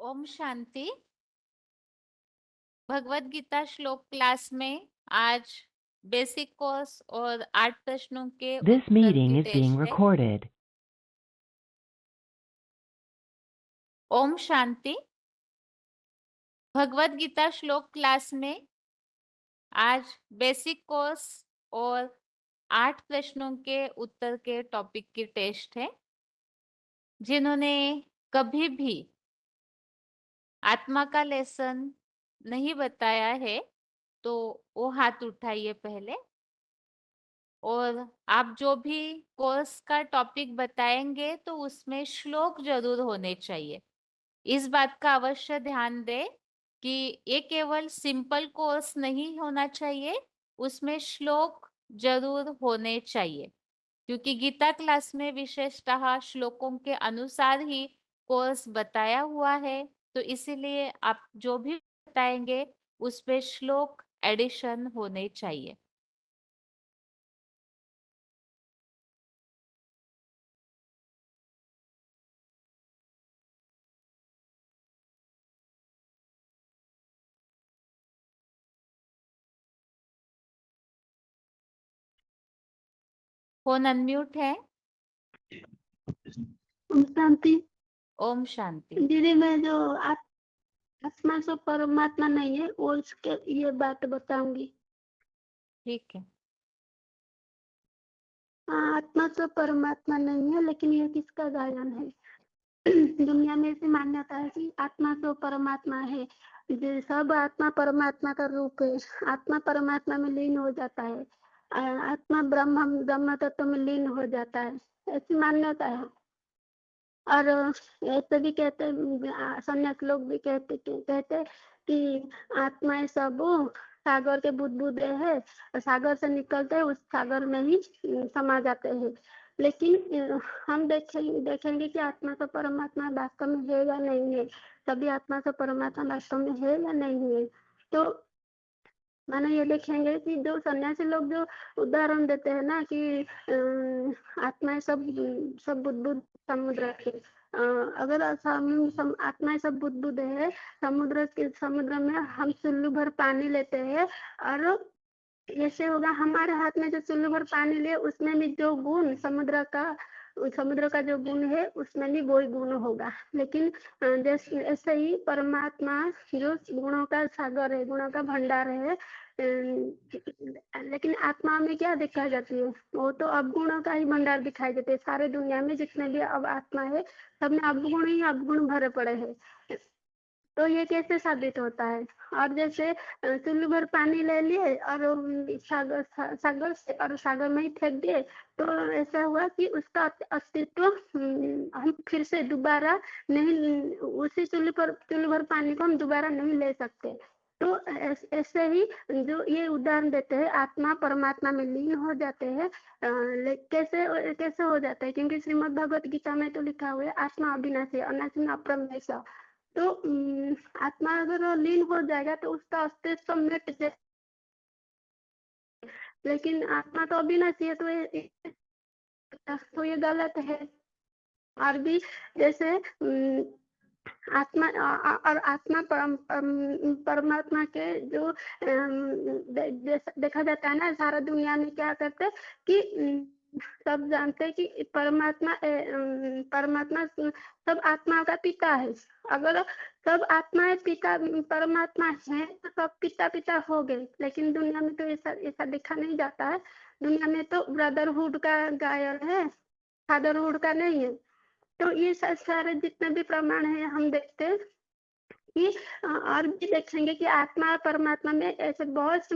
ओम शांति। भगवत गीता श्लोक क्लास में आज बेसिक कोर्स और 8 प्रश्नों के This उत्तर की meeting is being टेस्ट है। recorded. ओम शांति। भगवत गीता श्लोक क्लास में आज बेसिक कोर्स और 8 प्रश्नों के उत्तर के टॉपिक की टेस्ट है। जिन्होंने कभी भी आत्मा का लेसन नहीं बताया है तो वो हाथ उठाइए पहले। और आप जो भी कोर्स का टॉपिक बताएंगे तो उसमें श्लोक जरूर होने चाहिए। इस बात का अवश्य ध्यान दें कि ये केवल सिंपल कोर्स नहीं होना चाहिए, उसमें श्लोक जरूर होने चाहिए, क्योंकि गीता क्लास में विशेषतः श्लोकों के अनुसार ही कोर्स बताया हुआ है। तो इसीलिए आप जो भी बताएंगे उस पे श्लोक एडिशन होने चाहिए। फोन अनम्यूट है। ओम शांति। ओम शांति। दीदी, मैं जो आत्मा से परमात्मा नहीं है वो उसके ये बात बताऊंगी। ठीक है। हाँ, आत्मा तो परमात्मा नहीं है, लेकिन ये किसका गायन है? दुनिया में ऐसी मान्यता है कि आत्मा तो परमात्मा है। सब आत्मा परमात्मा का रूप है। आत्मा परमात्मा में लीन हो जाता है। आत्मा ब्रह्म तत्व में लीन हो जाता है, ऐसी मान्यता है। और ऐसे भी कहते, सन्यास लोग भी कहते कि आत्माएं सब सागर के बुदबुदे है, सागर से निकलते हैं, उस सागर में ही समा जाते हैं। लेकिन हम देखेंगे कि आत्मा तो परमात्मा वास्तव में है या नहीं है। सभी आत्मा तो परमात्मा वास्तव में है या नहीं है। तो माने ये देखेंगे कि जो सन्यासी लोग जो उदाहरण देते हैं ना कि आत्माएं सब सब बुदबुद समुद्र के, अगर आत्माएं सब बुदबुद है समुद्र में हम चुल्लू भर पानी लेते हैं, और ऐसे होगा हमारे हाथ में जो चुल्लू भर पानी ले उसमें भी जो गुण समुद्र का जो गुण है उसमें भी वही गुण होगा। लेकिन जैसे ऐसे ही परमात्मा जो गुणों का सागर है, गुणों का भंडार है, लेकिन आत्मा में क्या दिखाई जाती है? वो तो अवगुणों का ही भंडार दिखाई देते हैं। सारे दुनिया में जितने भी अब आत्मा है सब में अवगुण ही अवगुण भरे पड़े हैं। तो ये कैसे साबित होता है? और जैसे चुल्लू भर पानी ले लिए और सागर से और सागर में ही फेंक दिए, तो ऐसा हुआ कि उसका अस्तित्व हम फिर से दोबारा नहीं, उसी चुल्लू भर पानी को हम दोबारा नहीं ले सकते। तो ऐसे ही जो ये उदाहरण देते हैं, आत्मा परमात्मा में लीन हो जाते हैं। कैसे कैसे हो जाता है? क्योंकि श्रीमद् भगवत गीता में तो लिखा हुआ है आत्मा अविनाशी अनाशी अप्रमेय। तो आत्मा अगर लीन हो जाएगा तो उसका अस्तित्व मिट जाए, लेकिन आत्मा तो अविनाशी है, तो ये गलत है। और भी जैसे आत्मा और आत्मा परमात्मा के जो देखा जाता है ना, सारा दुनिया में क्या करते हैं कि सब जानते हैं कि परमात्मा सब आत्मा का पिता है। अगर सब आत्माएं पिता परमात्मा है तो सब पिता पिता हो गए, लेकिन दुनिया में तो ऐसा देखा नहीं जाता है। दुनिया में तो ब्रदरहुड का गायन है, फादरहुड का नहीं है। तो ये सारे जितने भी प्रमाण है हम देखते हैं कि और भी देखेंगे कि आत्मा और परमात्मा में ऐसे बहुत से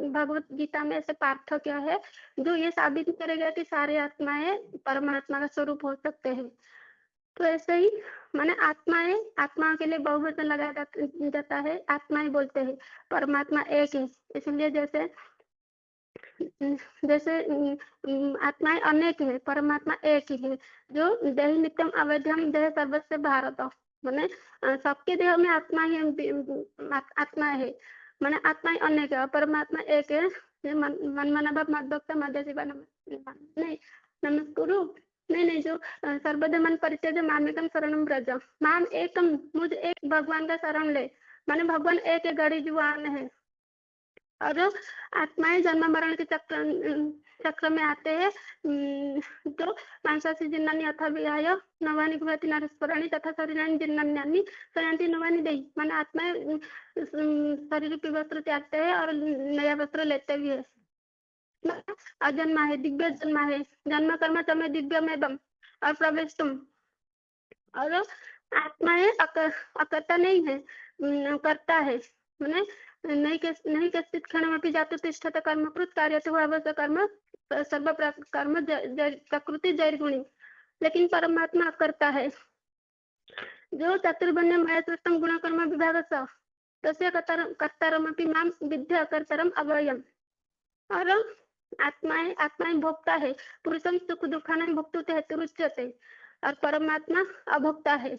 भगवत गीता में ऐसे पार्थक्य है जो ये साबित करेगा कि सारे आत्माएं परमात्मा का स्वरूप हो सकते हैं। तो ऐसे ही माने आत्माओं के लिए बहुवचन लगाया जाता है। आत्माएं बोलते हैं, परमात्मा एक है, इसलिए जैसे जैसे आत्माएं अनेक है, परमात्मा एक ही है। जो देह नित्यम अवध्यम देह सर्वस्व भारत, माने सबके देह में आत्मा ही आत्मा है। माने आत्माएं अनेक है और परमात्मा एक है। मन मना भाव मत भक्त मध्य शिवा नहीं नमस्कुरु। नहीं, जो सर्वधर्मान् परित्यज्य मामेकं शरणं व्रज। माम एकम, मुझे एक भगवान का शरण ले, माने भगवान एक है, गड़ी जुबान है। और आत्माएं जन्म मरण के चक्र में आते हैं। तो मांसासी जिन्नानि अथ विहाय नवानि भवति नरस्वराणि तथा शरीराणि जीर्णान्यानि सयान्ति नवानि देहि। माने आत्माएं शरीर रूपी वस्त्र त्यागते हैं और नया वस्त्र लेते भी है। अजन्मा है, दिव्य जन्मा है, जन्म कर्म समय दिव्य में बम और प्रवेश तुम। और आत्माएं अकर्ता नहीं है, करता है। मैंने नहीं कश्चित् क्षणमपि जातु तिष्ठत कर्मकृत् कार्यतो अवश्य कर्म सर्व कर्म प्रकृति जैर्गुणी। लेकिन परमात्मा करता है। जो चतुर्वर्ण्य मया सृष्टं गुणकर्म विभागस्य तस्य कर्तारमपि मां विद्य अकर्तारम् अव्ययम्। और आत्माएं भोक्ता है। पुरुषम सुख दुखानां भोक्तुते हेतुरुच्यते। और परमात्मा अभोक्ता है।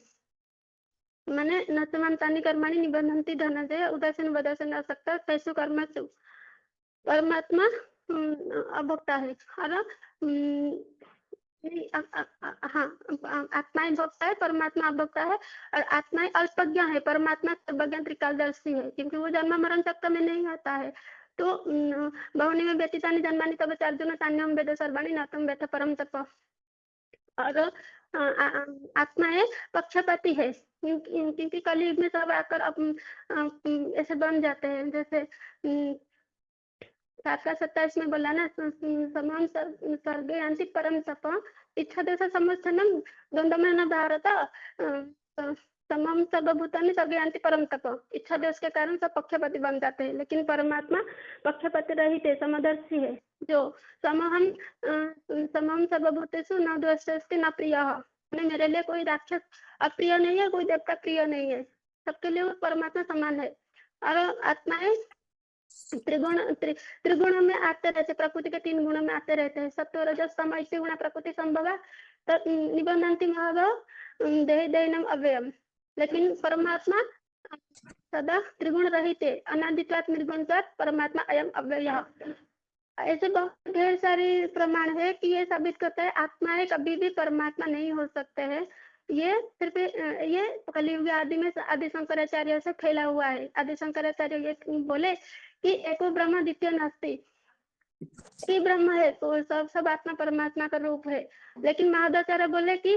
मैंने न समान्तानि कर्माणि निबध्नन्ति धनंजय उदासीन वदासीन असक्ता तेषु कर्मसु। परमात्मा अभोक्ता है। और हाँ, आत्माएं भोक्ता है, परमात्मा अभोक्ता है। और आत्माएं अल्पज्ञ है, परमात्मा सर्वज्ञ त्रिकालदर्शी है, क्योंकि वो जन्म मरण चक्र में नहीं आता है। तो बहुनि में व्यतीतानि जन्मानि तब चार्जुन तान्यहं वेद सर्वाणि न तं वेत्थ परम तप। और आत्माएं पक्षपाती है, क्योंकि कलयुग में सब आकर ऐसे बन जाते हैं। जैसे 7 का 27 में बोला ना, समान सर्गे यान्ति परम तप इच्छा देश समर्थनम द्वंद्व न भारत तमाम सर्वभूतानि सर्गे यान्ति परम तप। इच्छा देश के कारण सब पक्षपाती बन जाते हैं, लेकिन परमात्मा पक्षपाती रहित है, समदर्शी है। जो समम सर्वभूतेषु न द्वेष्टि न प्रियः। मेरे लिए कोई राक्षस अप्रिय नहीं है, कोई देवता प्रिय नहीं है, सबके लिए वो परमात्मा समान है। और आत्माएं त्रिगुण में आते रहते, प्रकृति के 3 गुणों में आते रहते हैं। सत्व रजस तम ऐसे गुण प्रकृति संभवा निबंधन्ति महाभव देह दैनम अव्ययम। लेकिन परमात्मा सदा त्रिगुण रहित है, अनादित्वात् निर्गुणत्वात् परमात्मा अयम अव्ययः। ऐसे बहुत ढेर सारे प्रमाण है कि ये साबित करता है आत्माएं कभी भी परमात्मा नहीं हो सकते हैं। ये सिर्फ ये कलियुग आदि में आदि शंकराचार्य से फैला हुआ है। आदि शंकराचार्य ये बोले कि एको ब्रह्म द्वितीय नास्ति, कि ब्रह्म है तो सब आत्मा परमात्मा का रूप है। लेकिन महादाचार्य बोले कि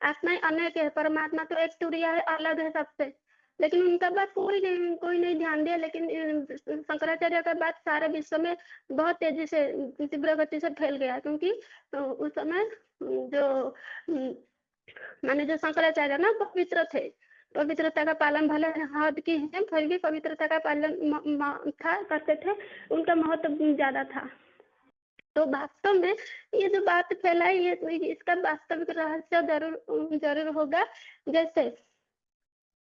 आत्माएं अनेक है, परमात्मा तो एक तुरिया है, अलग है सबसे। लेकिन उनका बात कोई नहीं ध्यान दिया। लेकिन शंकराचार्य का बात सारे विश्व में बहुत तेजी से तीव्र गति से फैल गया, क्योंकि उस समय जो माने जो शंकराचार्य ना पवित्र थे, पवित्रता का पालन भले हद की है, फिर भी पवित्रता का पालन था करते थे, उनका महत्व ज्यादा था। तो वास्तव में ये जो बात फैलाई है, इसका वास्तविक रहस्य जरूर होगा।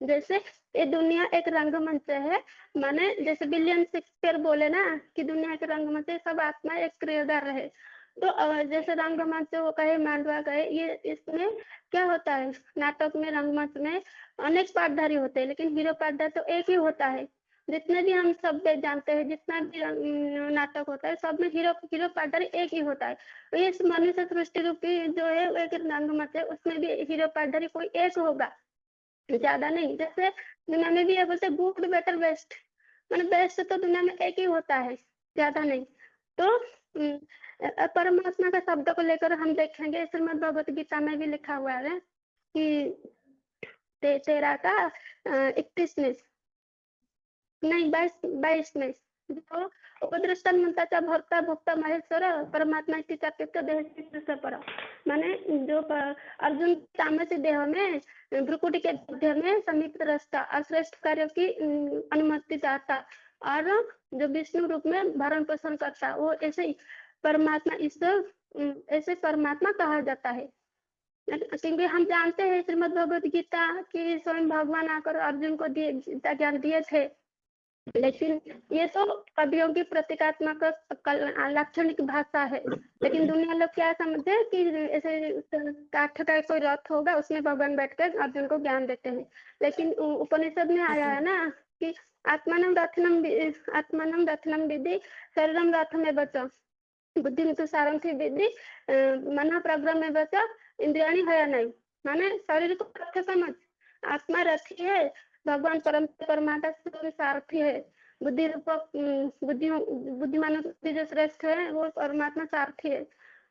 जैसे ये दुनिया एक रंगमंच है, माने जैसे विलियम शेक्सपियर बोले ना कि दुनिया एक रंगमंच है, सब आत्मा एक क्रियादार है। तो जैसे रंगमंच वो कहे, मांडवा कहे, ये इसमें क्या होता है, नाटक में रंगमंच में अनेक पाठधारी होते हैं, लेकिन हीरो पाठधारी तो एक ही होता है। जितने भी हम सब जानते हैं, जितना भी नाटक होता है, सब में हीरो पाठधारी एक ही होता है। तो ये मनुष्य सृष्टि रूपी जो है एक रंगमंच है, उसमें भी हीरो पाठधारी कोई एक होगा, ज्यादा नहीं। जैसे दुनिया में भी है, बोलते गुड बेटर बेस्ट, मतलब बेस्ट तो दुनिया में एक ही होता है, ज्यादा नहीं। तो परमात्मा का शब्द को लेकर हम देखेंगे, श्रीमद् भगवत गीता में भी लिखा हुआ है कि 13 का 31 में नहीं 22 में, जो उपदृष्टन म्हणताचा भर्ता भोक्ता महेश्वर परमात्मा की चाकृत्य देह पर, माने जो अर्जुन तामसी देह में भ्रुकुटी के मध्य में समीप दृष्टा और श्रेष्ठ कार्य की अनुमति चाहता, और जो विष्णु रूप में भरण पोषण करता, वो ऐसे ही परमात्मा ईश्वर ऐसे परमात्मा कहा जाता है। क्योंकि हम जानते हैं श्रीमद् भगवत गीता की स्वयं भगवान आकर अर्जुन को गीता ज्ञान दिए थे। लेकिन ये तो कवियों की प्रतीकात्मक लाक्षणिक भाषा है। लेकिन दुनिया लोग क्या समझे कि ऐसे काठ का कोई रथ होगा, उसमें भगवान बैठकर अर्जुन को ज्ञान देते हैं। लेकिन उपनिषद में आया है ना कि आत्मानम रथनम विधि शरीरम रथ में बचो। बुद्धिमितो सारंथी विधि मन प्रग्रह में बचा इंद्रियाणी है नहीं, माने शरीर को तथ्य समझ, आत्मा रथी है, भगवान परमात्मा से सारथी है, बुद्धि रूप बुद्धिमान जो श्रेष्ठ है वो परमात्मा सारथी है।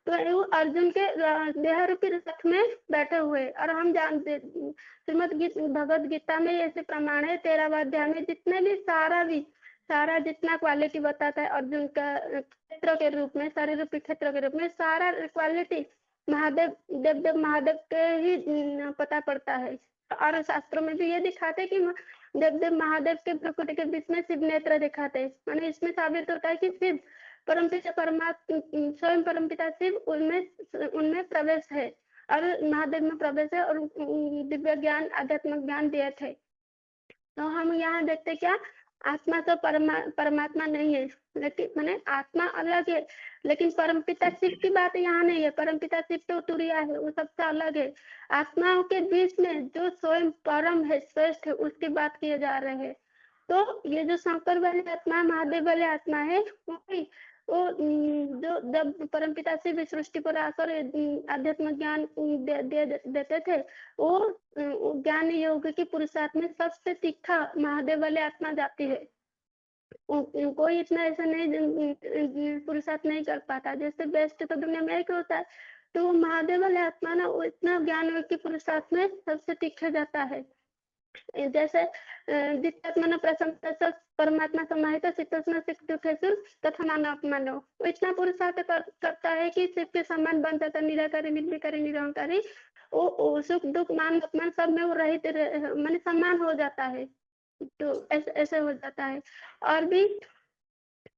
तो वो अर्जुन के देह रूपी रथ में बैठे हुए, और हम जानते श्रीमद भगवद गीता में ऐसे प्रमाण है 13वां अध्याय में, जितने भी सारा जितना क्वालिटी बताता है अर्जुन का क्षेत्र के रूप में, शरीर रूपी क्षेत्र के रूप में, सारा क्वालिटी महादेव देव महादेव के ही पता पड़ता है। और शास्त्रों में भी ये दिखाते हैं कि देव महादेव के प्रकृति के बीच में शिव नेत्र दिखाते हैं, माने इसमें साबित होता है कि शिव परमपिता परमात्मा स्वयं परमपिता शिव उनमें प्रवेश है और महादेव में प्रवेश है, और दिव्य ज्ञान आध्यात्मिक ज्ञान दिए थे। तो हम यहाँ देखते क्या, आत्मा तो परमात्मा नहीं है, लेकिन माने आत्मा अलग है, लेकिन परमपिता शिव की बात यहाँ नहीं है। परमपिता शिव तो तुरिया है, वो सबसे अलग है। आत्माओं के बीच में जो स्वयं परम है, श्रेष्ठ है, उसकी बात किए जा रहे हैं। तो ये जो शंकर वाली आत्मा, महादेव वाली आत्मा है, वो जो जब परमपिता शिव सृष्टि पर आकर आध्यात्मिक ज्ञान देते थे, वो ज्ञान योग की पुरुषार्थ में सबसे तीखा महादेव वाली आत्मा जाती है। कोई इतना ऐसा नहीं पुरुषार्थ नहीं कर पाता, जैसे बेस्ट तो दुनिया में एक होता है, तो महादेव वाले आत्मा ना वो इतना ज्ञान योग की पुरुषार्थ में सबसे तीखा जाता है। जैसे जित्यात्मन प्रशंसा परमात्मा समाहित शीतोष्ण सिद्धुखेषु तथा मानव अपमानो, वो इतना पुरुषार्थ करता है कि शिव के समान बन जाता है, निराकारी निर्विकारी निरंकारी, वो सुख दुख मान अपमान सब में वो रहित माने समान हो जाता है। तो ऐसे हो जाता है। और भी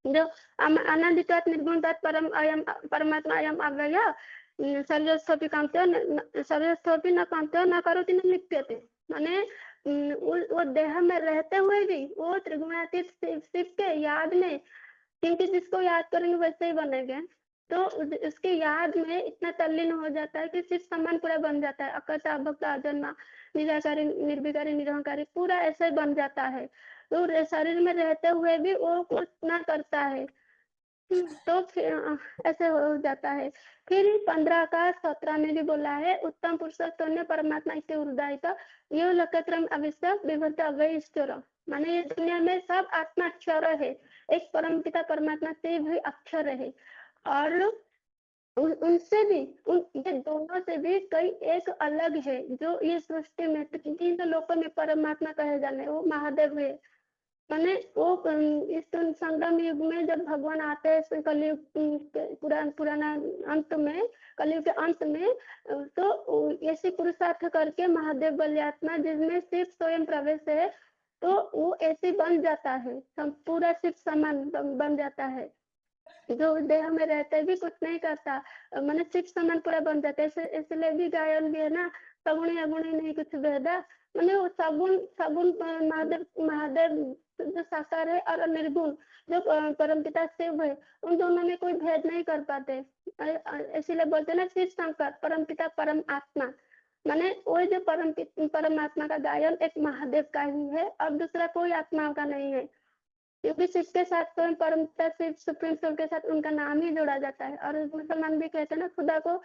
जो अनंतित्वात् निर्गुणत्वात् परम अयम परमात्मा अयम अव्यय सर्वस्थोपि कांत्यो सर्वस्थोपि न कांत्यो न करोति न लिप्यते, माने वो देह में रहते हुए भी वो त्रिगुणातीत शिव के याद में, क्योंकि जिसको याद करेंगे वैसे ही बनेंगे, तो उसके याद में इतना तल्लीन हो जाता है कि शिव समान पूरा बन जाता है। अकर्ता अभोक्ता अजन्मा निराकारी निर्विकारी निरहंकारी पूरा ऐसे बन जाता है। तो शरीर में रहते हुए भी वो कुछ ना करता है। तो फिर ऐसे हो जाता है। फिर 15 का 17 में भी बोला है, उत्तम पुरुषोत्तम परमात्मा इति उदाहरित यो लक्षत्रम अविश्य विभक्त अव्यय ईश्वर, माने ये दुनिया में सब आत्मा अक्षर है, एक परमपिता परमात्मा से भी अक्षर है, और उनसे भी ये दोनों से भी कई एक अलग है, जो ये सृष्टि में तीन लोकों में परमात्मा कहे जाने वो महादेव है। मैंने वो इस संगम युग में जब भगवान आते हैं कलयुग पुराना अंत में, कलयुग के अंत में, तो ऐसे पुरुषार्थ करके महादेव बलियात्मा जिसमें शिव स्वयं प्रवेश है, तो वो ऐसे बन जाता है, पूरा शिव समान बन जाता है, जो देह में रहते भी कुछ नहीं करता, मैंने शिव समान पूरा बन जाता है। इसलिए भी गायन भी है ना, सगुणी अगुणी नहीं कुछ भेदा, मैंने वो सगुण सगुण महादेव जो साकार है और निर्गुण जो परमपिता शिव है, उन दोनों में कोई भेद नहीं कर पाते। इसीलिए बोलते ना शिव शंकर परमपिता परम आत्मा, माने वो जो परमात्मा का गायन एक महादेव का ही है और दूसरा कोई आत्मा का नहीं है, क्योंकि शिव के साथ स्वयं परमपिता शिव सुप्रीम सोल के साथ उनका नाम ही जोड़ा जाता है। और मुसलमान भी कहते हैं ना, खुदा को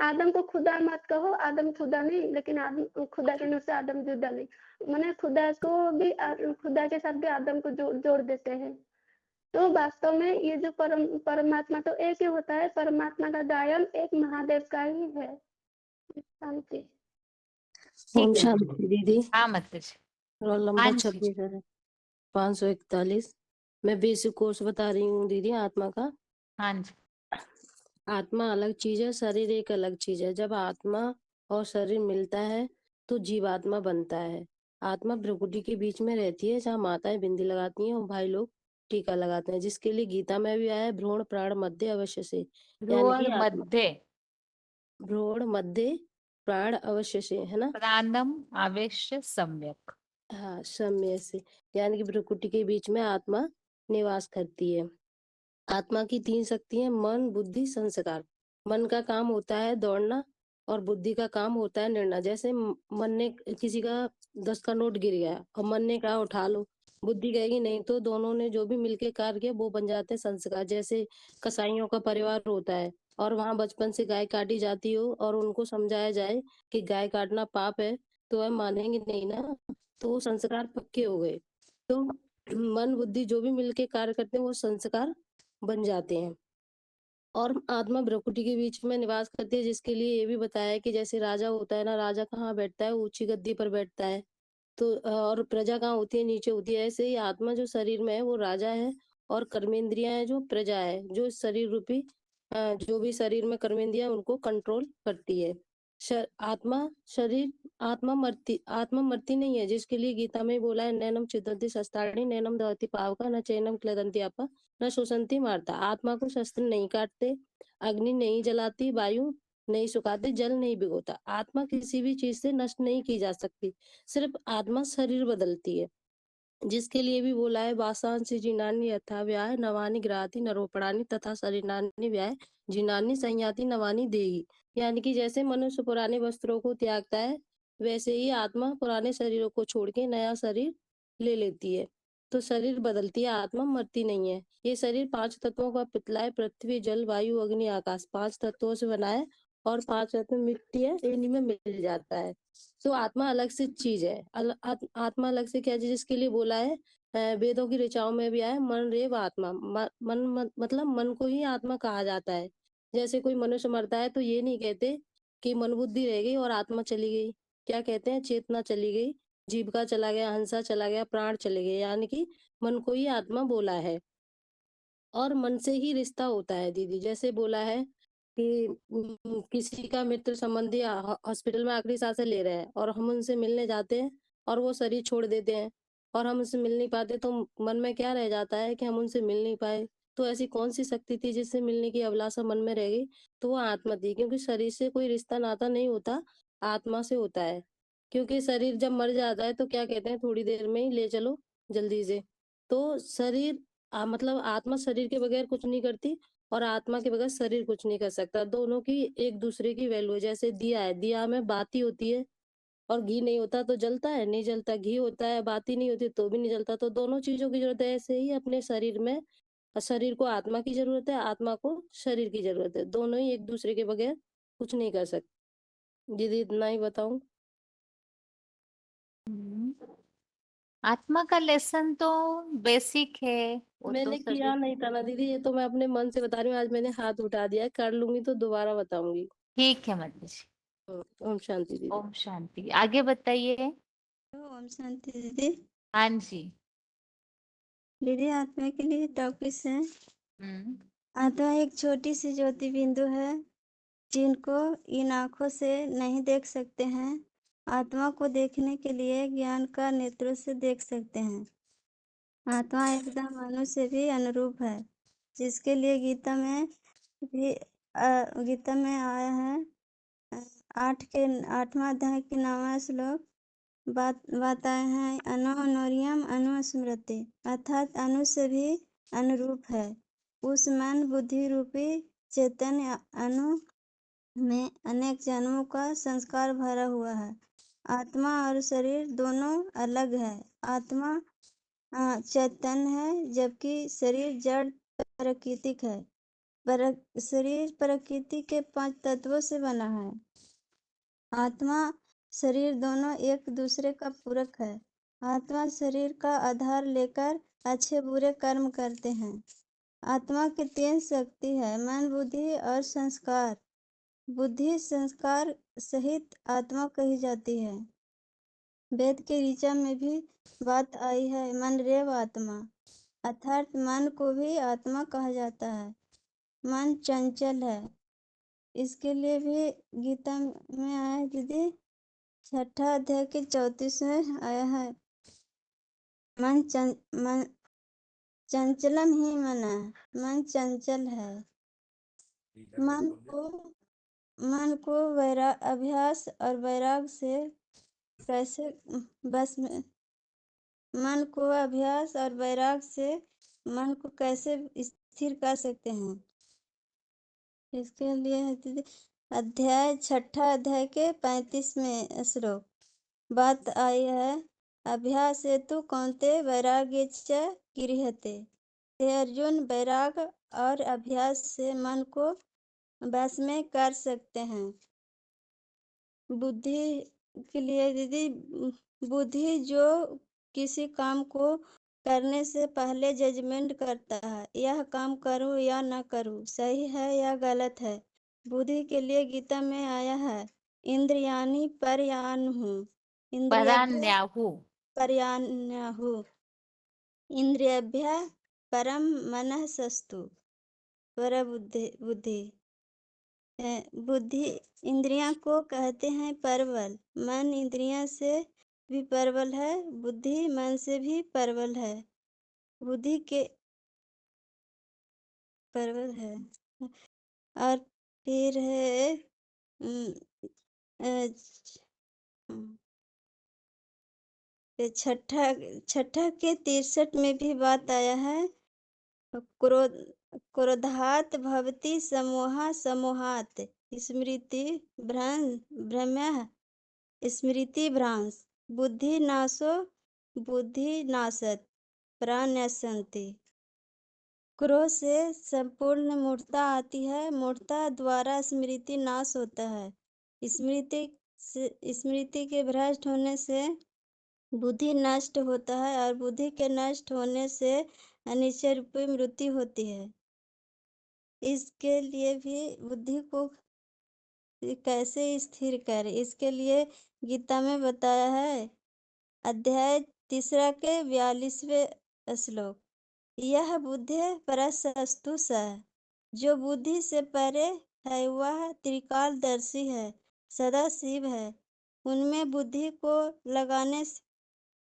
आदम को खुदा मत कहो, आदम खुदा नहीं, लेकिन आदम खुदा के नूर से आदम जुदा नहीं, मैंने खुदा को भी खुदा के साथ भी आदम को जोड़ देते हैं। तो वास्तव में ये जो परमात्मा तो एक ही होता है, परमात्मा का गायन एक महादेव का ही है। शांति। ओम ठीक है शांति दीदी। हाँ माता जी। रोल हाँ नंबर जी 26,541। मैं बेसिक कोर्स बता रही हूँ दीदी आत्मा का। हाँ जी आत्मा अलग चीज है, शरीर एक अलग चीज है। जब आत्मा और शरीर मिलता है तो जीवात्मा बनता है। आत्मा प्रकृति के बीच में रहती है, जहाँ माताएं बिंदी लगाती हैं और भाई लोग टीका लगाते हैं, जिसके लिए गीता में भी आया है भ्रूण प्राण मध्य अवश्य से, यानी कि भ्रूण मध्य भ्रूण मध्य प्राण अवश्य से, है ना। प्राणम आवेश्य सम्यक। हाँ, समय से, यानी कि प्रकृति के बीच में आत्मा निवास करती है। आत्मा की 3 शक्तियां, मन बुद्धि संस्कार। मन का काम होता है दौड़ना और बुद्धि का काम होता है निर्णय। जैसे मन ने किसी का 10 का नोट गिर गया और मन ने कहा उठा लो, बुद्धि कहेगी नहीं, तो दोनों ने जो भी मिलके कार्य किया वो बन जाते हैं संस्कार। जैसे कसाईयों का परिवार होता है और वहां बचपन से गाय काटी जाती हो और उनको समझाया जाए कि गाय काटना पाप है, तो वह मानेंगे नहीं ना, तो वो संस्कार पक्के हो गए। तो मन बुद्धि जो भी मिलके कार्य करते हैं वो संस्कार बन जाते हैं। और आत्मा भ्रकुटी के बीच में निवास करती है, जिसके लिए ये भी बताया है कि जैसे राजा होता है ना, राजा कहाँ बैठता है, ऊंची गद्दी पर बैठता है। तो और प्रजा कहाँ होती है, नीचे होती है। ऐसे ही आत्मा जो शरीर में है वो राजा है, और कर्मेंद्रियां है जो प्रजा है, जो इस शरीर रूपी जो भी शरीर में कर्मेंद्रियां उनको कंट्रोल करती है। आत्मा शरीर आत्मा मरती नहीं है, जिसके लिए गीता में बोला है, नैनम छिदन्ति शस्त्राणि नैनम दहति पावका न चैनम क्लेदन्ति आपा न शोषंती मारता। आत्मा को शस्त्र नहीं काटते, अग्नि नहीं जलाती, वायु नहीं सुखाते, जल नहीं भिगोता। आत्मा किसी भी चीज से नष्ट नहीं की जा सकती, सिर्फ आत्मा शरीर बदलती है, जिसके लिए भी बोला है, वासांसि जीर्णानि यथा व्याय नवानि गृहाति नरोपणानि तथा शरीराणि व्याय जीर्णानि संयाति नवानि देहि। यानी कि जैसे मनुष्य पुराने वस्त्रों को त्यागता है, वैसे ही आत्मा पुराने शरीरों को छोड़ के नया शरीर ले लेती है। तो शरीर बदलती है, आत्मा मरती नहीं है। ये शरीर 5 तत्वों का पुतला है, पृथ्वी जल वायु अग्नि आकाश 5 तत्वों से बना है, और 5 तत्व मिट्टी है, इन्हीं में मिल जाता है। तो आत्मा अलग से चीज है। आत्मा अलग से क्या चीज, इसके लिए बोला है, वेदों की ऋचाओं में भी आया, मन रेव आत्मा। मतलब मन को ही आत्मा कहा जाता है। जैसे कोई मनुष्य मरता है तो ये नहीं कहते कि मन बुद्धि रह गई और आत्मा चली गई, क्या कहते हैं, चेतना चली गई, जीविका चला गया, हंसा चला गया, प्राण चले गए, यानी कि मन को ही आत्मा बोला है। और मन से ही रिश्ता होता है दीदी। जैसे बोला है कि किसी का मित्र संबंधी हॉस्पिटल में आखिरी सांसें ले रहे हैं और हम उनसे मिलने जाते हैं और वो शरीर छोड़ देते हैं और हम उनसे मिल नहीं पाते, तो मन में क्या रह जाता है कि हम उनसे मिल नहीं पाए। तो ऐसी कौन सी शक्ति थी जिससे मिलने की अभिलाषा मन में रह गई, तो वो आत्मा थी। क्योंकि शरीर से कोई रिश्ता नाता नहीं होता, आत्मा से होता है। क्योंकि शरीर जब मर जाता है तो क्या कहते हैं, थोड़ी देर में ही ले चलो जल्दी से। तो शरीर मतलब आत्मा शरीर के बगैर कुछ नहीं करती, और आत्मा के बगैर शरीर कुछ नहीं कर सकता। दोनों की एक दूसरे की वैल्यू है। जैसे दिया है, दिया में बाती होती है और घी नहीं होता तो जलता है, नहीं जलता। घी होता है, बाती नहीं होती तो भी नहीं जलता। तो दोनों चीजों की जरूरत है। ऐसे ही अपने शरीर में, शरीर को आत्मा की जरूरत है, आत्मा को शरीर की जरूरत है। दोनों ही एक दूसरे के बगैर कुछ नहीं कर सकते। दीदी इतना ही बताऊं। हम्म, आत्मा का लेसन तो बेसिक है, वो तो मैंने सभी। किया नहीं था ना दीदी, ये तो मैं अपने मन से बता रही हूँ। आज मैंने हाथ उठा दिया है, कर लूंगी तो दोबारा बताऊंगी। ठीक है माता जी। ओम शांति दीदी। ओम शांति। आगे बताइए। ओम शांति दीदी। हाँ जी। दीदी आत्मा के लिए टॉपिक है, हम्म। आत्मा एक छोटी सी ज्योति बिंदु है जिनको इन आंखों से नहीं देख सकते हैं। आत्मा को देखने के लिए ज्ञान का नेत्रों से देख सकते हैं। आत्मा एकदम मनुष्य से भी अनुरूप है, जिसके लिए गीता में भी गीता में आया है। 8वां अध्याय के 9वां श्लोक बताए हैं, अनोरियम अनुस्मृति, अर्थात अनु से भी अनुरूप है। उस मन बुद्धि रूपी चैतन्य अनु में अनेक जन्मों का संस्कार भरा हुआ है। आत्मा और शरीर दोनों अलग है। आत्मा चैतन्य है, जबकि शरीर जड़ प्राकृतिक है। शरीर प्रकृति के 5 तत्वों से बना है। आत्मा शरीर दोनों एक दूसरे का पूरक है। आत्मा शरीर का आधार लेकर अच्छे बुरे कर्म करते हैं। आत्मा की 3 शक्ति है, मन बुद्धि और संस्कार। बुद्धि संस्कार सहित आत्मा कही जाती है। वेद के ऋचा में भी बात आई है, मन रेव आत्मा, अर्थात मन को भी आत्मा कहा जाता है। मन चंचल है, इसके लिए भी गीता में आया है दीदी, 6 अध्याय के 34 में आया है, मन चंचलम ही मना, मन चंचल है। मन को अभ्यास और वैराग से कैसे बस में मन को अभ्यास और वैराग से मन को कैसे स्थिर कर सकते हैं, इसके लिए दीदी अध्याय 6 अध्याय के 35 में श्लोक बात आई है, अभ्यास हेतु कौन्तेय वैराग्य च गृह्यते। हे अर्जुन, वैराग और अभ्यास से मन को बस में कर सकते हैं। बुद्धि के लिए दीदी, बुद्धि जो किसी काम को करने से पहले जजमेंट करता है, यह काम करूं या ना करूं, सही है या गलत है। बुद्धि के लिए गीता में आया है, इंद्रियाणि पर्यानुहु, इंद्रियभ्य परान्याहु। पर्यान्याहु, इंद्रियभ्य परम मनः सस्तु, पर बुद्धि बुद्धि इंद्रियां को कहते हैं परबल। मन इंद्रियां से भी परबल है, बुद्धि मन से भी परबल है। बुद्धि के परबल है। और फिर है अम, अ, छठा छठा के 63 में भी बात आया है, क्रोध क्रोधात भवति समोहा समोहात स्मृति भ्रम्यः स्मृति भ्रांश बुद्धिनाशो बुद्धिनाशत प्राणस्यन्ति। क्रोध से संपूर्ण मूर्छा आती है, मूर्छा द्वारा स्मृति नाश होता है। स्मृति के भ्रष्ट होने से बुद्धि नष्ट होता है और बुद्धि के नष्ट होने से अनिश्चय रूपी मृत्यु होती है। इसके लिए भी बुद्धि को कैसे स्थिर करें, इसके लिए गीता में बताया है, अध्याय 3 के 42वें श्लोक, यह बुद्धि परस्तु सः, जो बुद्धि से परे है वह त्रिकालदर्शी है, सदा शिव है। उनमें बुद्धि को लगाने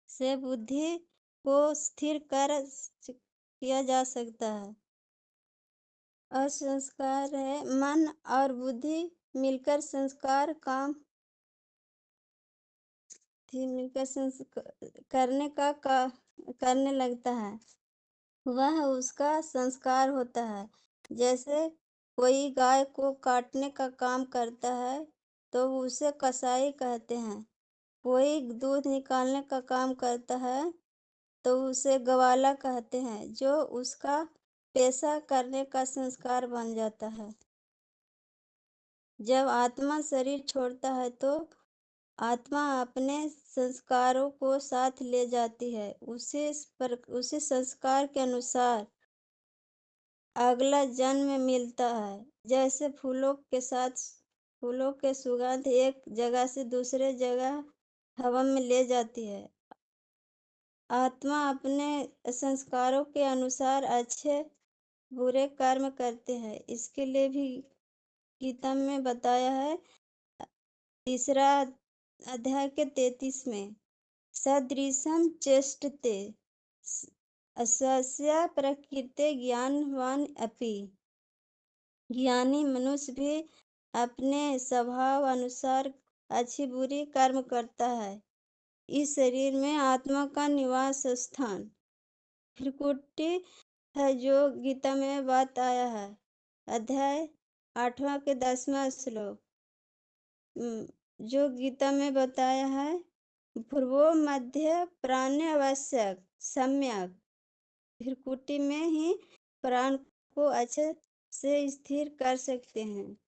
से बुद्धि को स्थिर किया जा सकता है। और संस्कार है, मन और बुद्धि मिलकर संस्कार काम करने लगता है, वह उसका संस्कार होता है। जैसे कोई गाय को काटने का काम करता है तो उसे कसाई कहते हैं। कोई दूध निकालने का काम करता है तो उसे ग्वाला कहते हैं, जो उसका पेशा करने का संस्कार बन जाता है। जब आत्मा शरीर छोड़ता है तो आत्मा अपने संस्कारों को साथ ले जाती है, उसी संस्कार के अनुसार अगला जन्म मिलता है। जैसे फूलों के सुगंध एक जगह से दूसरे जगह हवा में ले जाती है, आत्मा अपने संस्कारों के अनुसार अच्छे बुरे कर्म करते हैं। इसके लिए भी गीता में बताया है, 3 अध्याय के 33 में, सदृशं चेष्टते स्वस्य प्रकृते ज्ञानवान अपि, ज्ञानी मनुष्य भी अपने स्वभाव अनुसार अच्छी बुरी कर्म करता है। इस शरीर में आत्मा का निवास स्थान त्रिकुटी है, जो गीता में बात आया है, अध्याय 8 के 10वां श्लोक, जो गीता में बताया है, पूर्वो मध्य प्राण आवश्यक सम्यक, त्रिकुटी में ही प्राण को अच्छे से स्थिर कर सकते हैं।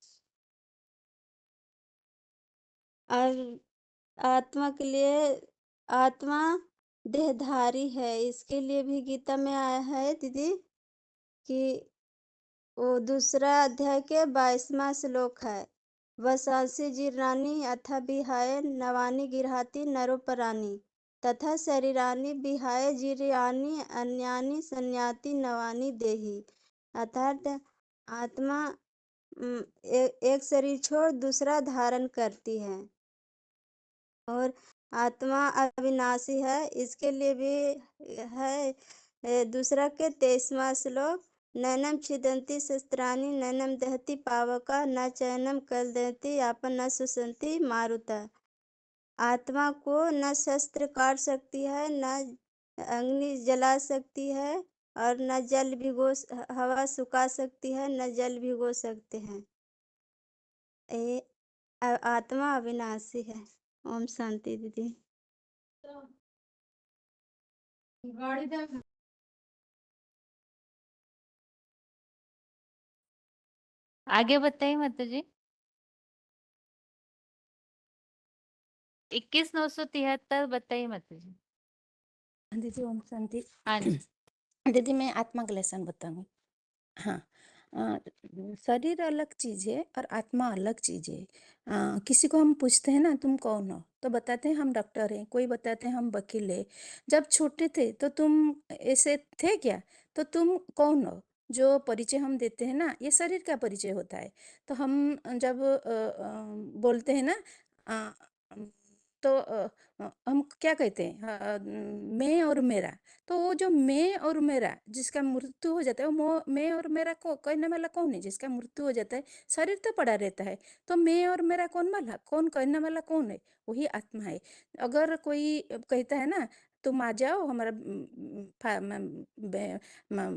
और आत्मा के लिए, आत्मा देहधारी है, इसके लिए भी गीता में आया है दीदी कि वो 2 अध्याय के 22वां श्लोक है, वसांसि जीर्णानि अथ विहाय नवानि गृह्णाति नरोपराणि तथा शरीरानि विहाय जीर्णानि अन्यानि संयाति नवानि देहि। अर्थात आत्मा एक शरीर छोड़ दूसरा धारण करती है और आत्मा अविनाशी है। इसके लिए भी है 2 के 23वां श्लोक, नैनम छिदन्ति शस्त्राणि नैनम दहति पावका न चैनम कलदन्ति आपन न सुसंति मारुता। आत्मा को न शस्त्र काट सकती है, न अग्नि जला सकती है और न जल भिगो हवा सुखा सकती है, न जल भिगो सकते हैं। ये आत्मा अविनाशी है। ओम शांति दीदी। आगे बताइए माता जी। 21,973 बताइए माता जी। दीदी ओम शांति। हाँ जी। दीदी मैं आत्मा का लेसन बताऊंगी। हाँ, शरीर अलग चीज है और आत्मा अलग चीज है। किसी को हम पूछते हैं ना तुम कौन हो, तो बताते हैं हम डॉक्टर हैं, कोई बताते हैं हम वकील है। जब छोटे थे तो तुम ऐसे थे क्या? तो तुम कौन हो? जो परिचय हम देते हैं ना, ये शरीर का परिचय होता है। तो हम जब बोलते हैं ना, अ, तो हम क्या कहते हैं, मैं और मेरा। तो वो जो मैं और मेरा जिसका मृत्यु हो जाता है, वो मैं और मेरा को कहने वाला कौन है? जिसका मृत्यु हो जाता है, शरीर तो पड़ा रहता है। तो मैं और मेरा कौन वाला, कौन कहने वाला कौन है? वही आत्मा है। अगर कोई कहता है ना तुम आ जाओ, हमारा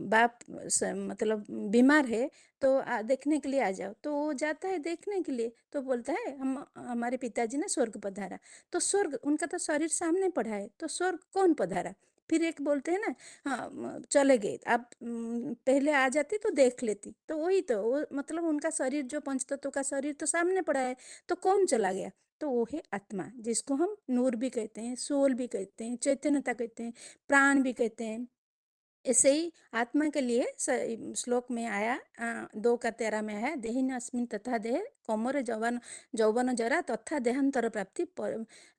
बाप मतलब बीमार है, तो देखने के लिए आ जाओ, तो वो जाता है देखने के लिए, तो बोलता है हम हमारे पिताजी ने स्वर्ग पधारा। तो स्वर्ग उनका तो शरीर सामने पड़ा है, तो स्वर्ग कौन पधारा? फिर एक बोलते हैं ना, हाँ चले गए, आप पहले आ जाती तो देख लेती। तो वही तो वो मतलब उनका शरीर जो पंच तत्व का शरीर तो सामने पड़ा है, तो कौन चला गया? तो वो है आत्मा, जिसको हम नूर भी कहते हैं, सोल भी कहते हैं, चैतन्यता कहते हैं, प्राण भी कहते हैं। ऐसे ही आत्मा के लिए श्लोक में आया, 2:13 में है, देहिन अस्मिन तथा देह कौमर जौवन जरा तथा देहांतर प्राप्ति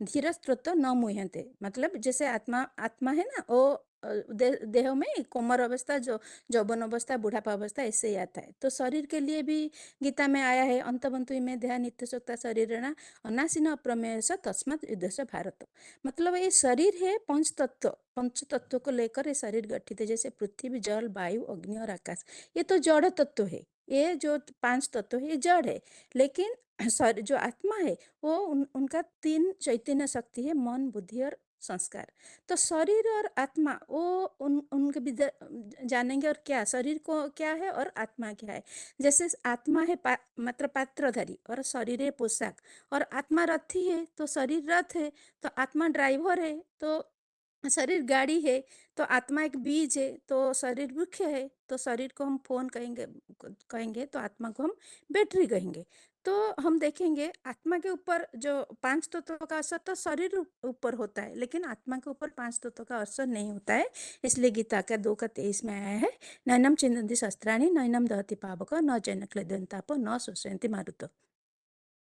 धीर स्रोत न मुह्यंते। मतलब जैसे आत्मा आत्मा है ना, वो देह में कोमर अवस्था, जो जौवन अवस्था, बुढ़ापा अवस्था ऐसे ही आता है। तो शरीर के लिए भी गीता में आया है, अंतबंतु में देह नित्य शोक्ता शरीर अनासीन अप्रमेय स तस्मात् युद्ध से भारत। मतलब ये शरीर है पंच तत्व को लेकर ये शरीर गठित है, जैसे पृथ्वी, जल, वायु, अग्नि और आकाश। ये तो जड़ तत्व है, ये जो 5 तत्व है ये जड़ है। लेकिन जो आत्मा है वो उनका 3 चैतन्य शक्ति है, मन, बुद्धि और संस्कार। तो शरीर और आत्मा वो उनके जानेंगे, और क्या शरीर को क्या है और आत्मा क्या है। जैसे आत्मा है मतलब पात्रधारी, और शरीर है पोशाक, और आत्मा रथी है तो शरीर रथ है, तो आत्मा ड्राइवर है, तो शरीर गाड़ी है, तो आत्मा एक बीज है, तो शरीर वृक्ष है, तो शरीर को हम फोन कहेंगे तो आत्मा को हम बैटरी कहेंगे। तो हम देखेंगे आत्मा के ऊपर जो 5 तत्वों का असर तो शरीर ऊपर होता है, लेकिन आत्मा के ऊपर 5 तत्वों का असर नहीं होता है। इसलिए गीता का 2:23 में आया है, नैनम चिन्हन्ति शस्त्राणि नैनम दहति पावक न चैन क्लेदंताप न शोषयन्ति मारुतो।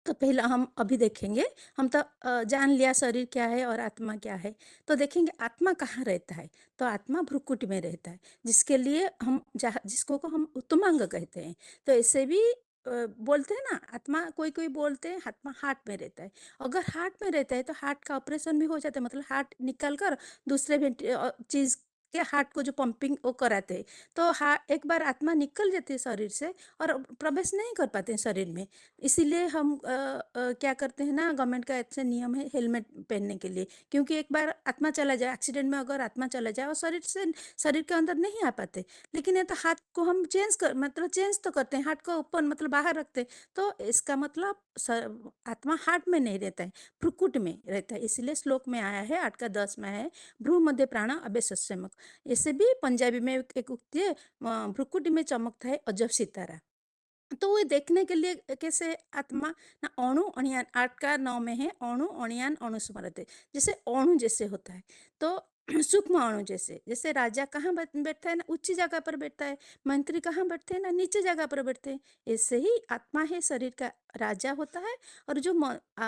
तो पहला हम अभी देखेंगे, हम तो जान लिया शरीर क्या है और आत्मा क्या है। तो देखेंगे आत्मा कहाँ रहता है। तो आत्मा भ्रुकुटी में रहता है, जिसके लिए हम जिसको को हम उत्तमांग कहते हैं। तो ऐसे भी बोलते हैं ना, आत्मा कोई कोई बोलते हैं आत्मा हार्ट में रहता है। अगर हार्ट में रहता है तो हार्ट का ऑपरेशन भी हो जाता है, मतलब हार्ट निकाल कर दूसरे चीज के हार्ट को जो पंपिंग वो कराते हैं। तो एक बार आत्मा निकल जाती है शरीर से और प्रवेश नहीं कर पाते हैं शरीर में। इसीलिए हम क्या करते हैं ना, गवर्नमेंट का ऐसा नियम है हेलमेट पहनने के लिए, क्योंकि एक बार आत्मा चला जाए, एक्सीडेंट में अगर आत्मा चला जाए और शरीर के अंदर नहीं आ पाते। लेकिन ये तो हाथ को हम चेंज तो करते हैं, हाथ को ऊपर मतलब बाहर रखते हैं। तो इसका मतलब आत्मा हार्ट में नहीं रहता है, भ्रुकुट में रहता है। इसलिए श्लोक में आया है 8:10 में है, भ्रू मध्य प्राण अबे सस्यमक। ऐसे भी पंजाबी में एक उक्ति है, भ्रुकुट में चमकता है अजब सितारा। तो वो देखने के लिए कैसे आत्मा ना, अणु अणियान 8:9 में है, अणु अणियान अणुस्मरते, जैसे अणु जैसे होता है। तो सूक्ष्म अणु जैसे, जैसे राजा कहाँ बैठता है ना, ऊंची जगह पर बैठता है, मंत्री कहाँ बैठते हैं ना, नीचे जगह पर बैठते हैं। ऐसे ही आत्मा है शरीर का राजा होता है, और जो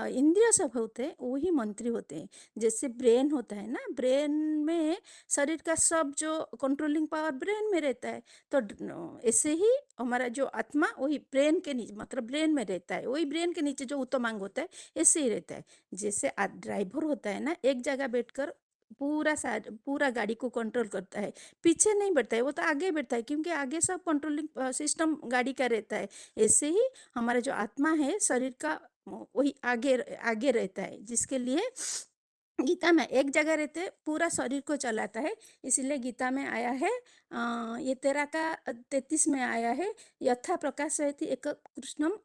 इंद्रिय सब होते हैं वही मंत्री होते हैं। जैसे ब्रेन होता है ना, ब्रेन में शरीर का सब जो कंट्रोलिंग पावर ब्रेन में रहता है। तो ऐसे ही हमारा जो आत्मा वही ब्रेन के नीचे, मतलब ब्रेन में रहता है, वही ब्रेन के नीचे जो उत्तमांग होता है ऐसे ही रहता है। जैसे ड्राइवर होता है ना, एक जगह बैठकर पूरा गाड़ी को कंट्रोल करता है, पीछे नहीं बैठता है, वो तो आगे बैठता है, क्योंकि आगे सब कंट्रोलिंग सिस्टम गाड़ी का रहता है। ऐसे ही हमारा जो आत्मा है शरीर का, वही आगे आगे रहता है, जिसके लिए गीता में एक जगह रहते पूरा शरीर को चलाता है। इसीलिए गीता में आया है, ये 13:33 में आया है, यथा प्रकाशयति एक कृष्णम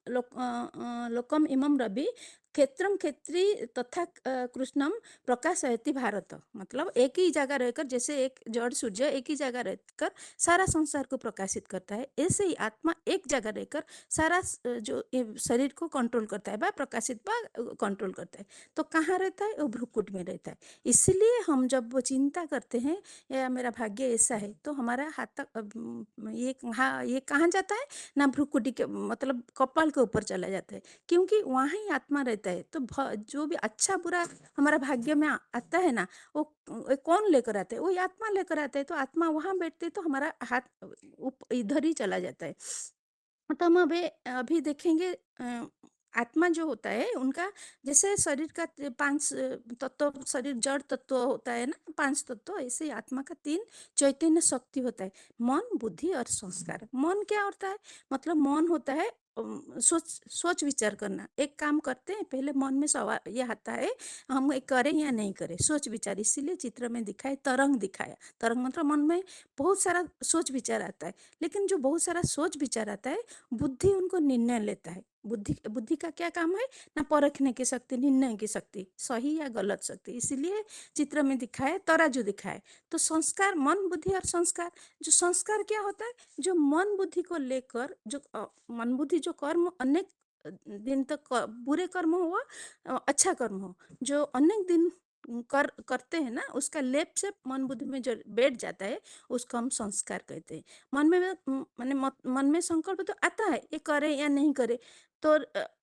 लोकम इमम रवि क्षेत्रम क्षेत्री तथा कृष्णम प्रकाशयति भारत, मतलब एक ही जगह रहकर, जैसे एक जड़ सूर्य एक ही जगह रहकर सारा संसार को प्रकाशित करता है, ऐसे ही आत्मा एक जगह रहकर सारा जो शरीर को कंट्रोल करता है व प्रकाशित व कंट्रोल करता है। तो कहाँ रहता है? वो भ्रुकुट में रहता है। इसलिए हम जब वो चिंता करते हैं या मेरा भाग्य ऐसा है, तो हमारा हाथ तक ये कहाँ जाता है ना, भ्रुकुटी के मतलब कपाल के ऊपर चला जाता है, क्योंकि वहाँ ही आत्मा रहता है। तो जो भी अच्छा बुरा हमारा भाग्य में आता है ना, वो कौन लेकर आता है? वो आत्मा लेकर आता है। तो आत्मा वहाँ बैठते है, तो हमारा हाथ इधर ही चला जाता है। तो हम अभी देखेंगे आत्मा जो होता है उनका, जैसे शरीर का 5 तत्व, शरीर जड़ तत्व होता है ना, 5 तत्व, ऐसे ही आत्मा का 3 चैतन्य शक्ति होता है, मन, बुद्धि और संस्कार। मन क्या होता है? मतलब मन होता है सोच विचार करना। एक काम करते हैं, पहले मन में सवाल ये आता है, हम करें या नहीं करें, सोच विचार। इसीलिए चित्र में दिखाए तरंग दिखाया। तरंग मतलब मन में बहुत सारा सोच विचार आता है, लेकिन जो बहुत सारा सोच विचार आता है, बुद्धि उनको निर्णय लेता है। बुद्धि का क्या काम है ना, परखने की शक्ति, निर्णय की शक्ति, सही या गलत शक्ति। इसीलिए चित्र में दिखाए तराजू दिखाए। तो संस्कार, मन, बुद्धि और संस्कार। जो संस्कार क्या होता है? जो मन बुद्धि को लेकर, जो मन बुद्धि जो कर्म अनेक दिन तक बुरे कर्म हो अच्छा कर्म हो, जो अनेक दिन करते हैं ना, उसका लेप से मन बुद्धि में जो बैठ जाता है, उसको हम संस्कार कहते हैं। मन में संकल्प तो आता है, ये करे या नहीं करे, तो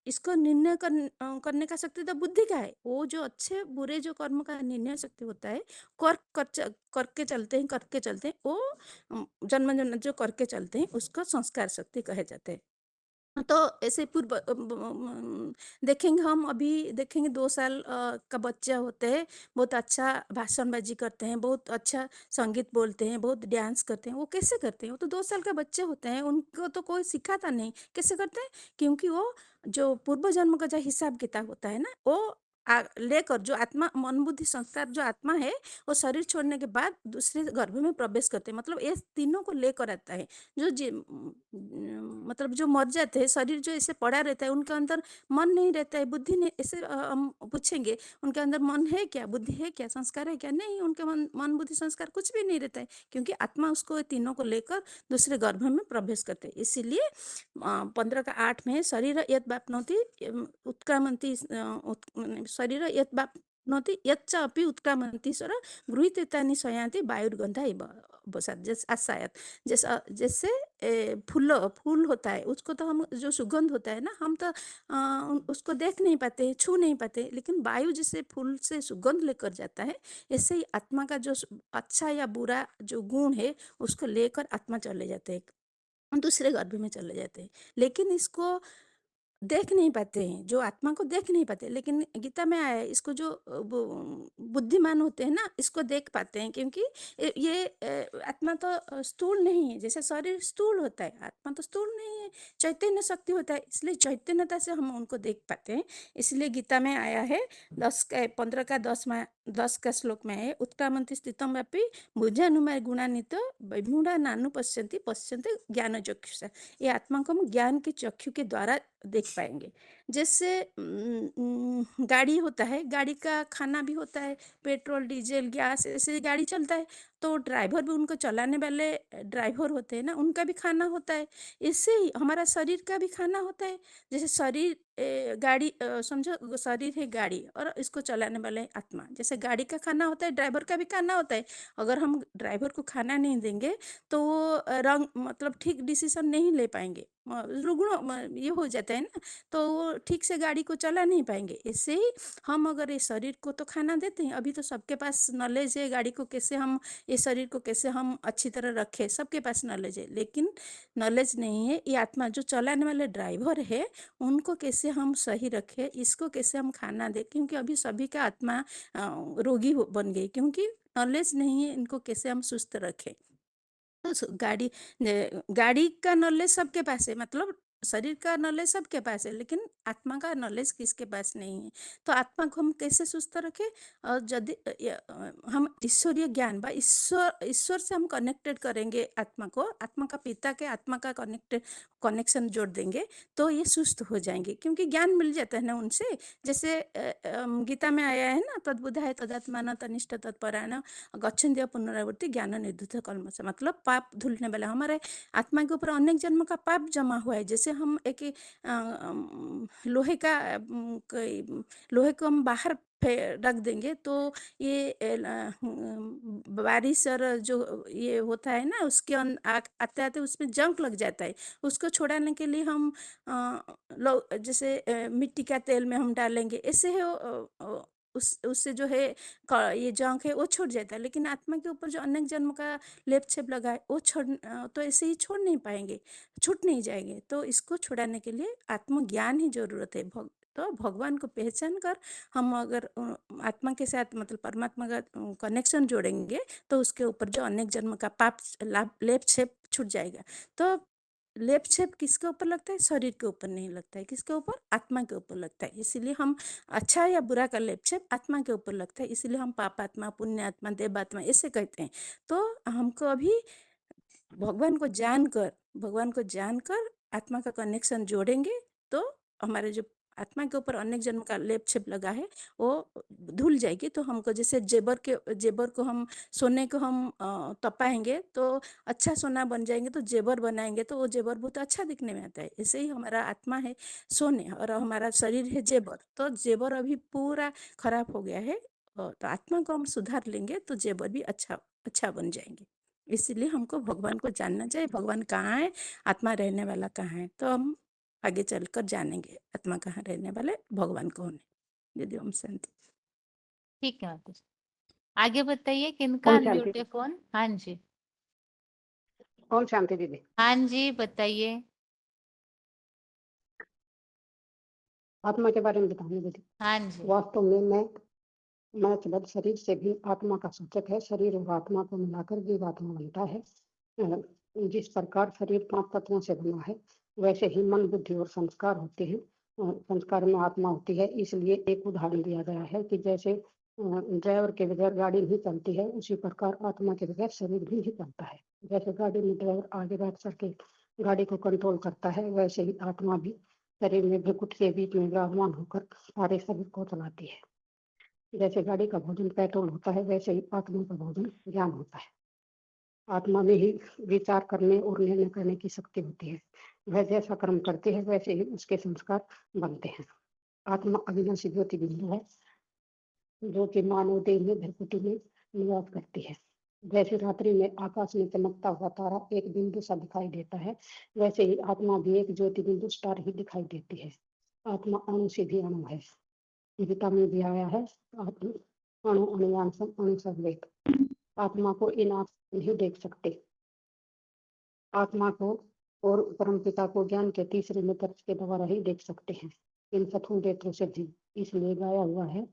इसको निर्णय करने का शक्ति तो बुद्धि का है। वो जो अच्छे बुरे जो कर्म का निर्णय शक्ति होता है, करके चलते हैं, वो जन्म जन्म जो करके चलते हैं, उसको संस्कार शक्ति कहे जाते हैं। तो ऐसे देखेंगे, हम अभी देखेंगे 2 साल का बच्चा होते हैं, बहुत अच्छा भाषणबाजी करते हैं, बहुत अच्छा संगीत बोलते हैं, बहुत डांस करते हैं। वो कैसे करते हैं? वो तो 2 साल का बच्चे होते हैं, उनको तो कोई सिखाता नहीं। कैसे करते हैं? क्योंकि वो जो पूर्व जन्म का जो हिसाब किताब होता है ना, वो लेकर, जो आत्मा, मन, बुद्धि, संस्कार, जो आत्मा है, वो शरीर छोड़ने के बाद दूसरे गर्भ में प्रवेश करते हैं। मतलब ये तीनों को लेकर आता है। मतलब जो मर जाते हैं, शरीर जो ऐसे पड़ा रहता है, उनके अंदर मन नहीं रहता है, बुद्धि नहीं। ऐसे हम पूछेंगे, उनके अंदर मन है क्या, बुद्धि है क्या, संस्कार है क्या? नहीं, उनके मन बुद्धि संस्कार कुछ भी नहीं रहता है, क्योंकि आत्मा उसको तीनों को लेकर दूसरे गर्भ में प्रवेश करते हैं। इसीलिए 15 का 8 में शरीर यत् वाप्नोति उत्क्रामन्ति, शरीर यत् वाप्नोति यच्च अपि उत्क्रामन्ति सर गृहीतेतानि शयान्ति वायुर्गन्धा इव बसात आशायत। जैसे फूल होता है, उसको तो हम, जो सुगंध होता है ना, हम तो उसको देख नहीं पाते, छू नहीं पाते, लेकिन वायु जैसे फूल से सुगंध लेकर जाता है, ऐसे ही आत्मा का जो अच्छा या बुरा जो गुण है, उसको लेकर आत्मा चले जाते हैं, दूसरे गर्भ में चले जाते हैं। लेकिन इसको देख नहीं पाते हैं, जो आत्मा को देख नहीं पाते। लेकिन गीता में आया है, इसको जो बुद्धिमान होते हैं ना, इसको देख पाते हैं, क्योंकि ये आत्मा तो स्थूल नहीं है। जैसे शरीर स्थूल होता है, आत्मा तो स्थूल नहीं है, चैतन्य शक्ति होता है, इसलिए चैतन्यता से हम उनको देख पाते हैं। इसलिए गीता में आया है 15 का 10 का श्लोक में है, उत्क्रामन्ति स्थितम व्यापी भुजानुमय गुणान्वित विमूढ़ा नानु पश्यन्ते ज्ञान चक्षुषा। ये आत्मा को हम ज्ञान के चक्षु के द्वारा देख पाएंगे। जैसे गाड़ी होता है, गाड़ी का खाना भी होता है, पेट्रोल, डीजल, गैस, ऐसे गाड़ी चलता है, तो ड्राइवर भी, उनको चलाने वाले ड्राइवर होते हैं ना, उनका भी खाना होता है। इससे ही हमारा शरीर का भी खाना होता है। जैसे शरीर गाड़ी, समझो शरीर है गाड़ी, और इसको चलाने वाले है आत्मा। जैसे गाड़ी का खाना होता है, ड्राइवर का भी खाना होता है। अगर हम ड्राइवर को खाना नहीं देंगे, तो वो रंग मतलब ठीक डिसीजन नहीं ले पाएंगे, रुग्ण ये हो जाता है ना, तो वो ठीक से गाड़ी को चला नहीं पाएंगे। इससे ही हम अगर ये शरीर को तो खाना देते हैं, अभी तो सबके पास नॉलेज है, गाड़ी को कैसे हम, ये शरीर को कैसे हम अच्छी तरह रखें, सबके पास नॉलेज है। लेकिन नॉलेज नहीं है ये आत्मा, जो चलाने वाले ड्राइवर है, उनको कैसे हम सही रखें, इसको कैसे हम खाना दें, क्योंकि अभी सभी का आत्मा रोगी बन गई, क्योंकि नॉलेज नहीं है इनको कैसे हम सुस्त रखें। तो गाड़ी का नॉलेज सबके पास है, मतलब शरीर का नॉलेज सबके पास है, लेकिन आत्मा का नॉलेज किसके पास नहीं है। तो आत्मा को हम कैसे सुस्त रखें? और यदि हम ईश्वरीय ज्ञान बा ईश्वर से हम कनेक्टेड करेंगे आत्मा को, आत्मा का पिता के आत्मा का कनेक्शन जोड़ देंगे तो ये सुस्त हो जाएंगे, क्योंकि ज्ञान मिल जाता है ना उनसे। जैसे गीता में आया है ना, तद्बुद्धाय तदात्मान तनिष्ठ तत्परायण गच्छन्ति पुनरावृत्ति ज्ञान निर्धूत कल्मष, मतलब पाप धुलने वाला। हमारे आत्मा के ऊपर अनेक जन्म का पाप जमा हुआ है। जैसे हम एक लोहे को हम बाहर रख देंगे तो ये बारिश और जो ये होता है ना, उसके आते आते उसमें जंग लग जाता है। उसको छुड़ाने के लिए हम जैसे मिट्टी का तेल में हम डालेंगे, ऐसे है उससे जो है ये जंग है वो छूट जाता है। लेकिन आत्मा के ऊपर जो अनेक जन्म का लेप छेप लगा है वो तो ऐसे ही छोड़ नहीं पाएंगे, छूट नहीं जाएंगे। तो इसको छुड़ाने के लिए आत्मज्ञान ही जरूरत है। तो भगवान को पहचान कर हम अगर आत्मा के साथ मतलब परमात्मा का कनेक्शन जोड़ेंगे तो उसके ऊपर जो अनेक जन्म का पाप लेप छेप छूट जाएगा। तो लेप छेप किसके ऊपर लगता है? शरीर के ऊपर नहीं लगता है। किसके ऊपर? आत्मा के ऊपर लगता है। इसीलिए हम अच्छा या बुरा का लेप छेप आत्मा के ऊपर लगता है, इसीलिए हम पापात्मा, पुण्यात्मा, देवात्मा ऐसे कहते हैं। तो हमको अभी भगवान को जानकर आत्मा का कनेक्शन जोड़ेंगे तो हमारे जो आत्मा के ऊपर अनेक जन्म का लेप छेप लगा है वो धुल जाएगी। तो हमको जैसे जेबर को हम सोने को हम तपाएंगे तो अच्छा सोना बन जाएंगे, तो जेबर बनाएंगे तो वो जेबर बहुत अच्छा दिखने में आता है। ऐसे ही हमारा आत्मा है सोने और हमारा शरीर है जेबर। तो जेबर अभी पूरा खराब हो गया है, तो आत्मा को हम सुधार लेंगे तो जेबर भी अच्छा बन जाएंगे। इसलिए हमको भगवान को जानना चाहिए, भगवान कहाँ है, आत्मा रहने वाला कहाँ है। तो हम आगे चलकर जानेंगे आत्मा कहाँ रहने वाले, भगवान कौन है। यदि ओम शांति। ठीक है माता जी, आगे बताइए किनका ओम शांति। अनम्यूट है फोन? हाँ जी, ओम शांति दीदी। हाँ जी बताइए। आत्मा के बारे में बताऊंगी दीदी। हाँ जी, वास्तव में मैं केवल शरीर से भी आत्मा का सूचक है। शरीर और आत्मा को मिलाकर जीवात्मा बनता है। जिस प्रकार शरीर 5 तत्वों से बना है वैसे ही मन, बुद्धि और संस्कार होते हैं। संस्कार में आत्मा होती है। इसलिए एक उदाहरण दिया गया है कि जैसे ड्राइवर के बगैर गाड़ी नहीं चलती है, उसी प्रकार आत्मा के बगैर शरीर भी नहीं चलता है। जैसे गाड़ी में ड्राइवर आगे बैठ करके गाड़ी को कंट्रोल करता है, वैसे ही आत्मा भी शरीर में भ्रुकुट के बीच में विराजमान होकर सारे शरीर को चलाती है। जैसे गाड़ी का भोजन पेट्रोल होता है, वैसे ही आत्मा का भोजन ज्ञान होता है। आत्मा में ही विचार करने और निर्णय करने की शक्ति होती है। वह जैसा कर्म करती है वैसे ही उसके संस्कार बनते हैं। आत्मा अविनाशी ज्योति बिंदु है जो कि मानव देह में भ्रुकुटी में निवास करती है। जैसे रात्रि में आकाश में चमकता हुआ तारा एक बिंदु सा दिखाई देता है, वैसे ही आत्मा भी एक ज्योति बिंदु स्टार ही दिखाई देती है। आत्मा अणु से भी अणु है। गीता में भी आया है, अणु अणुयांशम अणु संवेद। आत्मा को इन आंख से नहीं देख सकते। आत्मा को और परमपिता को ज्ञान के तीसरे नेत्र के द्वारा ही देख सकते हैं, इन चक्षु नेत्रों से भी। इसलिए गाया हुआ है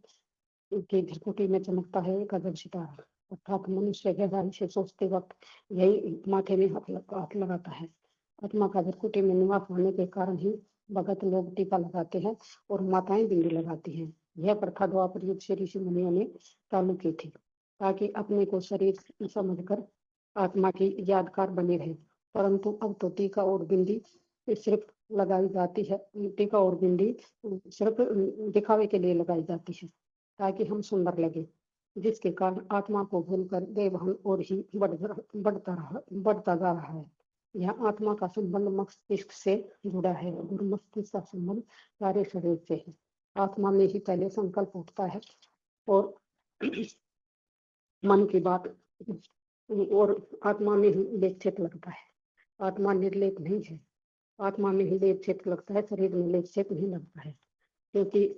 कि भ्रुकुटी में चमकता है एक अजब सितारा। अर्थात मनुष्य गहराई से सोचते वक्त यही माथे में हाथ लगाता है। आत्मा का भ्रुकुटी में निवास होने के कारण ही भगत लोग टीका लगाते हैं और माताएं बिंदी लगाती हैं। यह प्रथा द्वापर युग से ऋषि मुनियों ने चालू की थी ताकि अपने को शरीर समझकर आत्मा की यादगार बनी रहे। परंतु अब तो टीका और बिंदी सिर्फ लगाई जाती है। टीका और बिंदी सिर्फ दिखावे के लिए लगाई जाती है ताकि हम सुंदर लगे, जिसके कारण आत्मा को भूलकर देवहन और ही बढ़ता जा रहा है। यह आत्मा का संबंध मस्तिष्क से जुड़ा है और मस्तिष्क का संबंध सारे शरीर से है। आत्मा में ही पहले संकल्प उठता है और मन की बात, और आत्मा में ही लेप छेप लगता है। आत्मा निर्लेप नहीं है। आत्मा में ही लेप छेप लगता है, शरीर में लेप छेप नहीं लगता है, क्योंकि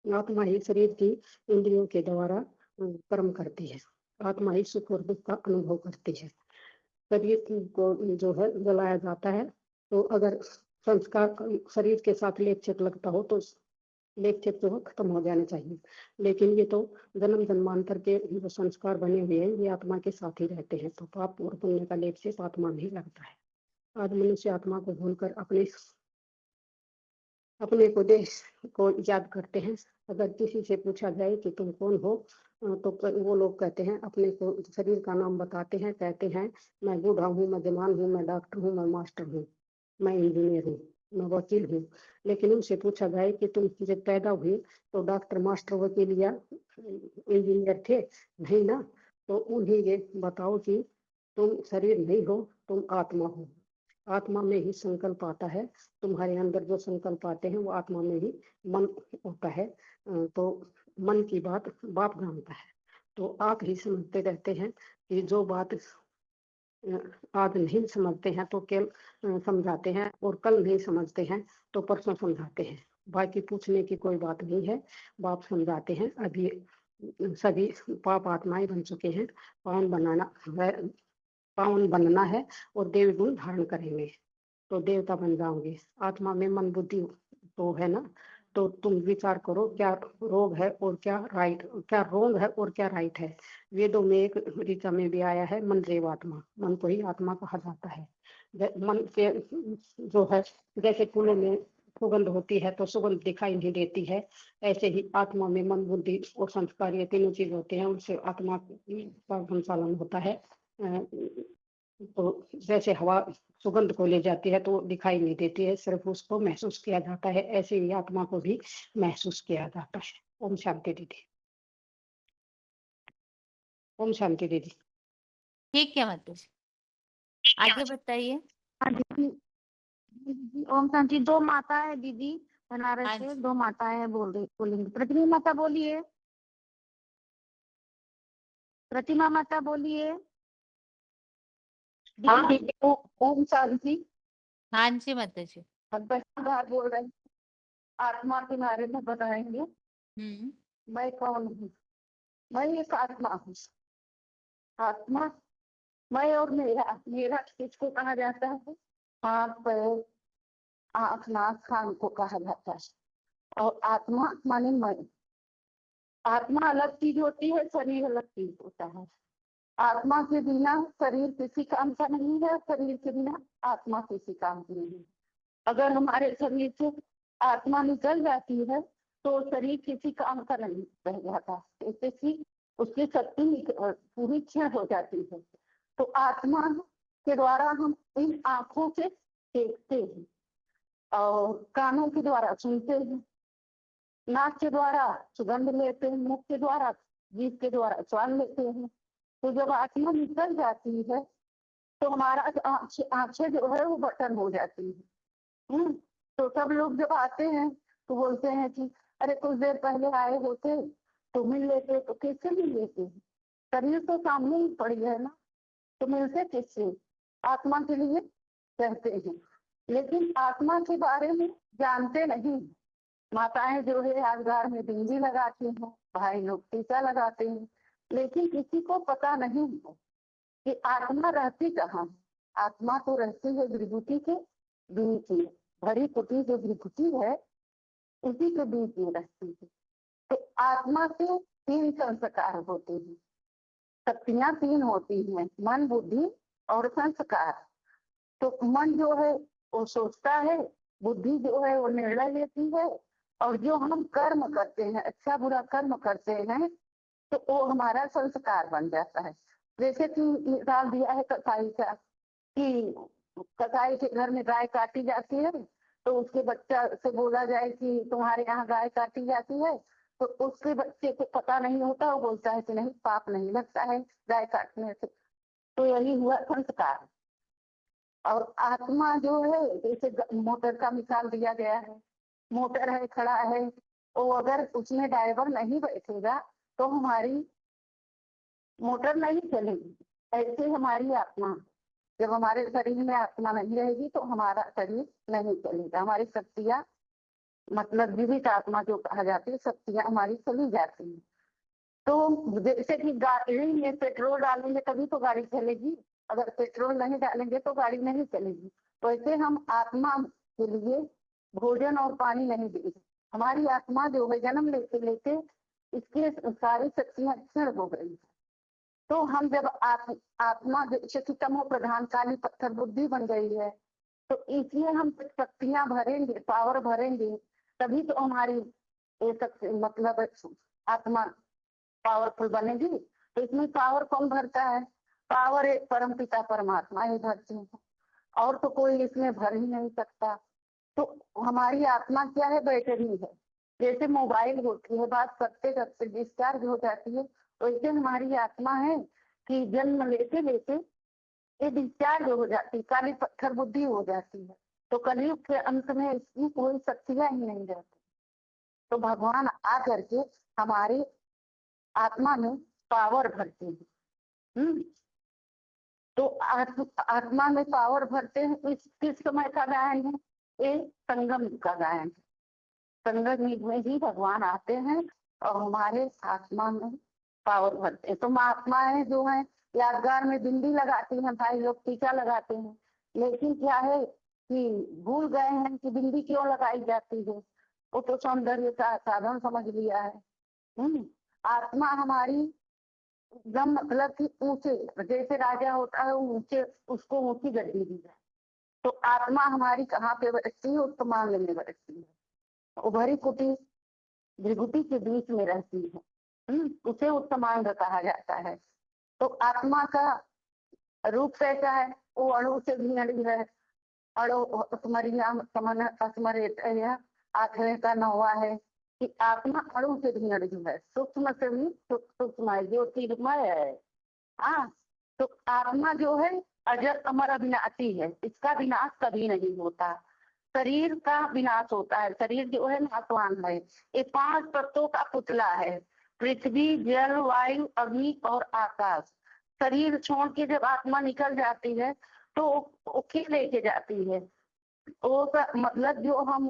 आत्मा ही शरीर की इंद्रियों के द्वारा कर्म करती है। आत्मा ही सुख और दुख का अनुभव करती है। शरीर को जो है जलाया जाता है, तो अगर संस्कार शरीर के साथ लेप छेप लगता हो तो लेप छेप जो खत्म हो जाने चाहिए। लेकिन ये तो जन्म जन्मांतर के जो संस्कार बने हुए हैं ये आत्मा के साथ ही रहते हैं, तो पाप और पुण्य का लेप छेप आत्मा में ही लगता है। आज मनुष्य आत्मा को भूलकर अपने अपने को देश को याद करते हैं। अगर किसी से पूछा जाए कि तुम कौन हो, तो वो लोग कहते हैं, अपने को शरीर का नाम बताते हैं, कहते हैं मैं बूढ़ा हूँ, मैं जवान हूँ, मैं डॉक्टर हूँ, मैं मास्टर हूँ, मैं इंजीनियर हूँ, मैं वकील हूँ। लेकिन उनसे पूछा जाए कि तुम जब पैदा हुए तो डॉक्टर, मास्टर, वकील या इंजीनियर थे? नहीं ना। तो उन्हें ये बताओ कि तुम शरीर नहीं हो, तुम आत्मा हो। आत्मा में ही संकल्प आता है। तुम्हारे अंदर जो संकल्प आते हैं वो आत्मा में ही मन होता है। तो मन की बात बाप जानता है। तो आप ही समझते रहते हैं कि जो बात आज नहीं समझते हैं तो कल समझाते हैं, और कल नहीं समझते हैं तो परसों समझाते हैं। बाकी पूछने की कोई बात नहीं है, बाप समझाते हैं। अभी सभी पाप आत्माएं बन चुके हैं, पावन बनाना है, पावन बनना है और देव गुण धारण करेंगे तो देवता बन जाओगे। आत्मा में मन बुद्धि तो है ना। तो तुम विचार करो क्या रोग है और क्या राइट, क्या रोग है और क्या राइट है। वेदों में एक ऋचा में भी आया है, मन रेव आत्मा, मन को ही आत्मा कहा जाता है। मन के जो है, जैसे फूलों में सुगंध होती है तो सुगंध दिखाई नहीं देती है, ऐसे ही आत्मा में मन बुद्धि और संस्कार, ये तीनों चीज होते हैं, उनसे आत्मा का संचालन होता है। तो जैसे हवा सुगंध को ले जाती है तो दिखाई नहीं देती है, सिर्फ उसको महसूस किया जाता है, ऐसे ही आत्मा को भी महसूस किया जाता है। ओम शांति दीदी। ओम शांति दीदी। ठीक है माताजी, आगे बताइए। हाँ दीदी, दीदी, ओम शांति। दो माता है दीदी, बनारस हाँ से जी, दो माता है, बोलेंगे। प्रतिमा माता बोलिए, प्रतिमा माता बोलिए। हाँ दीदी, ओम शांति। हाँ जी माताजी। बार बोल रहे हैं, आत्मा के बारे में बताएंगे। हम्म। मैं कौन हूँ? मैं एक आत्मा हूँ। आत्मा, मैं और मेरा, मेरा किसको कहा जाता है? हाथ पैर, आँख नाक कान को कहा जाता है। और आत्मा माने मैं। आत्मा अलग चीज होती है, शरीर अलग चीज होता है। आत्मा के बिना शरीर किसी काम का नहीं है, शरीर के बिना आत्मा किसी काम की नहीं है। अगर हमारे शरीर से आत्मा निकल जाती है तो शरीर किसी काम का नहीं रह जाता, जैसे कि उसकी शक्ति पूरी क्षीण हो जाती है। तो आत्मा के द्वारा हम इन आंखों से देखते हैं, और कानों के द्वारा सुनते हैं, नाक के द्वारा सुगंध लेते हैं, मुख के द्वारा, जीभ के द्वारा स्वाद लेते हैं। तो जब आत्मा निकल जाती है तो हमारा आंखें जो है वो बटन हो जाती है। तो सब लोग जब आते हैं तो बोलते हैं कि अरे कुछ देर पहले आए होते तो मिल लेते, तो कैसे मिल लेते हैं? शरीर तो सामने ही पड़ी है ना, तो मिलते किससे? आत्मा के लिए कहते हैं, लेकिन आत्मा के बारे में जानते नहीं। माताएं जो है आजगार में बिंदी लगाती हैं, भाई लोग टीका लगाते हैं, लेकिन किसी को पता नहीं है कि आत्मा रहती कहाँ है। आत्मा तो रहती है विभूति के बीच में, भरी कुटी जो विभूति है उसी के बीच में रहती है। तो आत्मा के तीन संस्कार होते हैं, शक्तियां तीन होती हैं, मन बुद्धि और संस्कार। तो मन जो है वो सोचता है, बुद्धि जो है वो निर्णय लेती है, और जो हम कर्म करते हैं, अच्छा बुरा कर्म करते हैं, तो वो हमारा संस्कार बन जाता है। जैसे कि मिसाल दिया है कसाई का, कि कसाई के घर में गाय काटी जाती है, तो उसके बच्चा से बोला जाए कि तुम्हारे यहाँ गाय काटी जाती है, तो उसके बच्चे को पता नहीं होता, वो बोलता है कि नहीं, पाप नहीं लगता है गाय काटने से। तो यही हुआ संस्कार। और आत्मा जो है, जैसे मोटर का मिसाल दिया गया है, मोटर है, खड़ा है, वो अगर उसमें ड्राइवर नहीं बैठेगा तो हमारी मोटर नहीं चलेगी। ऐसे हमारी आत्मा, जब हमारे शरीर में आत्मा नहीं रहेगी तो हमारा शरीर नहीं चलेगा, हमारी शक्तियां, मतलब जीवित आत्मा जो कहा जाती है, शक्तियां हमारी चली जाती है। तो जैसे कि गाड़ी में पेट्रोल डालेंगे तभी तो गाड़ी चलेगी, अगर पेट्रोल नहीं डालेंगे तो गाड़ी नहीं चलेगी। तो ऐसे हम आत्मा के लिए भोजन और पानी नहीं देंगे। हमारी आत्मा जो है जन्म लेते लेते इसके सारी शक्तियां क्षीण हो गई। तो हम जब आत्मा जैसे कि तमो प्रधान काली पत्थर बुद्धि बन गई है, तो इसलिए हम शक्तियां भरेंगे, पावर भरेंगे, तभी तो हमारी ये मतलब आत्मा पावरफुल बनेगी। तो इसमें पावर कौन भरता है? पावर एक परमपिता परमात्मा ही भरते हैं, और तो कोई इसमें भर ही नहीं सकता। तो हमारी आत्मा क्या है? बैटरी है। जैसे मोबाइल होती है, बात करते करते डिस्चार्ज हो जाती है, वैसे हमारी आत्मा है कि जन्म लेते लेते ये डिस्चार्ज हो जाती, काली पत्थर बुद्धि हो जाती है। तो कलयुग के अंत में इसकी कोई शक्तियां ही नहीं रहती। तो भगवान आ करके हमारी आत्मा में पावर भरते हैं। तो आत्मा में पावर भरते हैं। किस समय का गायन है? ये संगम युग का गायन है। संगम युग में ही भगवान आते हैं और हमारे आत्मा में पावर भरते हैं। तो महात्माएं जो है यादगार में बिंदी लगाती हैं, भाई लोग टीका लगाते हैं, लेकिन क्या है कि भूल गए हैं कि बिंदी क्यों लगाई जाती है। वो तो सौंदर्य का साधन समझ लिया है। आत्मा हमारी एकदम मतलब कि ऊंचे, जैसे राजा होता है ऊंचे, उसको ऊंची गद्दी दी जाए। तो आत्मा हमारी कहाँ पे बैठती है? उत्तमांग में बैठती है, उभरी कुटी विभूति के बीच में रहती है। उसे उत्तमांग कहा जाता है। तो आत्मा का रूप कैसा है? वो अणु से भी अड़ी है। अणु आठवें का 9वां है कि आत्मा अणु से भी अड़ी है, सूक्ष्म से भी सूक्ष्म है, ज्योतिर्मय है। हाँ, तो आत्मा जो है अजर अमर अविनाशी है, इसका विनाश कभी नहीं होता। शरीर का विनाश होता है, शरीर जो है नाशवान है। ये 5 तत्वों का पुतला है, पृथ्वी, जल, वायु, अग्नि और आकाश। शरीर छोड़ के जब आत्मा निकल जाती है तो वो क्या लेके जाती है? वो मतलब जो हम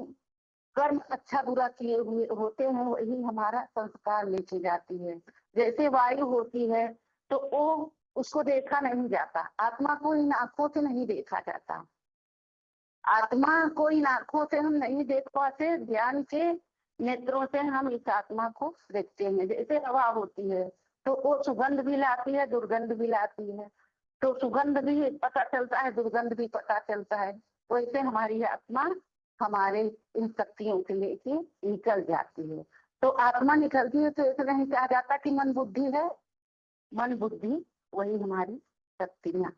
कर्म अच्छा बुरा किए हुए होते हैं वही हमारा संस्कार लेके जाती है। जैसे वायु होती है तो वो उसको देखा नहीं जाता, आत्मा को इन आंखों से नहीं देखा जाता। आत्मा को इन आंखों से हम नहीं देख पाते, ध्यान के नेत्रों से हम इस आत्मा को देखते हैं। जैसे हवा होती है तो वो सुगंध भी लाती है, दुर्गंध भी लाती है। तो सुगंध भी पता चलता है, दुर्गंध भी पता चलता है। वैसे हमारी आत्मा हमारे इन शक्तियों के लेके निकल जाती है। तो आत्मा निकलती है तो ऐसा नहीं कहा जाता कि मन बुद्धि है। मन बुद्धि वही हमारी शक्तियां।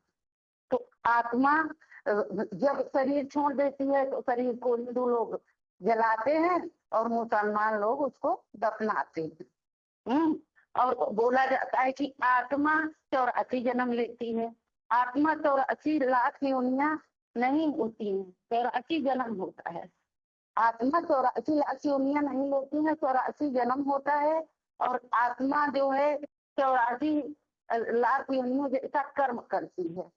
तो आत्मा जब शरीर छोड़ देती है तो शरीर को हिंदू लोग जलाते हैं और मुसलमान लोग उसको दफनाते हैं। और बोला जाता है कि आत्मा 84 जन्म लेती है। आत्मा 84 लाख योनियां नहीं होती है, 84 जन्म होता है। आत्मा 84 लाख योनियां नहीं लेती है, 84 जन्म होता है। और आत्मा जो है 84 लाख योनियों जैसा कर्म करती है।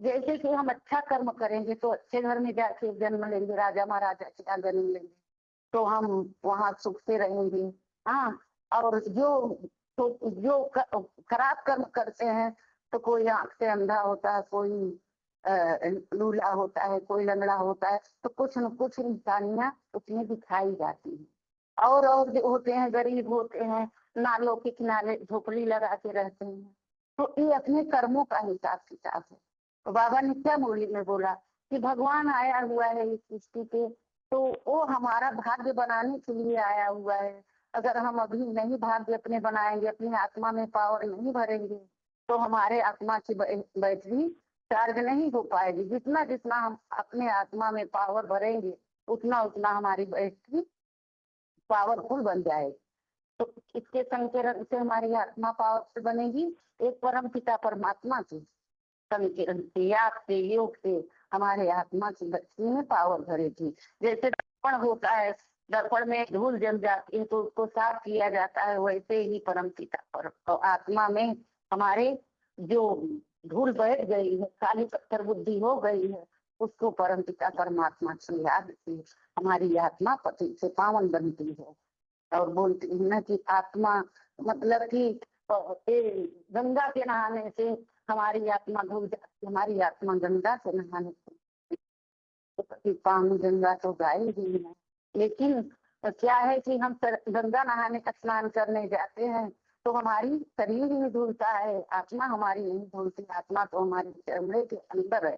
जैसे कि हम अच्छा कर्म करेंगे तो अच्छे घर में जाके जन्म लेंगे, राजा महाराजा का जन्म लेंगे तो हम वहाँ सुख से रहेंगे। हाँ, और जो खराब कर्म करते हैं तो कोई आंख से अंधा होता है, कोई लूला होता है, कोई लंगड़ा होता है, तो कुछ न कुछ इंसानियां उसमें दिखाई जाती है। और जो होते हैं गरीब होते हैं, नालों के किनारे झोपड़ी लगा के रहते हैं। तो ये अपने कर्मों का हिसाब किताब है। तो बाबा ने क्या मुरली में बोला कि भगवान आया हुआ है इस सृष्टि पे, तो वो हमारा भाग्य बनाने के लिए आया हुआ है। अगर हम अभी नहीं भाग्य अपने बनाएंगे, अपनी आत्मा में पावर नहीं भरेंगे, तो हमारे आत्मा की बैटरी चार्ज नहीं हो पाएगी। जितना जितना हम अपने आत्मा में पावर भरेंगे उतना उतना हमारी बैटरी पावरफुल बन जाएगी। तो इसके संकीर्ण से हमारी आत्मा पावरफुल बनेगी। एक परम पिता परमात्मा की संकीर्ण से, याद से, योग से हमारे आत्मा की बैटरी में पावर भरेगी। जैसे दर्पण होता है, दर्पण में धूल जम जाती है तो उसको साफ किया जाता है, वैसे ही परम पिता पर आत्मा में हमारे जो धूल बैठ गई है, काली पत्थर बुद्धि हो गई है, उसको परम पिता परमात्मा की याद से हमारी आत्मा पति से पावन बनती है। और बोलती है ना कि आत्मा मतलब कि गंगा के नहाने से हमारी आत्मा धुल जाती, हमारी आत्मा गंगा से नहाने से पानी गंगा तो गाई ही है। लेकिन क्या है कि हम गंगा नहाने का स्नान करने जाते हैं तो हमारी शरीर ही धुलता है, आत्मा हमारी नहीं धुलती। आत्मा तो हमारी चमड़े के अंदर है।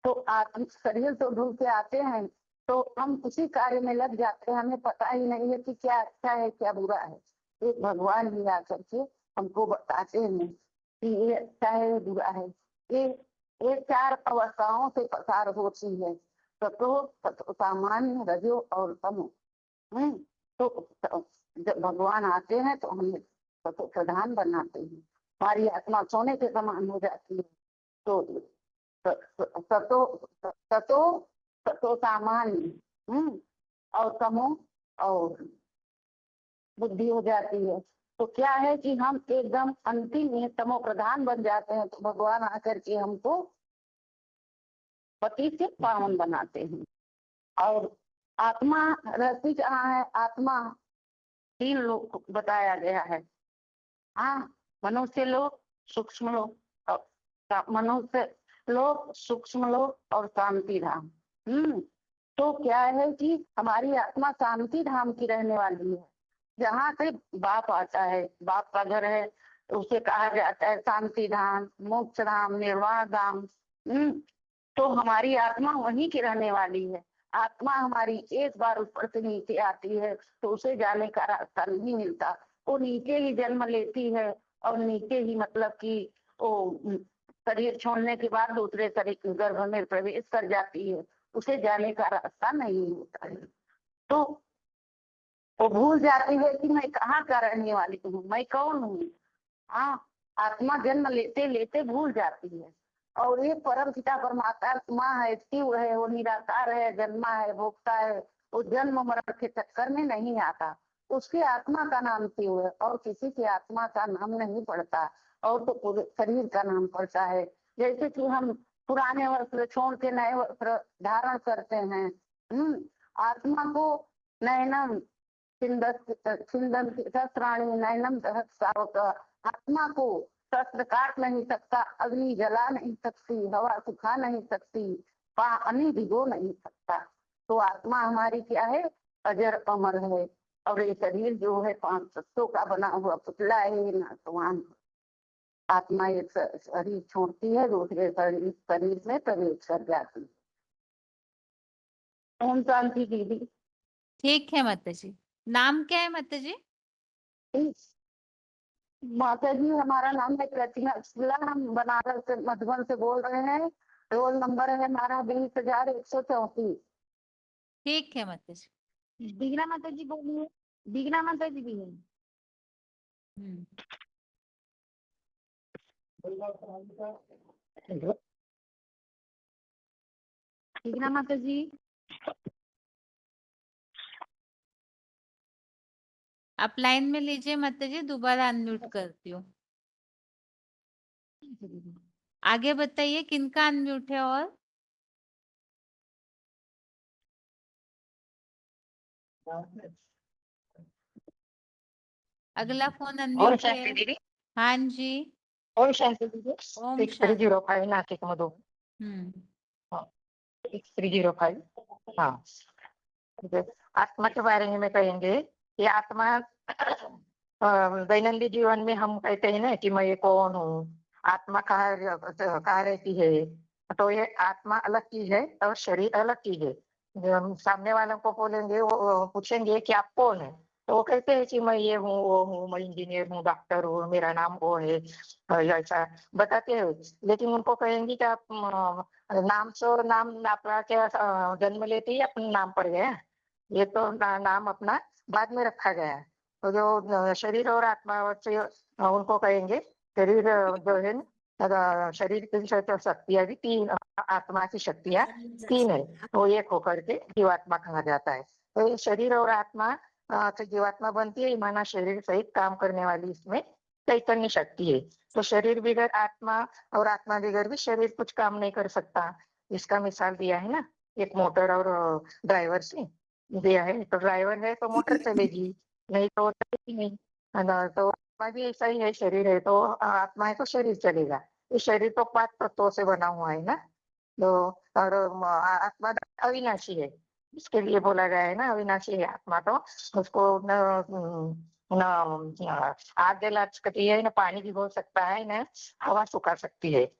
तो आत्म शरीर तो ढूंढ के आते हैं, तो हम उसी कार्य में लग जाते हैं, हमें पता ही नहीं है कि क्या अच्छा है क्या बुरा है। एक भगवान ही आकर के हमको बताते हैं कि ये अच्छा है ये बुरा है। ये 4 अवस्थाओं से पसार होती है, सतो सामान्य, रजो और तमो। तो जब भगवान आते हैं तो हमें सतो प्रधान बनाते हैं, हमारी आत्मा सोने के समान हो जाती है। तो सतो सतो सतो सामान्य और तमो और बुद्धि हो जाती है। तो क्या है कि हम एकदम अंतिम में तमो प्रधान बन जाते हैं, तो भगवान आकर के हमको पति से पावन बनाते हैं। और आत्मा रहती कहाँ है? आत्मा 3 लोग बताया गया है। हाँ, मनुष्य लोग, सूक्ष्म लोग, मनुष्य लोग, सूक्ष्म लोग और शांति धाम। तो क्या है कि हमारी आत्मा शांति धाम की रहने वाली है, जहाँ से बाप आता है, बाप का घर है, उसे कहा जाता है शांति धाम, मोक्ष धाम, निर्वाण धाम। तो हमारी आत्मा वहीं की रहने वाली है। आत्मा हमारी एक बार ऊपर से नीचे आती है तो उसे जाने का रास्ता नहीं मिलता, वो नीचे ही जन्म लेती है और नीचे ही मतलब कि वो शरीर छोड़ने के बाद दूसरे शरीर गर्भ में प्रवेश कर जाती है, उसे जाने का रास्ता नहीं होता है। तो वो भूल जाती है कि मैं कहाँ का रहने वाली हूँ, मैं कौन हूँ। हाँ, आत्मा जन्म लेते लेते भूल जाती है। और ये परम पिता परमात्मा है, शिव है, वो निराकार है, जन्मा है, भोक्ता है, वो जन्म मरण के चक्कर में नहीं आता। उसकी आत्मा का नाम शिव है और किसी की आत्मा का नाम नहीं पड़ता, और तो पूरे शरीर का नाम पड़ता है। जैसे कि हम पुराने वस्त्र छोड़ के नए वस्त्र धारण करते हैं। आत्मा को नैनम शस्त्राणी नैनम आत्मा को शस्त्र काट नहीं सकता, अग्नि जला नहीं सकती, हवा सुखा नहीं सकती, पानी भिगो नहीं सकता। तो आत्मा हमारी क्या है? अजर अमर है। और ये शरीर जो है 5 तत्वों का बना हुआ पुतला है, नाशवान। आत्मा एक शरीर छोड़ती है, दूसरे शरीर में प्रवेश कर जाती है। ओम शांति दीदी। ठीक है माता जी। नाम क्या है माता जी? माता जी, हमारा नाम है प्रतिमा शुक्ला, हम बनारस से मधुबन से बोल रहे हैं। रोल नंबर है हमारा 20,134। ठीक है माता जी। दीगना माता जी बोलिए। दीगना माता जी भी है। दीगना माता जी। आप लाइन में लीजिए माता जी, दोबारा अनम्यूट करती हूँ। आगे बताइए किनका अनम्यूट है? और अगला फोन ओम अनम्यूट शांति है। दीदी। हाँ जी। ओम शांति दीदी। ओम 6305 नासिक मधुबन। 6305। हाँ, आत्मा के बारे में कहेंगे। ये आत्मा दैनंदिन जीवन में हम कहते हैं ना कि मैं कौन हूँ, आत्मा कहाँ रहती है। तो ये आत्मा अलग चीज है और शरीर अलग चीज है। जो हम सामने वालों को बोलेंगे, वो पूछेंगे कि आप कौन है, तो वो कहते हैं कि मैं ये हूँ, वो हूँ, मैं इंजीनियर हूँ, डॉक्टर हूँ, मेरा नाम वो है, ऐसा बताते हैं। लेकिन उनको कहेंगे कि आप नाम आपका क्या जन्म लेते ही अपना नाम पड़ गया, ये तो नाम अपना बाद में रखा गया है। तो जो शरीर और आत्मा से उनको कहेंगे, शरीर जो है शरीर की शक्तियाँ भी 3, आत्मा की शक्तियाँ 3 है, तो एक होकर के जीवात्मा कहा जाता है। तो ये शरीर और आत्मा से जीवात्मा बनती है, माना शरीर सहित काम करने वाली इसमें चैतन्य शक्ति है। तो शरीर बिगड़ आत्मा और आत्मा बिगड़ भी शरीर कुछ काम नहीं कर सकता। इसका मिसाल दिया है ना, एक मोटर और ड्राइवर से दिया है। तो ड्राइवर है तो मोटर चलेगी, नहीं तो चलेगी नहीं, है ना। तो आत्मा भी ऐसा ही है, शरीर है तो आत्मा है तो शरीर चलेगा। इस शरीर तो 5 तत्वों से बना हुआ है ना। तो और आत्मा अविनाशी है, इसके लिए बोला गया है ना, अविनाशी है आत्मा। तो उसको न आग जला सकती है, न पानी भिगो सकता है, न हवा सुखा सकती है।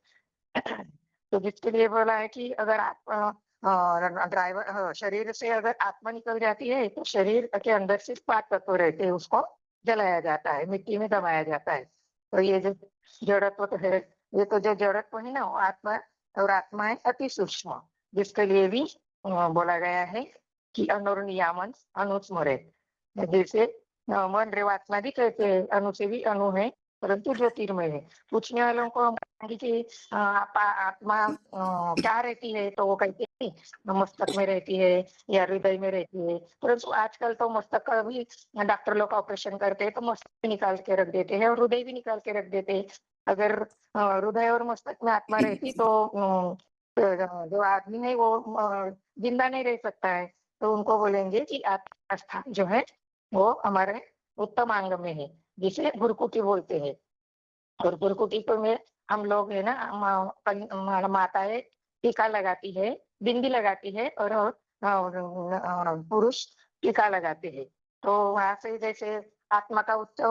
तो जिसके लिए बोला है कि अगर आप ड्राइवर शरीर से अगर आत्मा निकल जाती है तो शरीर के अंदर सिर्फ 5 तत्व रहते हैं, उसको जलाया जाता है, मिट्टी में दबाया जाता है। तो ये जो जड़त्व तो है, ये तो जो जड़त्व है ना वो आत्मा, और आत्मा है अति सूक्ष्म, जिसके लिए भी बोला गया है कि अनुर्नियामन अनुस्मरे, जैसे मन रेवात्मा भी कहते हैं, अणु से भी अणु है परंतु ज्योतिर्मय है। पूछने वालों को हम कहेंगे कि आत्मा क्या रहती है, तो वो कहते हैं मस्तक में रहती है या हृदय में रहती है, परंतु आजकल तो मस्तक का भी डॉक्टर लोग ऑपरेशन करते हैं तो मस्तक भी निकाल के रख देते हैं और हृदय भी निकाल के रख देते हैं। अगर हृदय और मस्तक में आत्मा रहती तो जो आदमी है वो जिंदा नहीं रह सकता है, तो उनको बोलेंगे कि आत्मा का स्थान जो है वो हमारे उत्तम अंग में है, जिसे भुरकुटी बोलते हैं। और भुरकुटी को में हम लोग है ना माताएं टीका लगाती है, बिंदी लगाती है और पुरुष टीका लगाते हैं। तो वहां से जैसे आत्मा का उच्च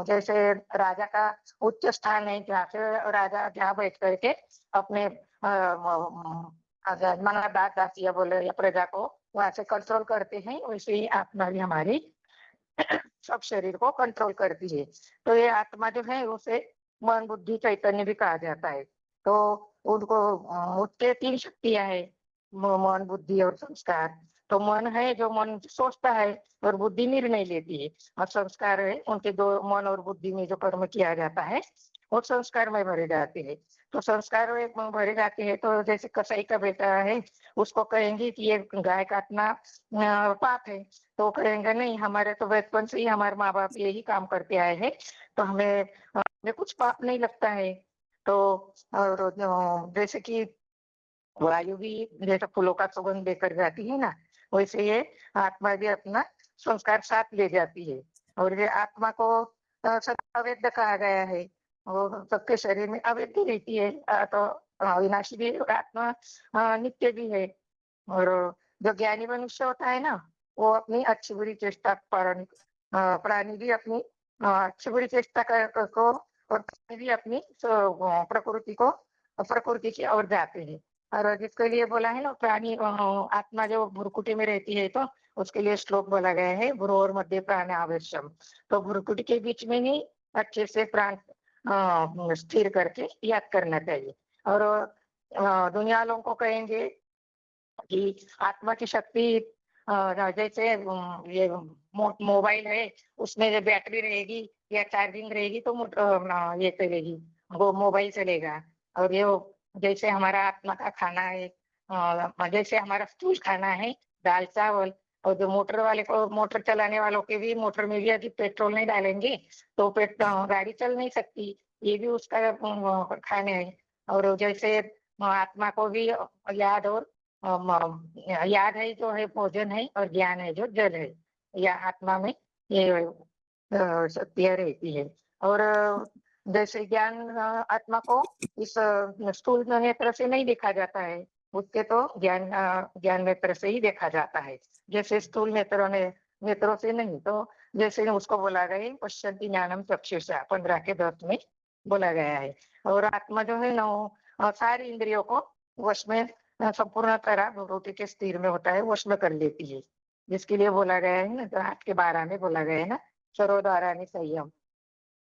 जैसे राजा का उच्च स्थान है, जहाँ से राजा जहाँ बैठ करके अपने मना दास दासिया बोले या प्रजा को वहां से कंट्रोल करते हैं, वैसे ही आत्मा भी हमारी सब शरीर को कंट्रोल करती है। तो ये आत्मा जो है उसे मन बुद्धि चैतन्य भी कहा जाता है। तो उनको उसके 3 शक्तियां है, मन बुद्धि और संस्कार। तो मन है जो मन सोचता है और बुद्धि निर्णय लेती है, और संस्कार है उनके दो मन और बुद्धि में जो कर्म किया जाता है वो संस्कार में भरे जाते हैं। तो संस्कार में भरे जाते हैं, तो जैसे कसाई का बेटा है उसको कहेंगे कि ये गाय काटना पाप है, तो कहेंगे नहीं, हमारे तो बचपन से ही हमारे माँ बाप यही काम करते आए हैं, तो हमें कुछ पाप नहीं लगता है। तो और जैसे कि वायु भी जैसे फूलों का सुगंध लेकर जाती है ना, वैसे ये आत्मा भी अपना संस्कार साथ ले जाती है। और ये आत्मा को सदा अवैध कहा गया है, वो सबके शरीर में अवैध रहती है। तो अविनाशी भी और आत्मा नित्य भी है। और जो ज्ञानी मनुष्य होता है ना, वो अपनी अच्छी बुरी चेष्टा प्राणी भी अपनी अच्छी बुरी चेष्टा को, और प्राणी भी अपनी प्रकृति की ओर जाते हैं। और जिसके लिए बोला है ना प्राणी आत्मा जो भुरकुटी में रहती है, तो उसके लिए श्लोक बोला गया है भ्रूर मध्य प्राण आवश्यम। तो भुरकुटी के बीच में ही अच्छे से प्राण स्थिर करके याद करना चाहिए। और दुनिया वालों को कहेंगे कि आत्मा की शक्ति जैसे ये मोबाइल है, उसमें जो बैटरी रहेगी या चार्जिंग रहेगी तो ये चलेगी, वो मोबाइल चलेगा। और ये जैसे हमारा आत्मा का खाना है, जैसे हमारा स्थूल खाना है दाल चावल, और जो मोटर वाले को, मोटर चलाने वालों के भी मोटर में भी यदि पेट्रोल नहीं डालेंगे तो गाड़ी चल नहीं सकती, ये भी उसका खाने है। और जैसे आत्मा को भी याद और याद है जो है भोजन है, और ज्ञान है जो जल है, या आत्मा में ये शक्तियाँ रहती है। और जैसे ज्ञान आत्मा को इस स्थूल नेत्र से नहीं देखा जाता है, उसके तो ज्ञान नेत्र से ही देखा जाता है। जैसे स्थूल नेत्रों से नहीं, तो जैसे उसको बोला गया है पश्यन्ति ज्ञानम चक्षुषा 15 के 10 में बोला गया है। और आत्मा जो है ना सारी इंद्रियों को वश में संपूर्ण तरह भगवती के स्थिर में होता है, वश में कर लेती है, जिसके लिए बोला गया है ना, 8 के 12 में बोला गया है ना सर्वधारानि संयम।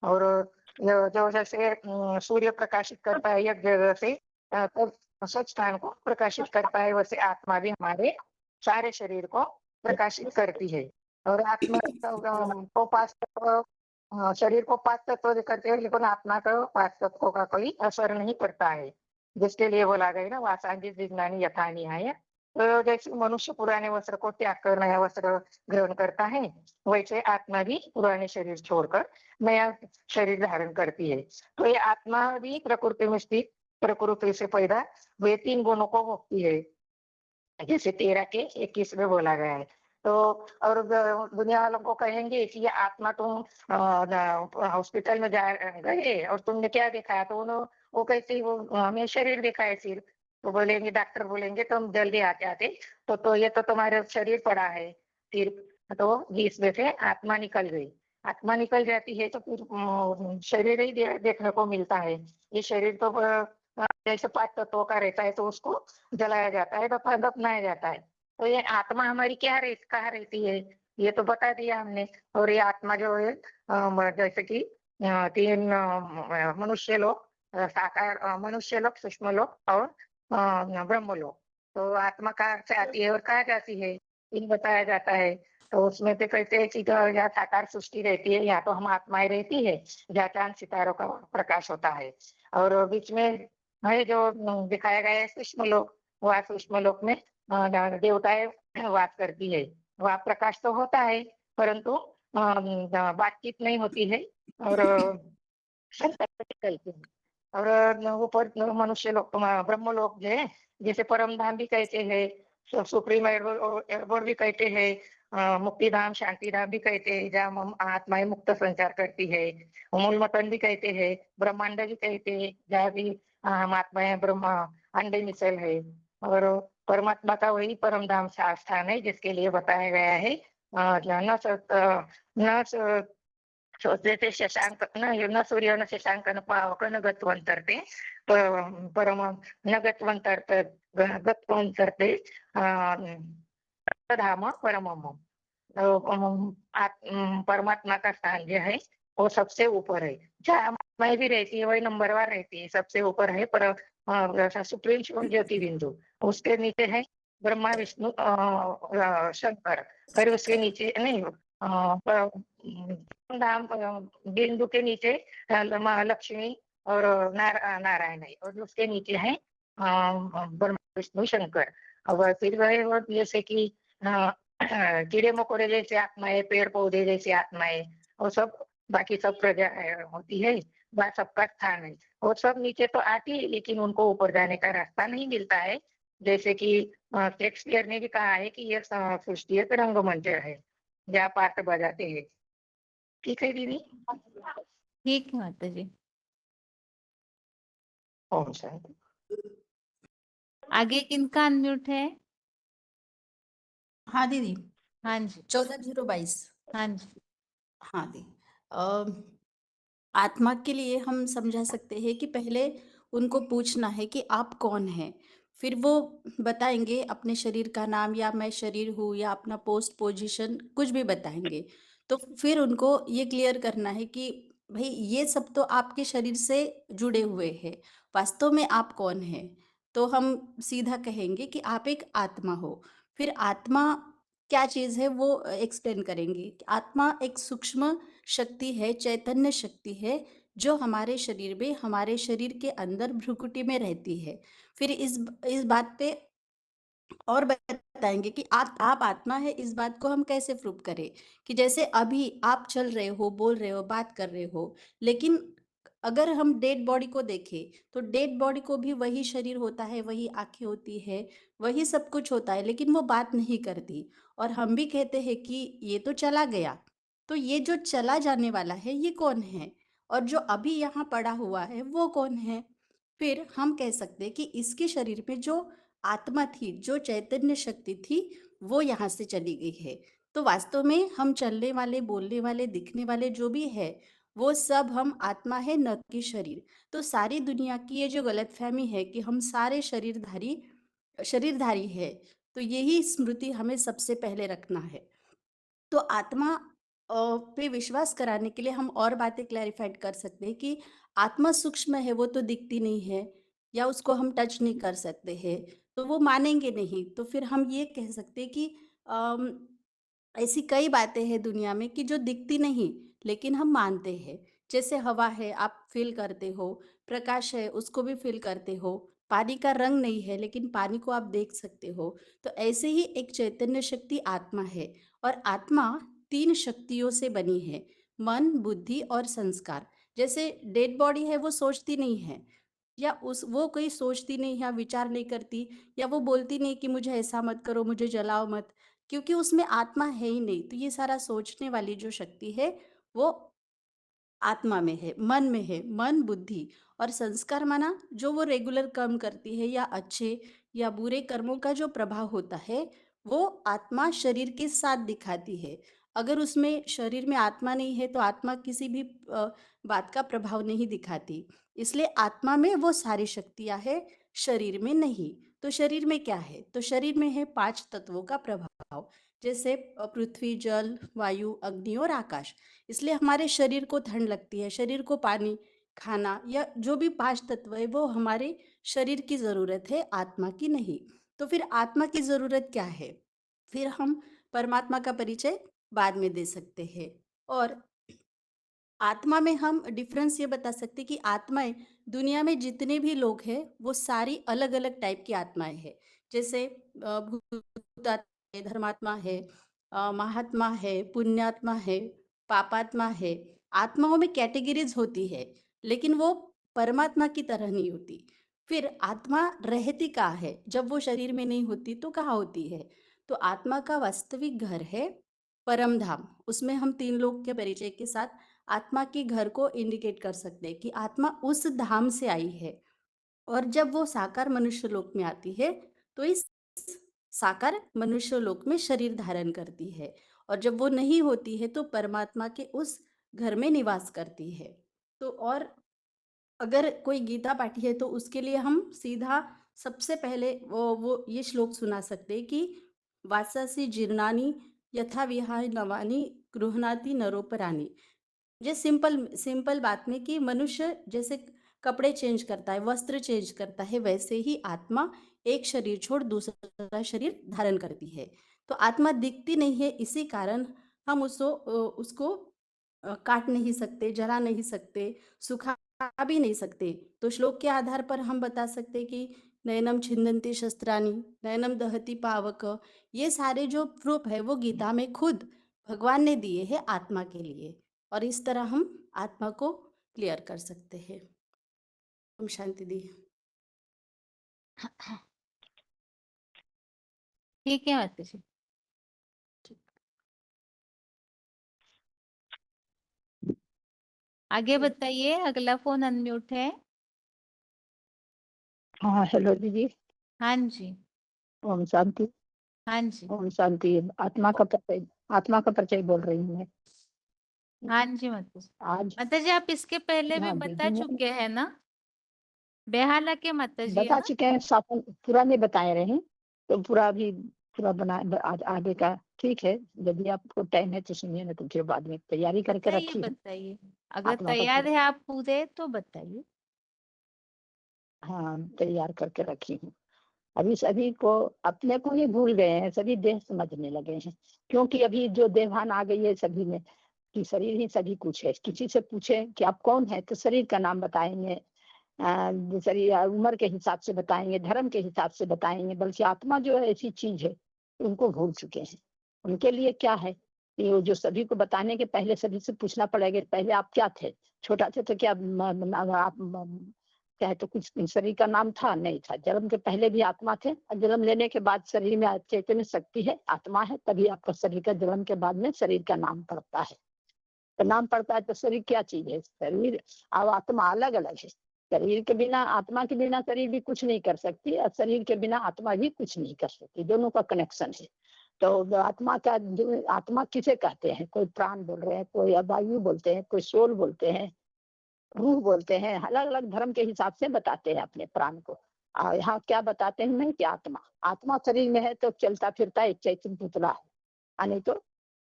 और जो जैसे सूर्य प्रकाशित करता है एक जगह से तब सच स्थान को प्रकाशित करता है, वैसे आत्मा भी हमारे सारे शरीर को प्रकाशित करती है। और आत्मा को 5 तत्व, शरीर को 5 तत्व करते हैं, लेकिन आत्मा को 5 तत्वों का कोई असर नहीं पड़ता है, जिसके लिए बोला गया ना वासांजी विज्ञानी यथा न्याय। तो जैसे मनुष्य पुराने वस्त्र को त्याग कर नया वस्त्र ग्रहण करता है, वैसे आत्मा भी पुराने शरीर छोड़कर नया शरीर धारण करती है। तो ये आत्मा भी प्रकृति में स्थित, प्रकृति से पैदा वे 3 गुणों को भोगती है, जैसे 13 के 21 में बोला गया है। तो और दुनिया वालों को कहेंगे कि ये आत्मा तुम हॉस्पिटल में जा गए और तुमने क्या देखा, तो वो कहते वो हमें शरीर दिखा है सिर्फ, तो बोलेंगे डॉक्टर बोलेंगे तुम जल्दी आते आते तो ये तो तुम्हारे शरीर पड़ा है सिर्फ, तो इसमें से आत्मा निकल गई। आत्मा निकल जाती है तो फिर शरीर ही देखने को मिलता है। ये शरीर तो जैसे 5 तत्वों का रहता है तो उसको जलाया जाता है, दफनाया जाता है। तो ये आत्मा हमारी कहाँ रहती है, ये तो बता दिया हमने। और ये आत्मा जो है जैसे कि 3 मनुष्य लोक, साकार मनुष्य लोक, सूक्ष्म लोक और ब्रह्म लोक। तो आत्मा कहाँ से आती है और कहाँ जाती है, इन बताया जाता है। तो उसमें तो कहते हैं कि यहाँ साकार सृष्टि रहती है, यहाँ तो हम आत्माएं रहती है, जहाँ चांद सितारों का प्रकाश होता है। और बीच में है जो दिखाया गया है सूक्ष्म लोक, वह सूक्ष्म लोक में देवताएं वास करती है। वहाँ प्रकाश तो होता है परंतु बातचीत नहीं होती है और संकल्प निकलते हैं। और ऊपर मनुष्य लोक, ब्रह्म लोक जो है, जैसे परम धाम भी कहते हैं, सुप्रीम एयरबोर्ड भी कहते हैं, मुक्ति धाम, शांति धाम भी कहते हैं, जहाँ आत्माएं मुक्त संचार करती है। मूल मतन भी कहते हैं, ब्रह्मांड भी कहते हैं, जहाँ भी हम आत्माएं ब्रह्म अंडे मिसल है। और परमात्मा का वही परम धाम स्थान है जिसके लिए बताया गया है। न सोचते थे शशांक न सूर्य न शशांक न पावक न गत्वंतरते परम न गत्वंतरते गत्वंतरते धाम परमम। परमात्मा का स्थान जो है वो सबसे ऊपर है, जहाँ मैं भी रहती है वही नंबरवार रहती है, सबसे ऊपर है पर सुप्रीम शिव ज्योति बिंदु, उसके नीचे है ब्रह्मा विष्णु शंकर, फिर उसके नीचे नहीं धाम बिंदु के नीचे लक्ष्मी और नारायण है, और उसके नीचे है ब्रह्मा विष्णु शंकर। और फिर वह जैसे कि कीड़े मकोड़े जैसे आत्माएं, पेड़ पौधे जैसे आत्माएं, और सब बाकी सब प्रजा होती है, वह सबका स्थान है। और सब नीचे तो आती है लेकिन उनको ऊपर जाने का रास्ता नहीं मिलता है। जैसे कि शेक्सपियर ने भी कहा है कि यह सृष्टि एक रंगमंच है जहाँ पाठ बजाते हैं। ठीक है दीदी? ठीक है माता जी। ओम शांति। आगे किनका अनम्यूट है? हाँ दीदी, हाँ जी, 14/0/22। हाँ जी। हाँ दी, आत्मा के लिए हम समझा सकते हैं कि पहले उनको पूछना है कि आप कौन हैं, फिर वो बताएंगे अपने शरीर का नाम, या मैं शरीर हूँ, या अपना पोस्ट पोजीशन कुछ भी बताएंगे। तो फिर उनको ये क्लियर करना है कि भाई ये सब तो आपके शरीर से जुड़े हुए हैं, वास्तव में आप कौन हैं। तो हम सीधा कहेंगे कि आप एक आत्मा हो। फिर आत्मा क्या चीज़ है वो एक्सप्लेन करेंगे। आत्मा एक सूक्ष्म शक्ति है, चैतन्य शक्ति है, जो हमारे शरीर में, हमारे शरीर के अंदर भ्रुकुटी में रहती है। फिर इस बात पे और बताएंगे कि आप आत्मा है, इस बात को हम कैसे प्रूव करें। कि जैसे अभी आप चल रहे हो, बोल रहे हो, बात कर रहे हो, लेकिन अगर हम डेड बॉडी को देखें तो डेड बॉडी को भी वही शरीर होता है, वही आंखें होती है, वही सब कुछ होता है, लेकिन वो बात नहीं करती। और हम भी कहते हैं कि ये तो चला गया। तो ये जो चला जाने वाला है ये कौन है, और जो अभी यहाँ पड़ा हुआ है वो कौन है। फिर हम कह सकते हैं कि इसके शरीर में जो आत्मा थी, जो चैतन्य शक्ति थी, वो यहाँ से चली गई है। तो वास्तव में हम चलने वाले, बोलने वाले, दिखने वाले जो भी है, वो सब हम आत्मा है, न कि शरीर। तो सारी दुनिया की ये जो गलतफहमी है कि हम सारे शरीरधारी है, तो यही स्मृति हमें सबसे पहले रखना है। तो आत्मा पे विश्वास कराने के लिए हम और बातें क्लैरिफाइड कर सकते हैं कि आत्मा सूक्ष्म है, वो तो दिखती नहीं है, या उसको हम टच नहीं कर सकते हैं, तो वो मानेंगे नहीं। तो फिर हम ये कह सकते हैं कि अम, ऐसी कई बातें हैं दुनिया में कि जो दिखती नहीं लेकिन हम मानते हैं। जैसे हवा है, आप फील करते हो, प्रकाश है, उसको भी फील करते हो, पानी का रंग नहीं है लेकिन पानी को आप देख सकते हो। तो ऐसे ही एक चैतन्य शक्ति आत्मा है। और आत्मा 3 शक्तियों से बनी है, मन, बुद्धि और संस्कार। जैसे डेड बॉडी है, वो सोचती नहीं है, या उस वो कोई सोचती नहीं, या विचार नहीं करती, या वो बोलती नहीं कि मुझे ऐसा मत करो, मुझे जलाओ मत, क्योंकि उसमें आत्मा है ही नहीं। तो ये सारा सोचने वाली जो शक्ति है वो आत्मा में है, मन में है। मन, बुद्धि और संस्कार माना जो वो रेगुलर कर्म करती है, या अच्छे या बुरे कर्मों का जो प्रभाव होता है, वो आत्मा शरीर के साथ दिखाती है। अगर उसमें शरीर में आत्मा नहीं है तो आत्मा किसी भी बात का प्रभाव नहीं दिखाती। इसलिए आत्मा में वो सारी शक्तियां है, शरीर में नहीं। तो शरीर में क्या है? तो शरीर में है 5 तत्वों का प्रभाव, जैसे पृथ्वी, जल, वायु, अग्नि और आकाश। इसलिए हमारे शरीर को ठंड लगती है, शरीर को पानी, खाना या जो भी 5 तत्व है वो हमारे शरीर की जरूरत है, आत्मा की नहीं। तो फिर आत्मा की जरूरत क्या है? फिर हम परमात्मा का परिचय बाद में दे सकते हैं। और आत्मा में हम डिफरेंस ये बता सकते हैं कि आत्माएं, दुनिया में जितने भी लोग हैं वो सारी अलग अलग टाइप की आत्माएं हैं। जैसे भूतात्मा है, धर्मात्मा है, महात्मा है, पुण्यात्मा है, पापात्मा है। आत्माओं में कैटेगरीज होती है, लेकिन वो परमात्मा की तरह नहीं होती। फिर आत्मा रहती कहाँ है? जब वो शरीर में नहीं होती तो कहाँ होती है? तो आत्मा का वास्तविक घर है परम धाम। उसमें हम 3 लोग के परिचय के साथ आत्मा के घर को इंडिकेट कर सकते हैं कि आत्मा उस धाम से आई है। और जब वो साकार मनुष्य लोक में आती है तो इस साकार मनुष्य लोक में शरीर धारण करती है। और जब वो नहीं होती है तो परमात्मा के उस घर में निवास करती है। तो और अगर कोई गीता पाठी है तो उसके लिए हम सीधा सबसे पहले वो ये श्लोक सुना सकते हैं कि वासासी जीर्णानि यथा विहाय नवानि गृह्णाति नरोपराणि। ये सिंपल सिंपल बात में कि मनुष्य जैसे कपड़े चेंज करता है, वस्त्र चेंज करता है, वैसे ही आत्मा एक शरीर छोड़ दूसरा शरीर धारण करती है। तो आत्मा दिखती नहीं है, इसी कारण हम उसको काट नहीं सकते, जला नहीं सकते, सुखा भी नहीं सकते। तो श्लोक के आधार पर हम बता सकते कि नयनम छिन्दन्ति शस्त्राणि, नयनम दहति पावक। ये सारे जो प्रूफ है वो गीता में खुद भगवान ने दिए हैं आत्मा के लिए। और इस तरह हम आत्मा को क्लियर कर सकते हैं। ओम शांति दी। ठीक है माता जी। आगे बताइए, अगला फोन अनम्यूट है। हाँ, हेलो दीदी। हाँ जी। ओम शांति। हाँ जी। ओम शांति। आत्मा का परिचय बोल रही हूँ मैं। हाँ जी माता जी। आज माता जी आप इसके पहले भी हाँ बता दीदी, मैं चुके हैं ना? बेहाला के माता जी है बता ना? चुके हैं, साथ पूरा नहीं बताए रहे हैं, तो पूरा भी पूरा बना आज आगे का ठीक है। यदि आपको टाइम है तो सुनिए, ना तो फिर बाद में तैयारी करके बताइए रखी हूँ बताइए, अगर आत्मा का तैयार है आप पूरे तो बताइए। हाँ, तैयार करके रखी हूँ। अभी सभी को अपने को ही भूल गए हैं, सभी देह समझने लगे हैं, क्योंकि अभी जो देवभान आ गई है सभी में कि शरीर ही सभी कुछ है। किसी से पूछे कि आप कौन है तो शरीर का नाम बताएंगे, शरीर उम्र के हिसाब से बताएंगे, धर्म के हिसाब से बताएंगे, बल्कि आत्मा जो है ऐसी चीज है उनको भूल चुके हैं। उनके लिए क्या है कि वो जो सभी को बताने के पहले सभी से पूछना पड़ेगा, पहले आप क्या थे? छोटा थे तो क्या आप क्या है तो कुछ शरीर का नाम था? नहीं था। जन्म के पहले भी आत्मा थे, और जन्म लेने के बाद शरीर में चैतन्य शक्ति है, आत्मा है, तभी आपका शरीर का जन्म के बाद में शरीर का नाम पड़ता है। तो नाम पड़ता है तो शरीर क्या चीज है? शरीर और आत्मा अलग अलग है। शरीर के बिना, आत्मा के बिना शरीर भी कुछ नहीं कर सकती, और शरीर के बिना आत्मा भी कुछ नहीं कर सकती। दोनों का कनेक्शन है। तो आत्मा किसे कहते हैं? कोई प्राण बोल रहे हैं, कोई वायु बोलते हैं, कोई सोल बोलते हैं, रूह बोलते हैं। अलग अलग धर्म के हिसाब से बताते हैं अपने प्राण को। और यहाँ क्या बताते हैं मैं कि आत्मा शरीर में है तो चलता फिरता एक चैतन्य पुतला है, और नहीं तो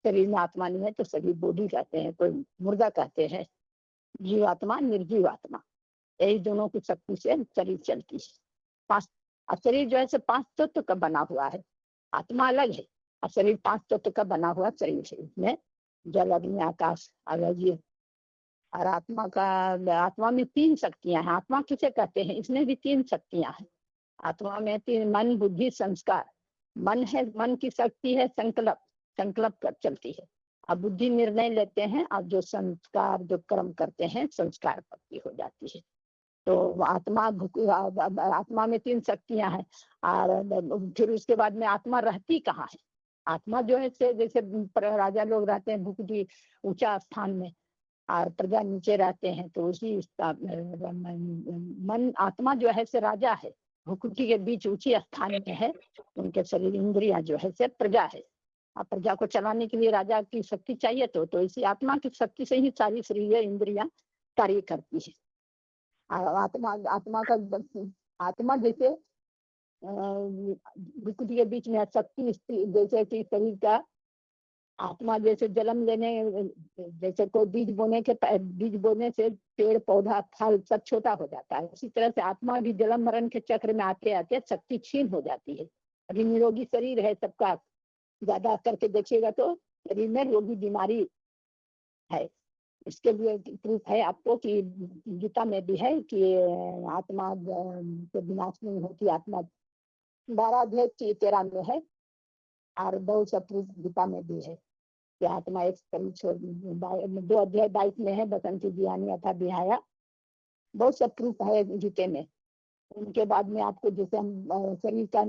शरीर में आत्मा नहीं है तो सभी बॉडी कहते हैं, कोई मुर्दा कहते हैं। जीवात्मा, निर्जीव आत्मा, यही दोनों की शक्ति से शरीर चलती है। पांच, और शरीर जो है 5 तत्व का बना हुआ है। आत्मा अलग है और शरीर 5 तत्व का बना हुआ शरीर है। इसमें जल, अग्नि, आकाश, आकाश। और आत्मा में 3 शक्तियां हैं। आत्मा किसे कहते हैं? इसमें भी 3 शक्तियां हैं। आत्मा में 3, मन, बुद्धि, संस्कार। मन है, मन की शक्ति है संकल्प, संकल्प कर चलती है। अब बुद्धि निर्णय लेते हैं, और जो संस्कार, जो कर्म करते हैं, संस्कार शक्ति हो जाती है। तो आत्मा में 3 शक्तियां हैं। और फिर उसके बाद में आत्मा रहती कहाँ है? आत्मा जो है जैसे राजा लोग रहते हैं भुकुटी ऊंचा स्थान में, और प्रजा नीचे रहते हैं, तो उसी मन, आत्मा जो है से राजा है, भुकुटी के बीच ऊंची स्थान में है। उनके शरीर इंद्रियां जो है से प्रजा है। आप प्रजा को चलाने के लिए राजा की शक्ति चाहिए तो इसी आत्मा की शक्ति से ही सारी शरीर इंद्रियां कार्य करती है। आत्मा जैसे विकृति के बीच में शक्ति जैसे कि शरीर का आत्मा जैसे जन्म लेने, जैसे कोई बीज बोने से पेड़ पौधा फल सब छोटा हो जाता है, उसी तरह से आत्मा भी जन्म मरण के चक्र में आते आते शक्ति क्षीण हो जाती है। अभी निरोगी शरीर है सबका, ज्यादा करके देखिएगा तो शरीर में रोगी बीमारी है। इसके लिए प्रूफ है आपको कि गीता में भी है कि आत्मा के विनाश नहीं होती। आत्मा 12 अध्याय 13 में है और बहुत सा प्रूफ गीता में भी है कि आत्मा एक शरीर छोड़ 2 अध्याय 22 में है, बसंती ज्ञानी अथा बिहाया, बहुत सा प्रूफ है गीते में। उनके बाद में आपको जैसे हम शरीर का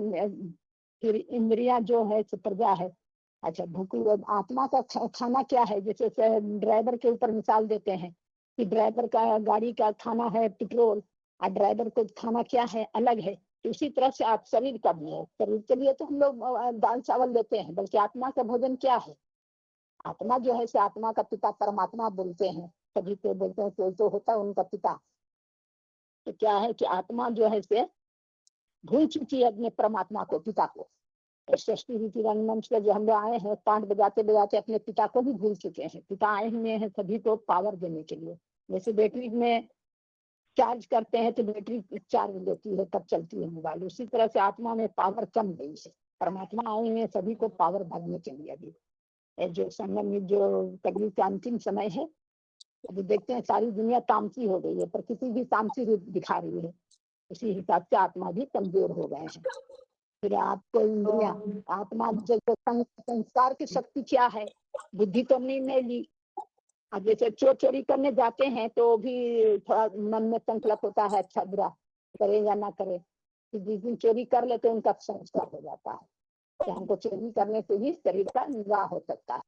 फिर इंद्रिया जो है प्रजा है। अच्छा, भूख आत्मा का खाना क्या है, जैसे ड्राइवर के ऊपर मिसाल देते हैं कि ड्राइवर का गाड़ी का खाना है पेट्रोल और ड्राइवर को खाना क्या है अलग है। तो इसी तरह से आप शरीर का भी है। शरीर के लिए तो हम लोग दाल चावल लेते हैं, बल्कि आत्मा का भोजन क्या है। आत्मा जो है से आत्मा का पिता परमात्मा बोलते हैं, सभी को बोलते हैं, कोई तो होता है उनका पिता। तो क्या है कि आत्मा जो है से भूल चुकी है अपने परमात्मा को, पिता को। सृष्टि रीति रंगमंच का जो हम लोग आए हैं, पाठ बजाते बजाते अपने पिता को भी भूल चुके हैं। पिता आए हुए हैं सभी को पावर देने के लिए। जैसे बैटरी में चार्ज करते हैं तो बैटरी चार्ज लेती है तब चलती है मोबाइल, उसी तरह से आत्मा में पावर कम गई है। परमात्मा आए हुए हैं सभी को पावर भरने के लिए। अभी जो समय में जो कभी का अंतिम समय है, अभी देखते हैं सारी दुनिया तामसी हो गई है, प्रकृति भी तामसी रूप दिखा रही है। उसी हिसाब से आत्मा भी कमजोर हो गए हैं। फिर आपको इंद्रिया आत्मा जैसे संस्कार की शक्ति क्या है, बुद्धि तो नहीं ली। अब जैसे चोरी करने जाते हैं तो भी थोड़ा मन में संकल्प होता है अच्छा बुरा करे या ना करे। जिस दिन चोरी कर लेते उनका संस्कार हो जाता है कि हमको चोरी करने से ही शरीर का निवाह हो सकता है।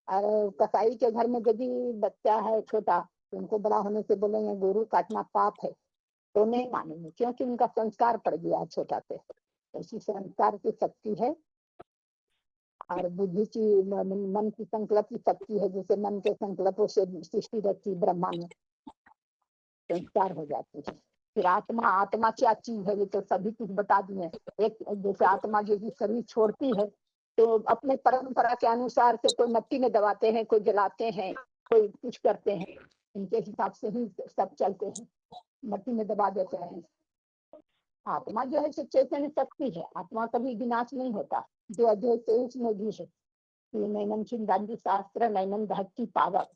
और कसाई के घर में यदि बच्चा है छोटा तो उनको बड़ा होने से बोलेंगे गोरू काटना पाप है, तो नहीं मानेंगे, क्योंकि उनका संस्कार पड़ गया छोटा से। ऐसी संस्कार की शक्ति है। और बुद्धि की मन की संकल्प की शक्ति है, जैसे मन के संकल्पों से सृष्टि रची ब्रह्मांड संस्कार हो जाती है। फिर आत्मा क्या चीज है, ये तो सभी कुछ बता दिए। एक जैसे आत्मा जो शरीर छोड़ती है तो अपने परंपरा के अनुसार से कोई मिट्टी में दबाते हैं, कोई जलाते हैं, कोई कुछ करते हैं, इनके हिसाब से ही सब चलते हैं, मिट्टी में दबा देते हैं। आत्मा जो है चैतन्य शक्ति है, आत्मा कभी विनाश नहीं होता। जो अध्याय 23 में भी है, नैनम चिंदांगी शास्त्र नैनम भक्ति पावर,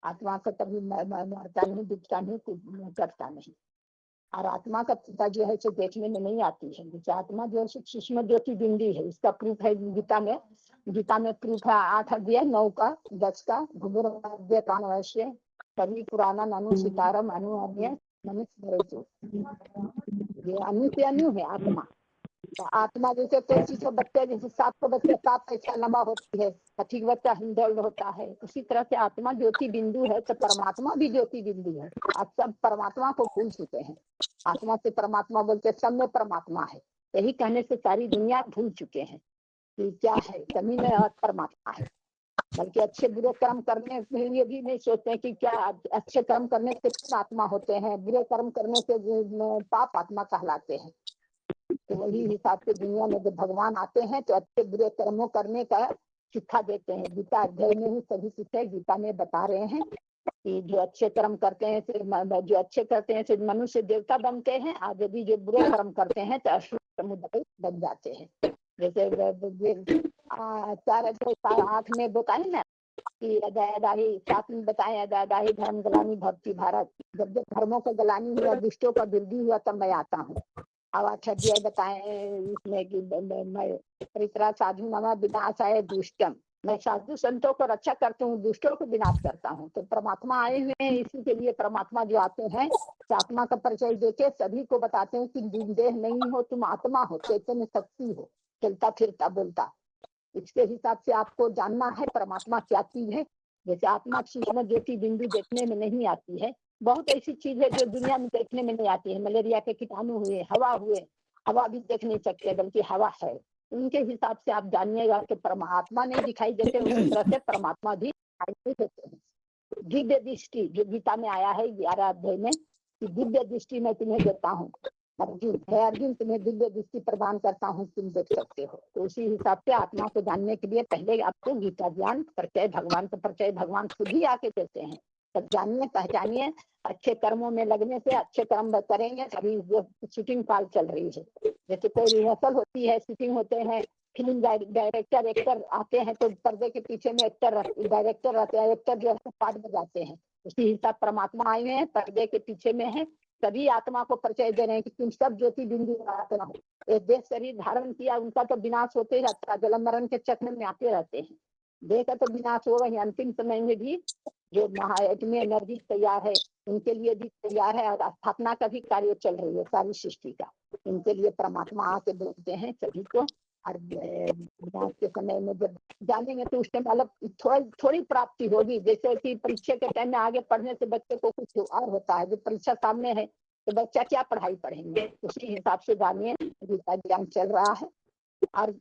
आत्मा का कभी मरता नहीं, दिखता नहीं, कुछ करता नहीं। और आत्मा का पिता जो है देखने में नहीं आती है। जैसे आत्मा जो है सूक्ष्म ज्योति बिंदी है, इसका प्रूफ है गीता में प्रूफ है 8 अध्याय 9 का 10 का भूगुर कानवश्य कवि पुराना अनु सितारम अनु अन्य मनुष्य, ये अनु से अनु है आत्मा। तो आत्मा जैसे कोई चीज का बच्चा, जैसे सांप का बच्चा 7 पैसा लंबा होती है, हाथी का बच्चा हिंदोल होता है, उसी तरह से आत्मा ज्योति बिंदु है तो परमात्मा भी ज्योति बिंदु है। आप सब परमात्मा को भूल चुके हैं। आत्मा से परमात्मा बोलते सब में परमात्मा है, यही कहने से सारी दुनिया भूल चुके हैं कि क्या है, सभी में परमात्मा है। बल्कि अच्छे बुरे कर्म करने के लिए भी नहीं सोचते कि क्या अच्छे कर्म करने से आत्मा होते हैं, बुरे कर्म करने से पाप आत्मा कहलाते हैं। तो वही हिसाब से दुनिया में जब भगवान आते हैं तो अच्छे बुरे कर्मों करने का शिक्षा देते हैं। गीता अध्याय में ही सभी शिक्षा गीता में बता रहे हैं कि जो अच्छे कर्म करते हैं सिर्फ मनुष्य देवता बनते हैं, और यदि जो बुरे कर्म करते हैं तो असुर समुदाय बन जाते हैं। जैसे 4:8 में बताए ना कि अदाही 7 में बताए अदाही धर्म गलानी भक्ति भारत, जब जब धर्मों का गलानी हुआ, दुष्टों का वृद्धि हुआ तब मैं आता हूँ। अब 8 अध्याय बताए इसमें कि मैं परित्रा साधु नामा विनाश आए दुष्टम, मैं साधु संतों को रक्षा करता हूँ, दुष्टों को विनाश करता हूँ। तो परमात्मा आए हुए हैं, इसी के लिए परमात्मा जो आते हैं आत्मा का परिचय देके सभी को बताते हैं कि देह नहीं हो, तुम आत्मा हो, चैतन्य शक्ति हो, चलता फिरता बोलता। इसके हिसाब से आपको जानना है परमात्मा क्या चीज है। जैसे आत्मा सूक्ष्म ज्योति बिंदु देखने में नहीं आती है, बहुत ऐसी चीज है जो दुनिया में देखने में नहीं आती है। मलेरिया के कीटाणु हुए, हवा भी देख नहीं सकते, बल्कि हवा है, उनके हिसाब से आप जानिएगा कि परमात्मा नहीं दिखाई देते, उसी तरह से परमात्मा भी दिखाई नहीं देते हैं। दिव्य दृष्टि जो गीता में आया है 11 अध्याय में कि दिव्य दृष्टि मैं तुम्हें देता हूँ, अर्जुन है अर्जुन तुम्हें दिव्य दृष्टि प्रदान करता हूँ, तुम देख सकते हो। तो उसी हिसाब से आत्मा को जानने के लिए पहले आपको गीता ज्ञान परिचय, भगवान का परिचय भगवान खुद ही आके देते हैं। तब जानिए, पहचानिए, अच्छे कर्मों में लगने से अच्छे कर्म करेंगे तभी जो शूटिंग पाल चल रही है। जैसे कोई रिहर्सल होती है, शूटिंग होते हैं, फिल्म डायरेक्टर एक्टर आते हैं तो पर्दे के पीछे में एक्टर डायरेक्टर रहते हैं, एक्टर जो है पार्ट बजाते हैं। उसी हिसाब परमात्मा आए हुए हैं, पर्दे के पीछे में है, सभी आत्मा को परिचय दे रहे हैं कि तुम सब ज्योति बिंदु आत्मा हो। एक देह शरीर धारण किया, उनका तो विनाश होते ही रहता है, जन्म मरण के चक्र में आते रहते हैं। देह का तो विनाश होगा ही, अंतिम समय में भी जो महाएटमी एनर्जी तैयार है उनके लिए भी तैयार है, और स्थापना का भी कार्य चल रही है सारी सृष्टि का। इनके लिए परमात्मा आके बोलते हैं सभी को। और विनाश के समय में जब जानेंगे तो उस टाइम अलग थोड़ी प्राप्ति होगी। जैसे कि परीक्षा के टाइम में आगे पढ़ने से बच्चे को कुछ और होता है, जब परीक्षा सामने है तो बच्चा क्या पढ़ाई पढ़ेंगे, उसी हिसाब से जानिए गीता ज्ञान चल रहा है। और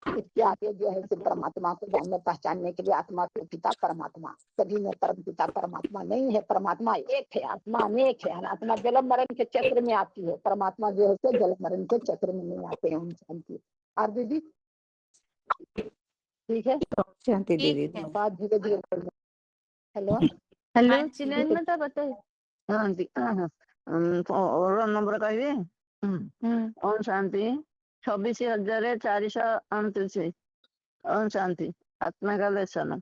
इसके आगे जो है परमात्मा को जानने पहचानने के लिए आत्मा के पिता परमात्मा, सभी में परम पिता परमात्मा नहीं है, परमात्मा एक है, आत्मा अनेक है। आत्मा जन्म मरण के चक्र में आती है, परमात्मा जो है जन्म मरण के चक्र में नहीं आते हैं। शांति। और दीदी ठीक है, शांति ठीक दीदी। है। बात धीरे धीरे। हेलो हेलो हाँ जी। चिन्हन में तो बताइए। हाँ जी, हाँ और नंबर कहिए। ओम शांति 26,429। ओम शांति। आत्मा का लेसन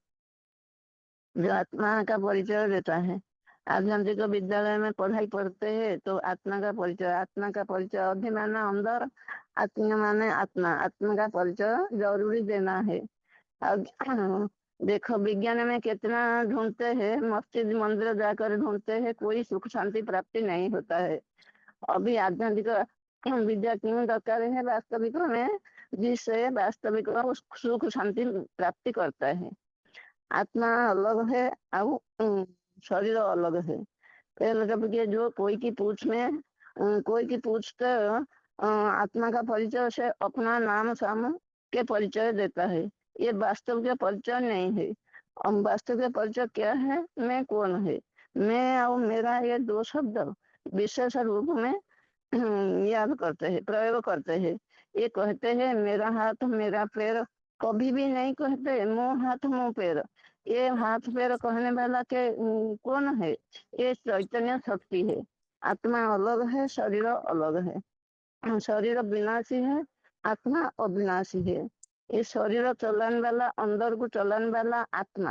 जो आत्मा का परिचय देता है। आज हम जो विद्यालय में पढ़ाई पढ़ते हैं तो आत्मा का परिचय अभिमान अंदर, आत्मा माने आत्मा, आत्मा का परिचय जरूरी देना है। अब देखो विज्ञान में कितना ढूंढते हैं, मस्जिद मंदिर जाकर ढूंढते हैं, कोई सुख शांति प्राप्ति नहीं होता है। अभी आध्यात्मिक विद्या क्यों दरकार है वास्तविक में, जिससे वास्तविक सुख शांति प्राप्ति करता है। आत्मा अलग है और शरीर अलग है। पहले जब के जो कोई की पूछ में तो आत्मा का परिचय से अपना नाम साम के परिचय देता है। ये वास्तव के परिचय नहीं है। वास्तव के परिचय क्या है, मैं कौन है। मैं और मेरा ये दो शब्द विशेष रूप में याद करते हैं, प्रयोग करते हैं। ये कहते हैं मेरा हाथ मेरा पैर, कभी भी नहीं कहते मुंह हाथ मुंह पैर। ये हाथ पैर कहने वाला के कौन है, ये चैतन्य शक्ति है। आत्मा अलग है, शरीर अलग है। शरीर विनाशी है, आत्मा अविनाशी है। ये शरीर चलाने वाला, अंदर को चलाने वाला आत्मा।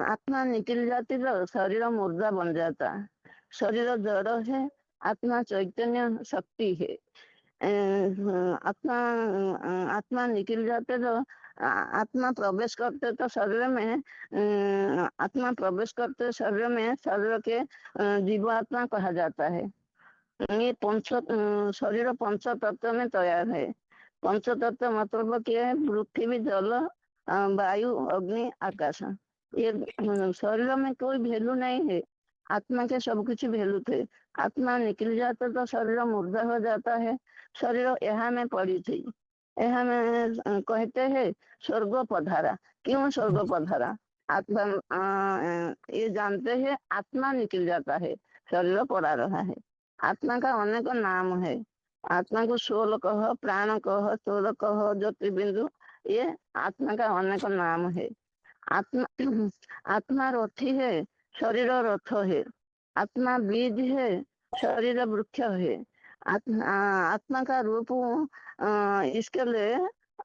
आत्मा निकल जाती तो शरीर मुर्दा बन जाता। शरीर जड़ है, आत्मा चैतन्य शक्ति है। आत्मा निकल जाते तो आत्मा प्रवेश करते तो शरीर में, आत्मा प्रवेश करते शरीर में, शरीर के जीवात्मा कहा जाता है। ये शरीर पंच तत्व में तैयार है। पंच तत्व मतलब क्या है, पृथ्वी जल वायु अग्नि आकाश। ये शरीर में कोई वैल्यू नहीं है, आत्मा के सब कुछ वैल्यू थे। आत्मा निकल जाता तो शरीर मुर्दा हो जाता है। शरीर यहाँ में पड़ी थी, यहाँ में कहते हैं स्वर्ग पधारा। क्यों स्वर्ग पधारा, आत्मा ये जानते हैं आत्मा निकल जाता है, शरीर पड़ा रहा है। आत्मा का अनेक नाम है। आत्मा को सोल कहो, प्राण कहो, सोल कहो, ज्योतिर्बिंदु, ये आत्मा का अनेक नाम है। आत्मा रथी है, शरीर रथ है। आत्मा बीज है, शरीर वृक्ष है। आत्मा का रूप इसके लिए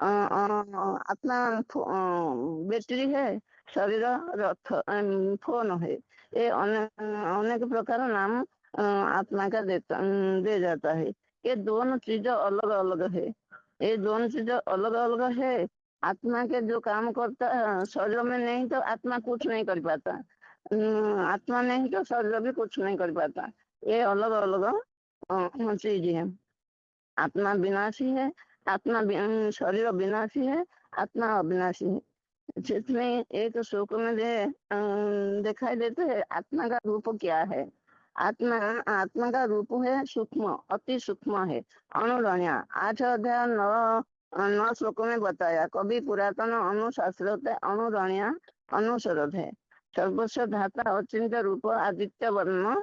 आत्मा बैटरी है, शरीर रथ फोन है। ये अनेक प्रकार नाम आत्मा का दे जाता है। ये दोनों चीजें अलग अलग है। ये दोनों चीजें अलग अलग है। आत्मा के जो काम करता है शरीर में नहीं तो आत्मा कुछ नहीं कर पाता। आत्मा नहीं तो शरीर भी कुछ नहीं कर पाता। ये अलग अलग चीज है। आत्मा विनाशी है, शरीर विनाशी है, आत्मा अविनाशी है। जिसमें एक श्लोक में दिखाई देते है आत्मा का रूप क्या है। आत्मा आत्मा का रूप है सूक्ष्म, अति सूक्ष्म है, अणुरणीय। 8 अध्याय 9 श्लोकों में बताया। कभी पुरातन अनुशास्त्र अणुरणीय अनुसरत है। सर्वस्व धाता अचिंत रूप आदित्य वर्ण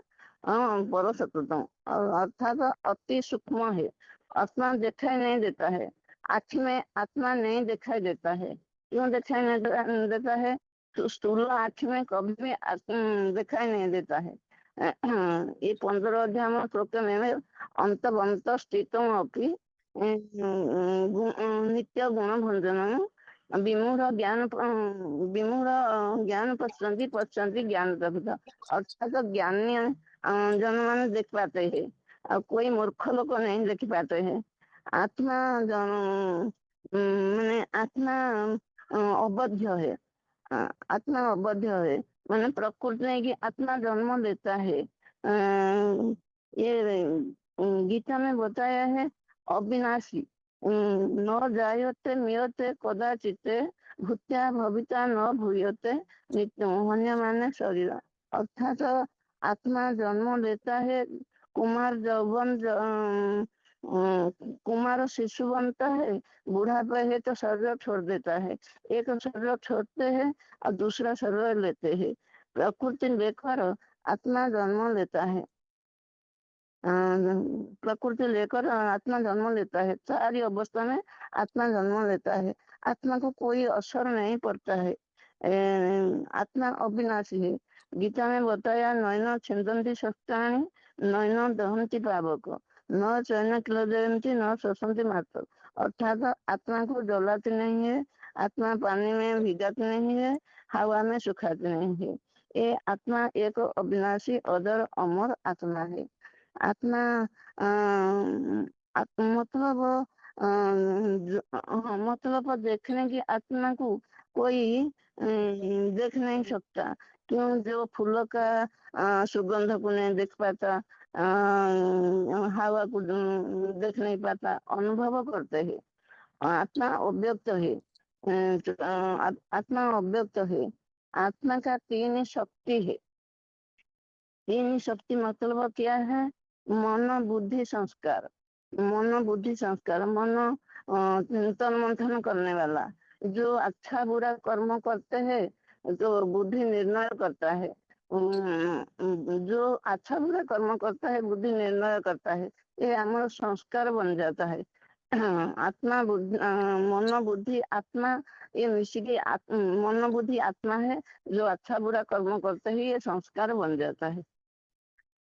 पर सततम, अर्थात अति सूक्ष्म है। आत्मा दिखाई नहीं देता है, आँख में आत्मा नहीं दिखाई देता है। क्यों दिखाई नहीं देता है? तो स्थूल आँख में कभी भी दिखाई नहीं देता है। ये 15 अध्याय में श्लोक में अंत स्थितम अपि नित्य गुण भंजन विमूढ़ ज्ञान पश्यन्ति ज्ञान तभित, अर्थात ज्ञानी जन मान देख पाते हैं और कोई मूर्ख लोग नहीं देख पाते हैं। आत्मा मैंने आत्मा अबध्य है, आत्मा अबध्य है। मैंने प्रकृति नहीं कि आत्मा जन्म लेता है। ये गीता में बताया है अविनाशी, न जायते मियते कदाचित भूत्या भविता न भूयते नित्यम अन्य माने शरीर। अर्थात आत्मा जन्म लेता है, कुमार यौवन कुमार शिशु बनता है, बुढ़ापा है तो शरीर छोड़ देता है। एक शरीर छोड़ते हैं और दूसरा शरीर लेते हैं। प्रकृति लेकर आत्मा जन्म लेता है, प्रकृति लेकर आत्मा जन्म लेता है। सारी अवस्था में आत्मा जन्म लेता है। आत्मा को कोई असर नहीं पड़ता है। आत्मा अविनाशी है। गीता में बताया नैन छिन्दन्ति शस्त्राणि नैन दहन्ति पावक न चैन क्लेदयन्ति न शोषन्ति मात्र। अर्थात आत्मा को जलाते नहीं है, आत्मा पानी में भिगाते नहीं है, हवा में सुखाते नहीं है। ये आत्मा एक अविनाशी अदर अमर आत्मा है। आत्मा मतलब देखने की आत्मा को कोई देख नहीं सकता। क्यों? जो फूलों का सुगंध को नहीं देख पाता, हवा को देख नहीं पाता, अनुभव करते हैं। आत्मा अव्यक्त है। आत्मा अव्यक्त है। आत्मा का 3 शक्ति है। 3 शक्ति मतलब क्या है? मन बुद्धि संस्कार। मन बुद्धि संस्कार, मन चिंतन मंथन करने वाला। जो अच्छा बुरा कर्म करते हैं तो बुद्धि निर्णय करता है। जो अच्छा बुरा कर्म करता है बुद्धि निर्णय करता है। ये हमारा संस्कार बन जाता है। आत्मा मन बुद्धि आत्मा ये मिशिके मन बुद्धि आत्मा है। जो अच्छा बुरा कर्म करते हैं ये संस्कार बन जाता है।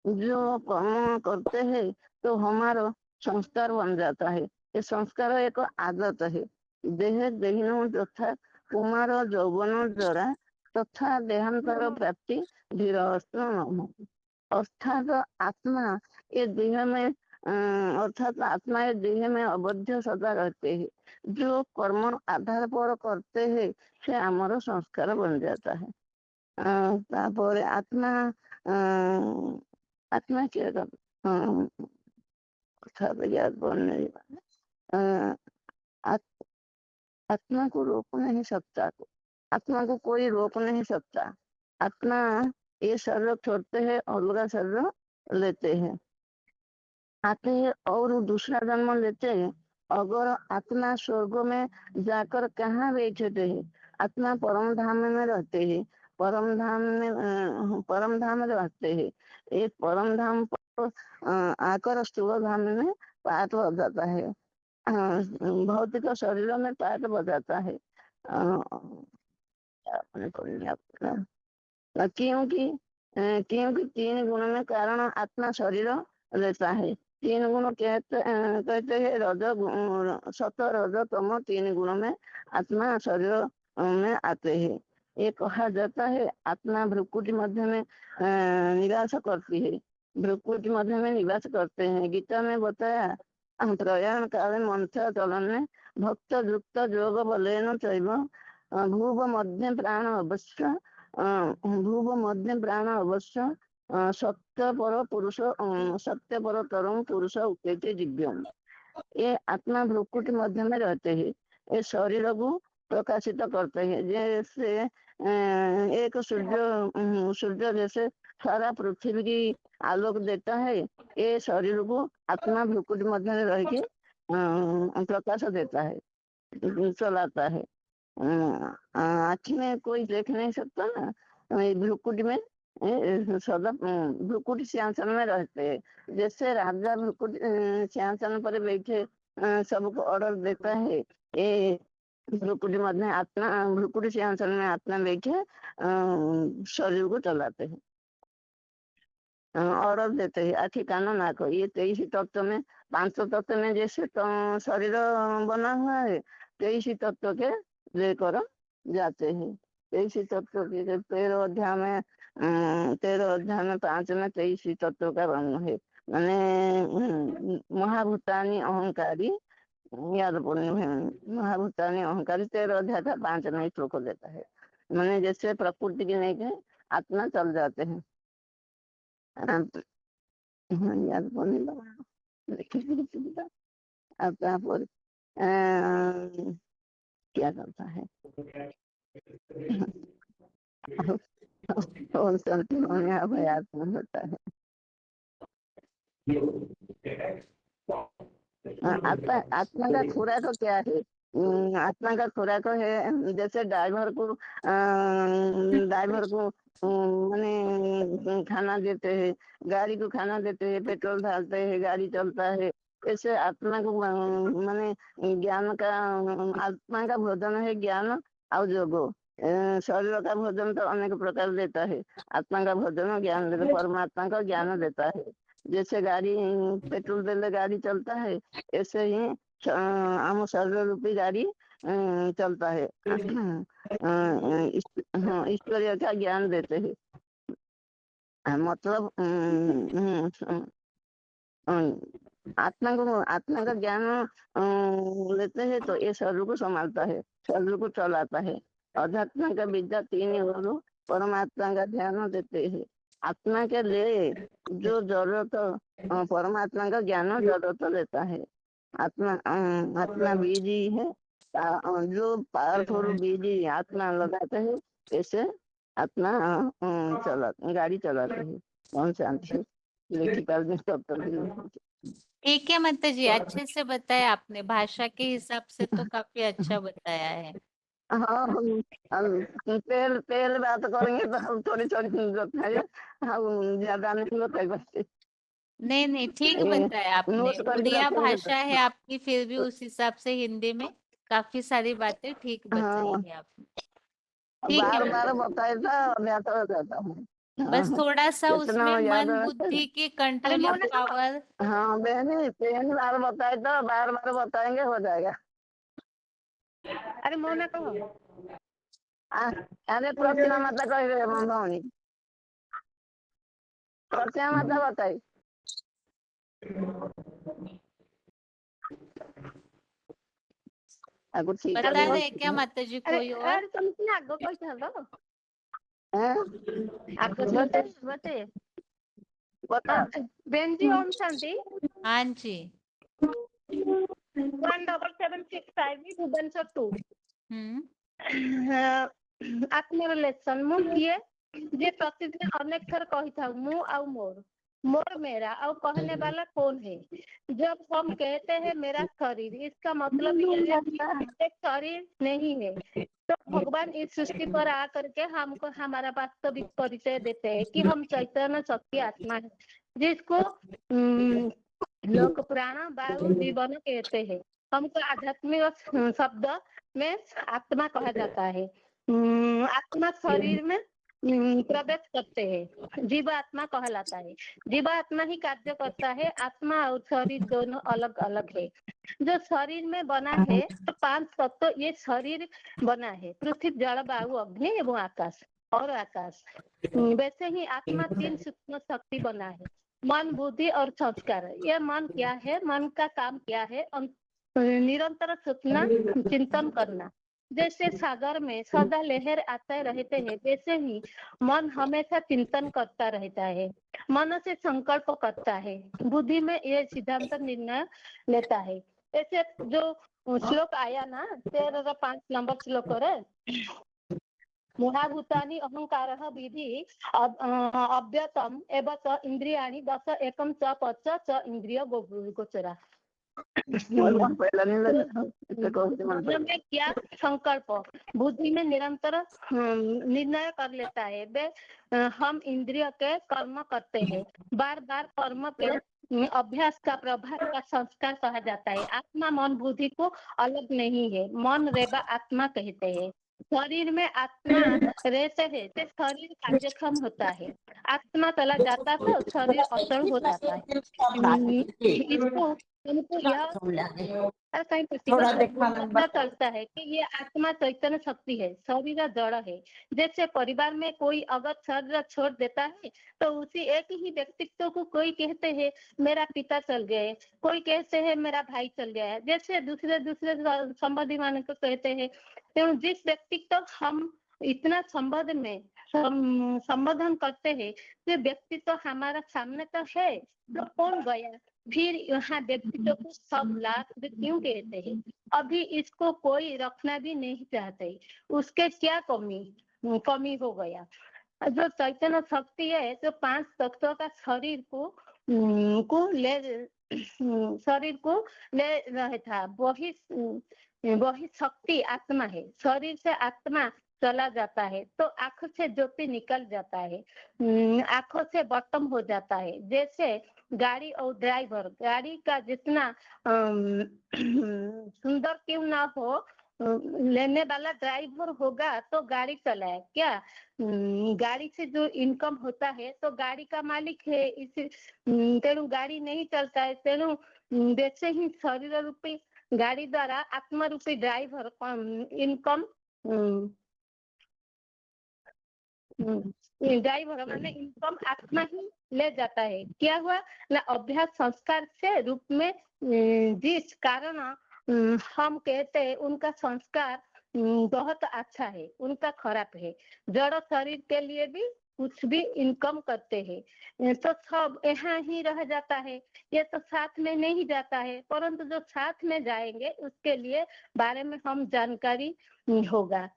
जो कर्म करते हैं तो हमारा संस्कार बन जाता है। ये संस्कार एक आदत है। देह देहिनो तथा कुमार यौवन जरा तथा देहांतर प्राप्ति धीर अर्थात आत्मा ये देह में अर्थात आत्मा ये देह में अबध्य सदा रहते हैं। जो कर्म आधार पर करते हैं से हमारा संस्कार बन जाता है। तापर आत्मा आत्मा क्या अर्थात याद बनने आत्मा को रोक नहीं सकता, आत्मा को कोई रोक नहीं सकता। आत्मा ये शरीर छोड़ते हैं और अलग शरीर लेते हैं, आते हैं और दूसरा जन्म लेते हैं। अगर आत्मा स्वर्ग में जाकर कहाँ बैठते हैं? आत्मा परम धाम में रहते हैं। परम धाम में रहते हैं। एक परम धाम पर आकर स्थूल धाम में पाठ बजाता है, भौतिक शरीर में पाठ बजाता है। क्योंकि 3 गुण में कारण आत्मा शरीर रहता है। 3 गुण कहते हैं सत रज तम 3 गुण में आत्मा शरीर में आते हैं। ये कहा जाता है आत्मा भ्रुकुटी मध्य में निवास करती है। भ्रुकुटी मध्य में निवास करते हैं। गीता में बताया प्रयाण काले मंत्र चलन में भक्त युक्त योग बलेन चैव भूव मध्य प्राण अवश्य सत्य पर पुरुष सत्य पर तरम पुरुष उपेते दिव्यम। ये आत्मा भ्रुकुटी मध्य में रहते हैं। ये शरीर को प्रकाशित करते हैं। जैसे एक सूर्य जैसे सारा पृथ्वी की आलोक देता है, ये शरीर को आत्मा भ्रुकुटी मध्य में रह के प्रकाश देता है, चलाता है। आँख में कोई देख नहीं सकता ना, भ्रुकुटी में सदा भ्रुकुटी सिंहासन में रहते हैं। जैसे राजा भ्रुकुटी सिंहासन पर बैठे सबको ऑर्डर देता है, ये भ्रुकुटी मध्य आत्मा, भ्रुकुटी सिंहासन में आत्मा बैठे शरीर को चलाते हैं, ऑर्डर देते हैं। आखि कान नाक, ये 23 तत्व में, 5 तत्व में जैसे शरीर बना हुआ है, 23 तत्व के लेकर जाते हैं। 23 तत्व के 13 अध्याय में 5 में 23 तत्व का वर्णन है। माने महाभूतानी अहंकारी, याद पड़ने महाभूतानी अहंकारी 13 अध्याय का 5 में श्लोक देता है। माने जैसे प्रकृति के नहीं के आत्मा चल जाते हैं। याद पड़ने लगा आता पर क्या करता है और संतुलन आत्मा होता है। आत्मा का खुराक क्या है? आत्मा का खुराक है जैसे ड्राइवर को माने खाना देते हैं, गाड़ी को खाना देते हैं, पेट्रोल डालते हैं, गाड़ी चलता है। ऐसे आत्मा को माने ज्ञान का, आत्मा का भोजन है ज्ञान और योगो। शरीर का भोजन तो अनेक प्रकार देता है, आत्मा का भोजन ज्ञान देता, परमात्मा का ज्ञान देता है। जैसे गाड़ी पेट्रोल देले गाड़ी चलता है, ऐसे ही हम शरीर रूपी गाड़ी चलता है। ईश्वरीय का ज्ञान देते हैं। मतलब आत्मा का ज्ञान लेते हैं तो ये शरीर को संभालता है, शरीर को चलाता है। अध्यात्म का विद्या 3 और परमात्मा का ध्यान देते हैं। आत्मा के लिए जो जरूरत परमात्मा का ज्ञान जरूरत लेता है। आत्मा बीज ही है, जो पावरफुल बीज आत्मा लगाते है, ऐसे आत्मा गाड़ी चलाते है। कौन शांति ठीक है माता जी, अच्छे से बताया आपने, भाषा के हिसाब से तो काफी अच्छा बताया है। हाँ, हम तेल बात करेंगे तो हम थोड़ी हम ज्यादा नहीं बताए। नहीं ठीक बताया आपने, नोट करके उड़िया रखेंगे तो। भाषा है आपकी, फिर भी उस हिसाब से हिंदी में काफी सारी बातें ठीक बताई है आपने। ठीक है बार माता जी। बताए तो अभ्यास हो जाता हूँ। बस थोड़ा सा कितना उसमें याद मन रहता है। बुद्धि की कंट्रोलिंग पावर। हाँ बहनी, 3 बार बताए तो बार बताएंगे हो जाएगा। अरे मोना कहो। अरे प्रतिमा माता कह भौनी, प्रतिमा माता बताई। ठीक बता रहे क्या माता जी कोई और? अरे तुम इतने आगो कोई चलो आगो बते बता बेंजी ओम शांति हाँ जी। 17765 भुवनेश्वर 2 हम्म। आत्मरिलेशन मु किए जे प्रतिदिन अनेक थर कही था मु और मोर मेरा और कहने वाला कौन है? जब हम कहते हैं मेरा शरीर, इसका मतलब ये एक शरीर नहीं है। तो भगवान इस सृष्टि पर आकर के हमको हमारा वास्तविक परिचय देते हैं कि हम चैतन्य शक्ति आत्मा है, जिसको लोक प्राण वायु जीवन कहते हैं। हमको आध्यात्मिक शब्द में आत्मा कहा जाता है। आत्मा शरीर में प्रवेश करते हैं, जीव आत्मा कहलाता है। जीव आत्मा ही कार्य करता है, आत्मा और शरीर दोनों अलग अलग है। जो शरीर में बना है तो 5 तत्व ये शरीर बना है, पृथ्वी जल वायु अग्नि एवं आकाश और आकाश। वैसे ही आत्मा 3 सूक्ष्म शक्ति बना है, मन बुद्धि और संस्कार। यह मन क्या है, मन का काम क्या है? निरंतर सोचना, चिंतन करना। जैसे सागर में सदा लहर आते रहते हैं, वैसे ही मन हमेशा चिंतन करता रहता है, मन से संकल्प करता है, बुद्धि में ये सिद्धांत निर्णय लेता है। ऐसे जो श्लोक आया ना 13 5 नंबर श्लोक है, मूढभूतानि अहंकारः विधि अव्यतम एव च इंद्रियाणि दश एकम च पच च इंद्रिय गोचरा। बुद्धि में क्या संकल्प बुद्धि में निरंतर निर्णय कर लेता है वे हम इंद्रिय के कर्म करते हैं बार बार कर्म के अभ्यास का प्रभाव का संस्कार कहा जाता है। आत्मा मन बुद्धि को अलग नहीं है मन रेबा आत्मा कहते हैं। शरीर में आत्मा रहते हैं तो शरीर कार्यक्षम होता है आत्मा चला जाता तो शरीर अचल हो जाता है। इसको हमको यह कहीं पता चलता है कि ये आत्मा चैतन्य शक्ति है शरीर जड़ है। जैसे परिवार में कोई अगर शरीर छोड़ देता है तो उसी एक ही व्यक्तित्व को कोई कहते हैं मेरा पिता चल गए कोई कहते हैं मेरा भाई चल गया है जैसे दूसरे दूसरे संबंधी मान को कहते हैं। तो जिस व्यक्तित्व हम इतना संबंध में संबोधन करते हैं तो व्यक्तित्व हमारा सामने तो है तो कौन गया फिर यहाँ व्यक्तित्व को सब लाख क्यों कहते हैं। अभी इसको कोई रखना भी नहीं चाहते उसके क्या कमी हो गया। जो चैतन्य शक्ति है जो 5 तत्वों का शरीर को ले रहा था वही शक्ति आत्मा है। शरीर से आत्मा चला जाता है तो आंखों से ज्योति निकल जाता है आंखों से बटम हो जाता है। जैसे गाड़ी और ड्राइवर गाड़ी का जितना सुंदर क्यों ना हो लेने वाला ड्राइवर होगा तो गाड़ी चलाए क्या गाड़ी से जो इनकम होता है तो गाड़ी का मालिक है इस तेणु गाड़ी नहीं चलता है। तेणु वैसे ही शरीर रूपी गाड़ी द्वारा आत्मा रूपी ड्राइवर इनकम ड्राइवर मैंने इनकम आत्मा ही ले जाता है। क्या हुआ ना अभ्यास संस्कार से रूप में जिस कारण हम कहते हैं उनका संस्कार बहुत अच्छा है उनका खराब है। जड़ शरीर के लिए भी कुछ भी इनकम करते हैं तो सब यहाँ ही रह जाता है ये तो साथ में नहीं जाता है परंतु जो साथ में जाएंगे उसके लिए बारे में हम जानकारी होगा।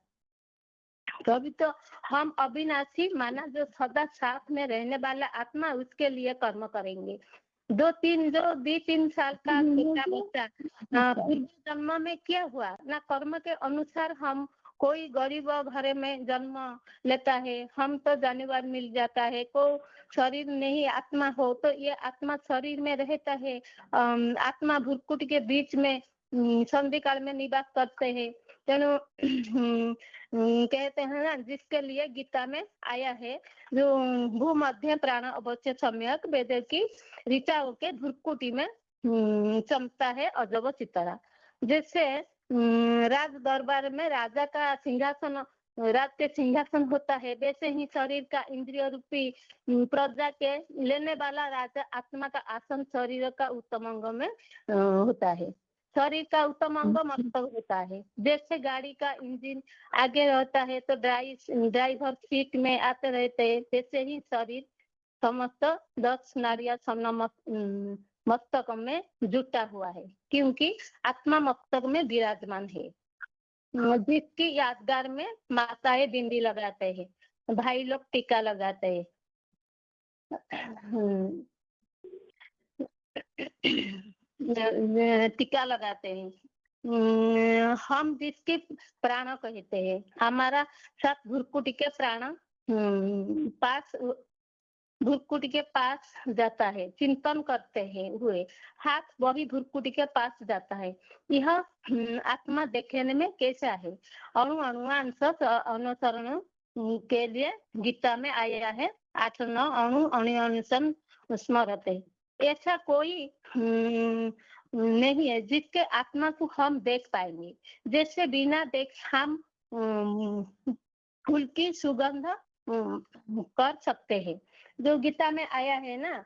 तभी तो हम अविनाशी माना जो सदा साथ में रहने वाला आत्मा उसके लिए कर्म करेंगे। 2-3 साल का बच्चा पूर्व जन्म में क्या हुआ ना कर्म के अनुसार हम कोई गरीब घर में जन्म लेता है हम तो जानवर मिल जाता है को शरीर नहीं आत्मा हो तो ये आत्मा शरीर में रहता है। आत्मा भुरकुट के बीच में संधि काल में निवास करते हैं। तेणु कहते हैं ना जिसके लिए गीता में आया है जो भूमध्य प्राण अवश्य सम्यक वेद की ऋचाओं के धुरकुटी में चमकता है अजब चितरा। जैसे राज दरबार में राजा का सिंहासन राज के सिंहासन होता है वैसे ही शरीर का इंद्रिय रूपी प्रजा के लेने वाला राजा आत्मा का आसन शरीर का उत्तम अंग में होता है। शरीर का उत्तम अंग मस्तक होता है। जैसे गाड़ी का इंजन आगे रहता है तो ड्राइवर सीट में आते रहते हैं वैसे ही शरीर समस्त 10 नाड़ियां मस्तक में जुटा हुआ है क्योंकि आत्मा मस्तक में विराजमान है। जिसकी यादगार में माताएं बिंदी लगाते हैं भाई लोग टीका लगाते हैं। टीका लगाते हैं। हम जिसके प्राण कहते हैं हमारा साथ भुरकुटी के प्राण पास भुरकुटी के पास जाता है चिंतन करते हैं हुए हाथ वही भुरकुटी के पास जाता है। यह आत्मा देखने में कैसा है अणु अनुवांश अनुसरण के लिए गीता में आया है 8-9 अणु अनुसरण स्मरते। ऐसा कोई नहीं है जिसके आत्मा को हम देख पाएंगे। जैसे बिना देख हम फूल की सुगंध कर सकते हैं जो गीता में आया है ना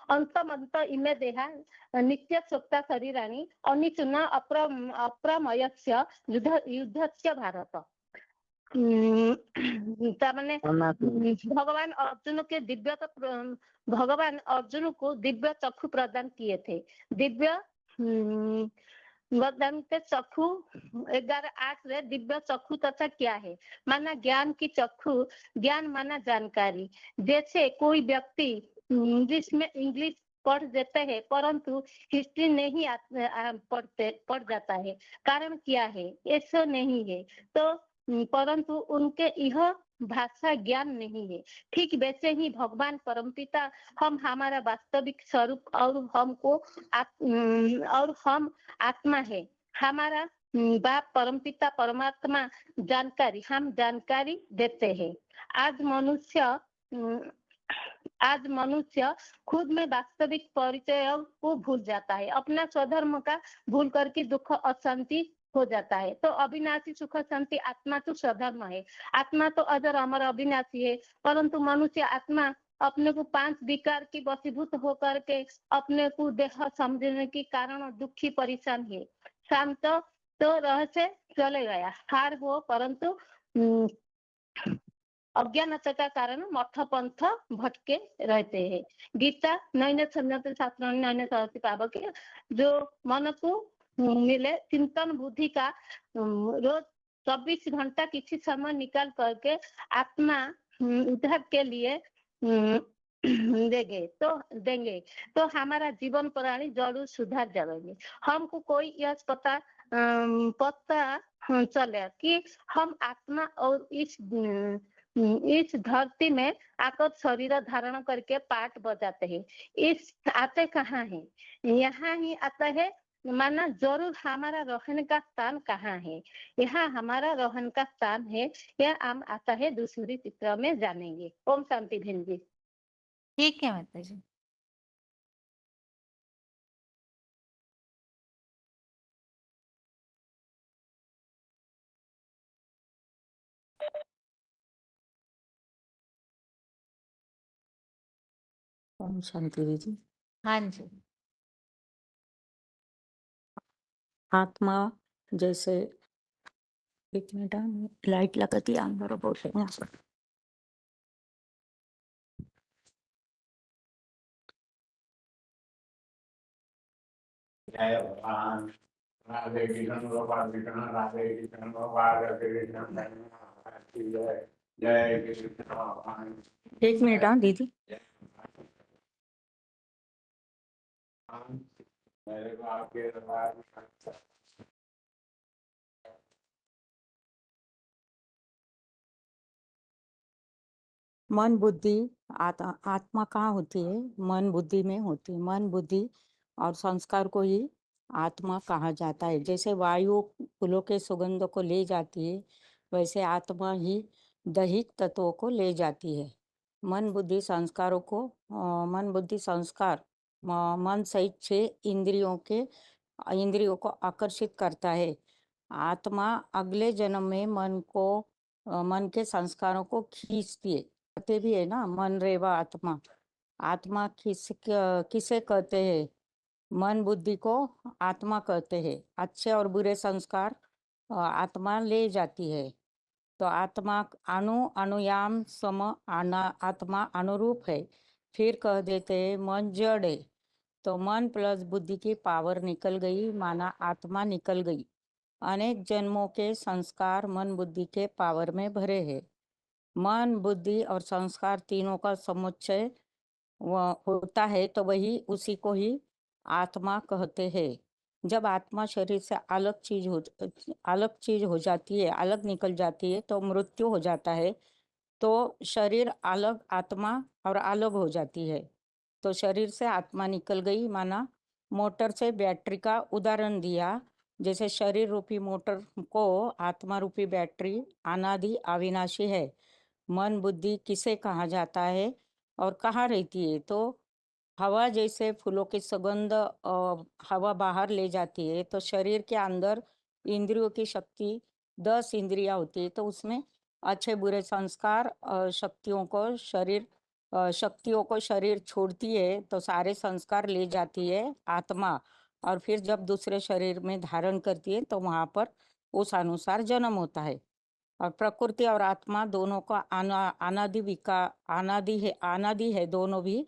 अंत इमे देहा नित्य सुप्ता शरीराणि अनिचुना अप्रमयस्य युद्धस्य भारत। तारमाने भगवान अर्जुन को दिव्य चक्षु प्रदान किए थे। दिव्य वदन्ते चक्षु 11:8 रे दिव्य चक्षु तथा क्या है माना ज्ञान की चक्षु ज्ञान माना जानकारी जैसे कोई व्यक्ति इंग्लिश पढ़ देते हैं परंतु हिस्ट्री नहीं पढ़ जाता है कारण क्या है ऐसा नहीं है तो परंतु उनके यह भाषा ज्ञान नहीं है ठीक वैसे ही भगवान परमपिता हम हमारा वास्तविक स्वरूप और हम आत्मा है हमारा बाप परमपिता परमात्मा जानकारी हम जानकारी देते हैं आज मनुष्य खुद में वास्तविक परिचय को भूल जाता है अपना स्वधर्म का भूल करके दुख अशांति हो जाता है तो अविनाशी सुख शांति आत्मा तो स्वधर्म है आत्मा तो अजर अमर अविनाशी है परंतु मनुष्य आत्मा अपने को 5 विकार की वशीभूत होकर के अपने को देह समझने के कारण दुखी परेशान है शांत तो रहस्य चले गया हार हो परंतु अज्ञानता का कारण मठ पंथ भटके रहते हैं गीता नैन शास्त्र नैन सरस्वती पावक जो मन को मिले चिंतन बुद्धि का रोज 24 घंटा किसी समय निकाल करके आत्मा उद्धार के लिए देंगे तो हमारा जीवन प्रणाली जरूर सुधार जाएंगे हमको कोई यह पता चले कि हम आत्मा और इस धरती में आकर शरीर धारण करके पाठ बजाते हैं इस आते कहाँ है यहाँ ही आता है माना जरूर हमारा रहने का स्थान कहाँ है यहाँ हमारा रहने का स्थान है यह हम आता है दूसरी चित्र में जानेंगे ओम शांति बहन जी ठीक है माता जी ओम शांति दीदी। हाँ जी आत्मा जैसे एक मिनट लाइट लगाती अंदर बोलते हैं यहाँ पर। जय भगवान राधे कृष्ण गोपाल कृष्ण राधे कृष्ण गोपाल कृष्ण जय कृष्ण भगवान। एक मिनट हाँ दीदी। मेरे को आपके दरबार में मन बुद्धि आत्मा कहाँ होती है मन बुद्धि में होती है मन बुद्धि और संस्कार को ही आत्मा कहा जाता है जैसे वायु फूलों के सुगंध को ले जाती है वैसे आत्मा ही दैहिक तत्वों को ले जाती है मन बुद्धि संस्कारों को मन बुद्धि संस्कार मन सहित 6 इंद्रियों को आकर्षित करता है आत्मा अगले जन्म में मन के संस्कारों को खींचती है कहते भी है ना मन रेवा आत्मा आत्मा किसे कहते हैं मन बुद्धि को आत्मा कहते हैं अच्छे और बुरे संस्कार आत्मा ले जाती है तो आत्मा अनुयाम सम आत्मा अनुरूप है फिर कह देते हैं मन जड़ है तो मन प्लस बुद्धि की पावर निकल गई माना आत्मा निकल गई अनेक जन्मों के संस्कार मन बुद्धि के पावर में भरे हैं मन बुद्धि और संस्कार तीनों का समुच्चय होता है तो वही उसी को ही आत्मा कहते हैं जब आत्मा शरीर से अलग चीज हो जाती है अलग निकल जाती है तो मृत्यु हो जाता है तो शरीर अलग आत्मा और अलग हो जाती है तो शरीर से आत्मा निकल गई माना मोटर से बैटरी का उदाहरण दिया जैसे शरीर रूपी मोटर को आत्मा रूपी बैटरी अनादि अविनाशी है मन बुद्धि किसे कहा जाता है और कहाँ रहती है तो हवा जैसे फूलों की सुगंध हवा बाहर ले जाती है तो शरीर के अंदर इंद्रियों की शक्ति 10 इंद्रियां होती है तो उसमें अच्छे बुरे संस्कार शक्तियों को शरीर छोड़ती है तो सारे संस्कार ले जाती है आत्मा और फिर जब दूसरे शरीर में धारण करती है तो वहां पर उस अनुसार जन्म होता है और प्रकृति और आत्मा दोनों का अनादि है दोनों भी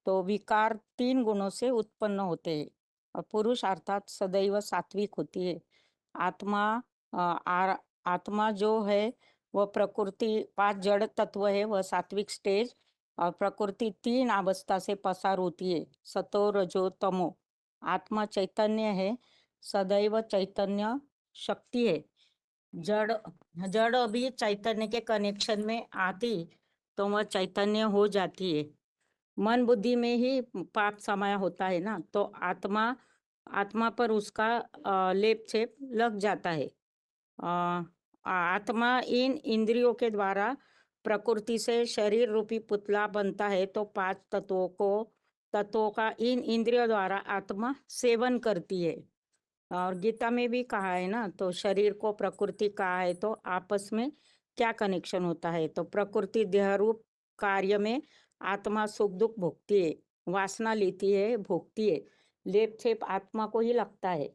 तो विकार 3 गुणों से उत्पन्न होते हैं और पुरुष अर्थात सदैव सात्विक होती है। आत्मा जो है वह प्रकृति 5 जड़ तत्व है, वह सात्विक स्टेज, और प्रकृति 3 अवस्था से पसार होती है, सतो रजो तमो। आत्मा चैतन्य है, सदैव चैतन्य शक्ति है। जड़ अभी चैतन्य के कनेक्शन में आती तो वह चैतन्य हो जाती है। मन बुद्धि में ही पाप समाया होता है ना, तो आत्मा पर उसका लेप छेप लग जाता है। आत्मा इन इंद्रियों के द्वारा प्रकृति से शरीर रूपी पुतला बनता है, तो 5 तत्वों का इन इंद्रियों द्वारा आत्मा सेवन करती है। और गीता में भी कहा है ना, तो शरीर को प्रकृति कहा है, तो आपस में क्या कनेक्शन होता है? तो प्रकृति देह रूप कार्य में आत्मा सुख दुख भोगती है, वासना लेती है, भोगती है, लेप छेप आत्मा को ही लगता है।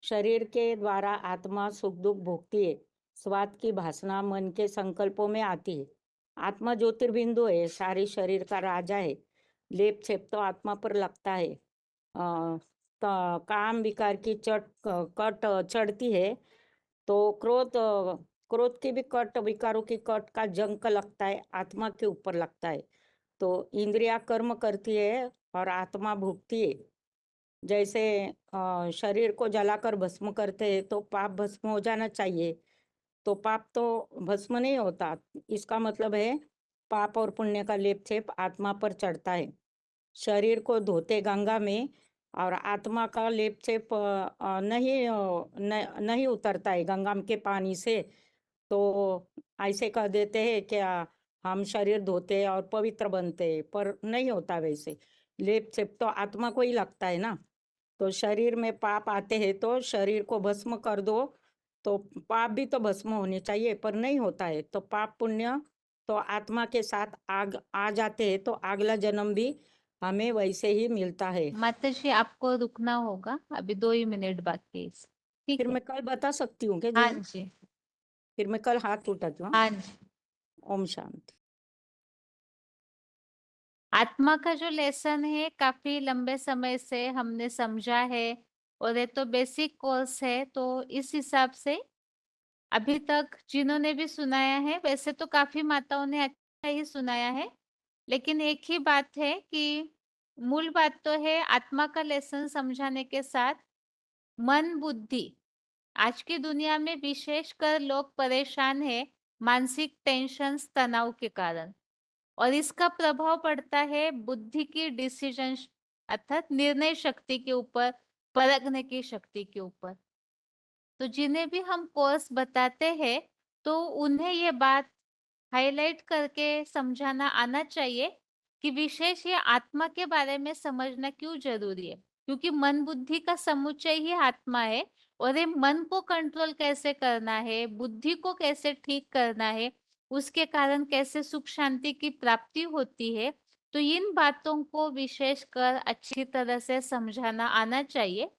शरीर के द्वारा आत्मा सुख दुख भोगती है, स्वाद की वासना मन के संकल्पों में आती है। आत्मा ज्योतिर्बिंदु है, सारे शरीर का राजा है, लेप छेप तो आत्मा पर लगता है। काम विकार की कट चढ़ती है, तो क्रोध की भी कट, विकारों की कट का जंक लगता है, आत्मा के ऊपर लगता है। तो इंद्रिया कर्म करती है और आत्मा भोगती है। जैसे शरीर को जलाकर भस्म करते हैं तो पाप भस्म हो जाना चाहिए, तो पाप तो भस्म नहीं होता। इसका मतलब है पाप और पुण्य का लेप छेप आत्मा पर चढ़ता है। शरीर को धोते गंगा में और आत्मा का लेप छेप नहीं उतरता है गंगा के पानी से, तो ऐसे कह देते हैं क्या हम शरीर धोते और पवित्र बनते, पर नहीं होता वैसे। लेप छेप तो आत्मा को ही लगता है ना। तो शरीर में पाप आते हैं तो शरीर को भस्म कर दो, तो पाप भी तो भस्म होने चाहिए, पर नहीं होता है। तो पाप पुण्य तो आत्मा के साथ आ जाते हैं, तो अगला जन्म भी हमें वैसे ही मिलता है। माताजी आपको रुकना होगा, अभी 2 ही मिनट बाकी है। ठीक फिर है? मैं कल बता सकती हूँ क्या हाँ जी? जी, फिर मैं कल हाथ उठाती हूँ। हाँ जी। ओम शांति। आत्मा का जो लेसन है काफी लंबे समय से हमने समझा है, और ये तो बेसिक कोर्स है, तो इस हिसाब से अभी तक जिन्होंने भी सुनाया है, वैसे तो काफी माताओं ने अच्छा ही सुनाया है, लेकिन एक ही बात है कि मूल बात तो है आत्मा का लेसन समझाने के साथ मन बुद्धि। आज की दुनिया में विशेषकर लोग परेशान है मानसिक टेंशन तनाव के कारण, और इसका प्रभाव पड़ता है बुद्धि की डिसीजन अर्थात निर्णय शक्ति के ऊपर, परखने की शक्ति के ऊपर। तो जिन्हें भी हम कोर्स बताते हैं तो उन्हें ये बात हाईलाइट करके समझाना आना चाहिए कि विशेष ये आत्मा के बारे में समझना क्यों जरूरी है, क्योंकि मन बुद्धि का समुच्चय ही आत्मा है, और ये मन को कंट्रोल कैसे करना है, बुद्धि को कैसे ठीक करना है, उसके कारण कैसे सुख शांति की प्राप्ति होती है, तो इन बातों को विशेषकर अच्छी तरह से समझाना आना चाहिए।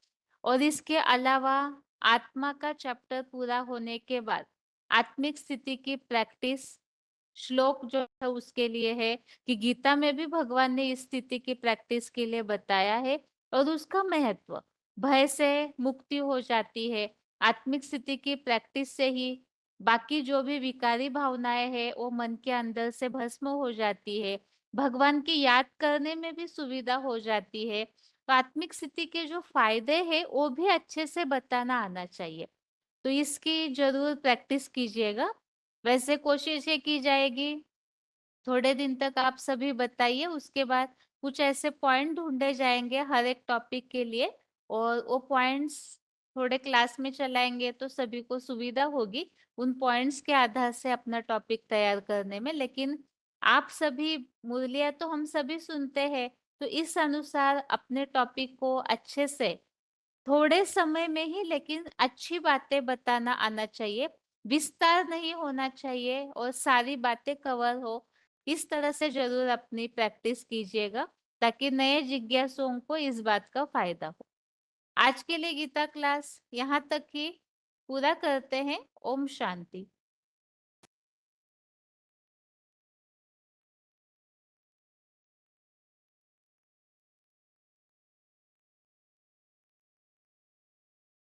और इसके अलावा आत्मा का चैप्टर पूरा होने के बाद आत्मिक स्थिति की प्रैक्टिस श्लोक जो है उसके लिए है कि गीता में भी भगवान ने इस स्थिति की प्रैक्टिस के लिए बताया है, और उसका महत्व भय से मुक्ति हो जाती है। आत्मिक स्थिति की प्रैक्टिस से ही बाकी जो भी विकारी भावनाएं है वो मन के अंदर से भस्म हो जाती है, भगवान की याद करने में भी सुविधा हो जाती है। तो आत्मिक स्थिति के जो फायदे हैं वो भी अच्छे से बताना आना चाहिए, तो इसकी जरूर प्रैक्टिस कीजिएगा। वैसे कोशिश ये की जाएगी थोड़े दिन तक आप सभी बताइए, उसके बाद कुछ ऐसे पॉइंट ढूंढे जाएंगे हर एक टॉपिक के लिए, और वो पॉइंट्स थोड़े क्लास में चलाएंगे तो सभी को सुविधा होगी उन पॉइंट्स के आधार से अपना टॉपिक तैयार करने में। लेकिन आप सभी मुरलिया तो हम सभी सुनते हैं, तो इस अनुसार अपने टॉपिक को अच्छे से थोड़े समय में ही लेकिन अच्छी बातें बताना आना चाहिए, विस्तार नहीं होना चाहिए और सारी बातें कवर हो। इस तरह से जरूर अपनी प्रैक्टिस कीजिएगा ताकि नए जिज्ञासुओं को इस बात का फायदा हो। आज के लिए गीता क्लास यहाँ तक ही पूरा करते हैं। ओम शांति।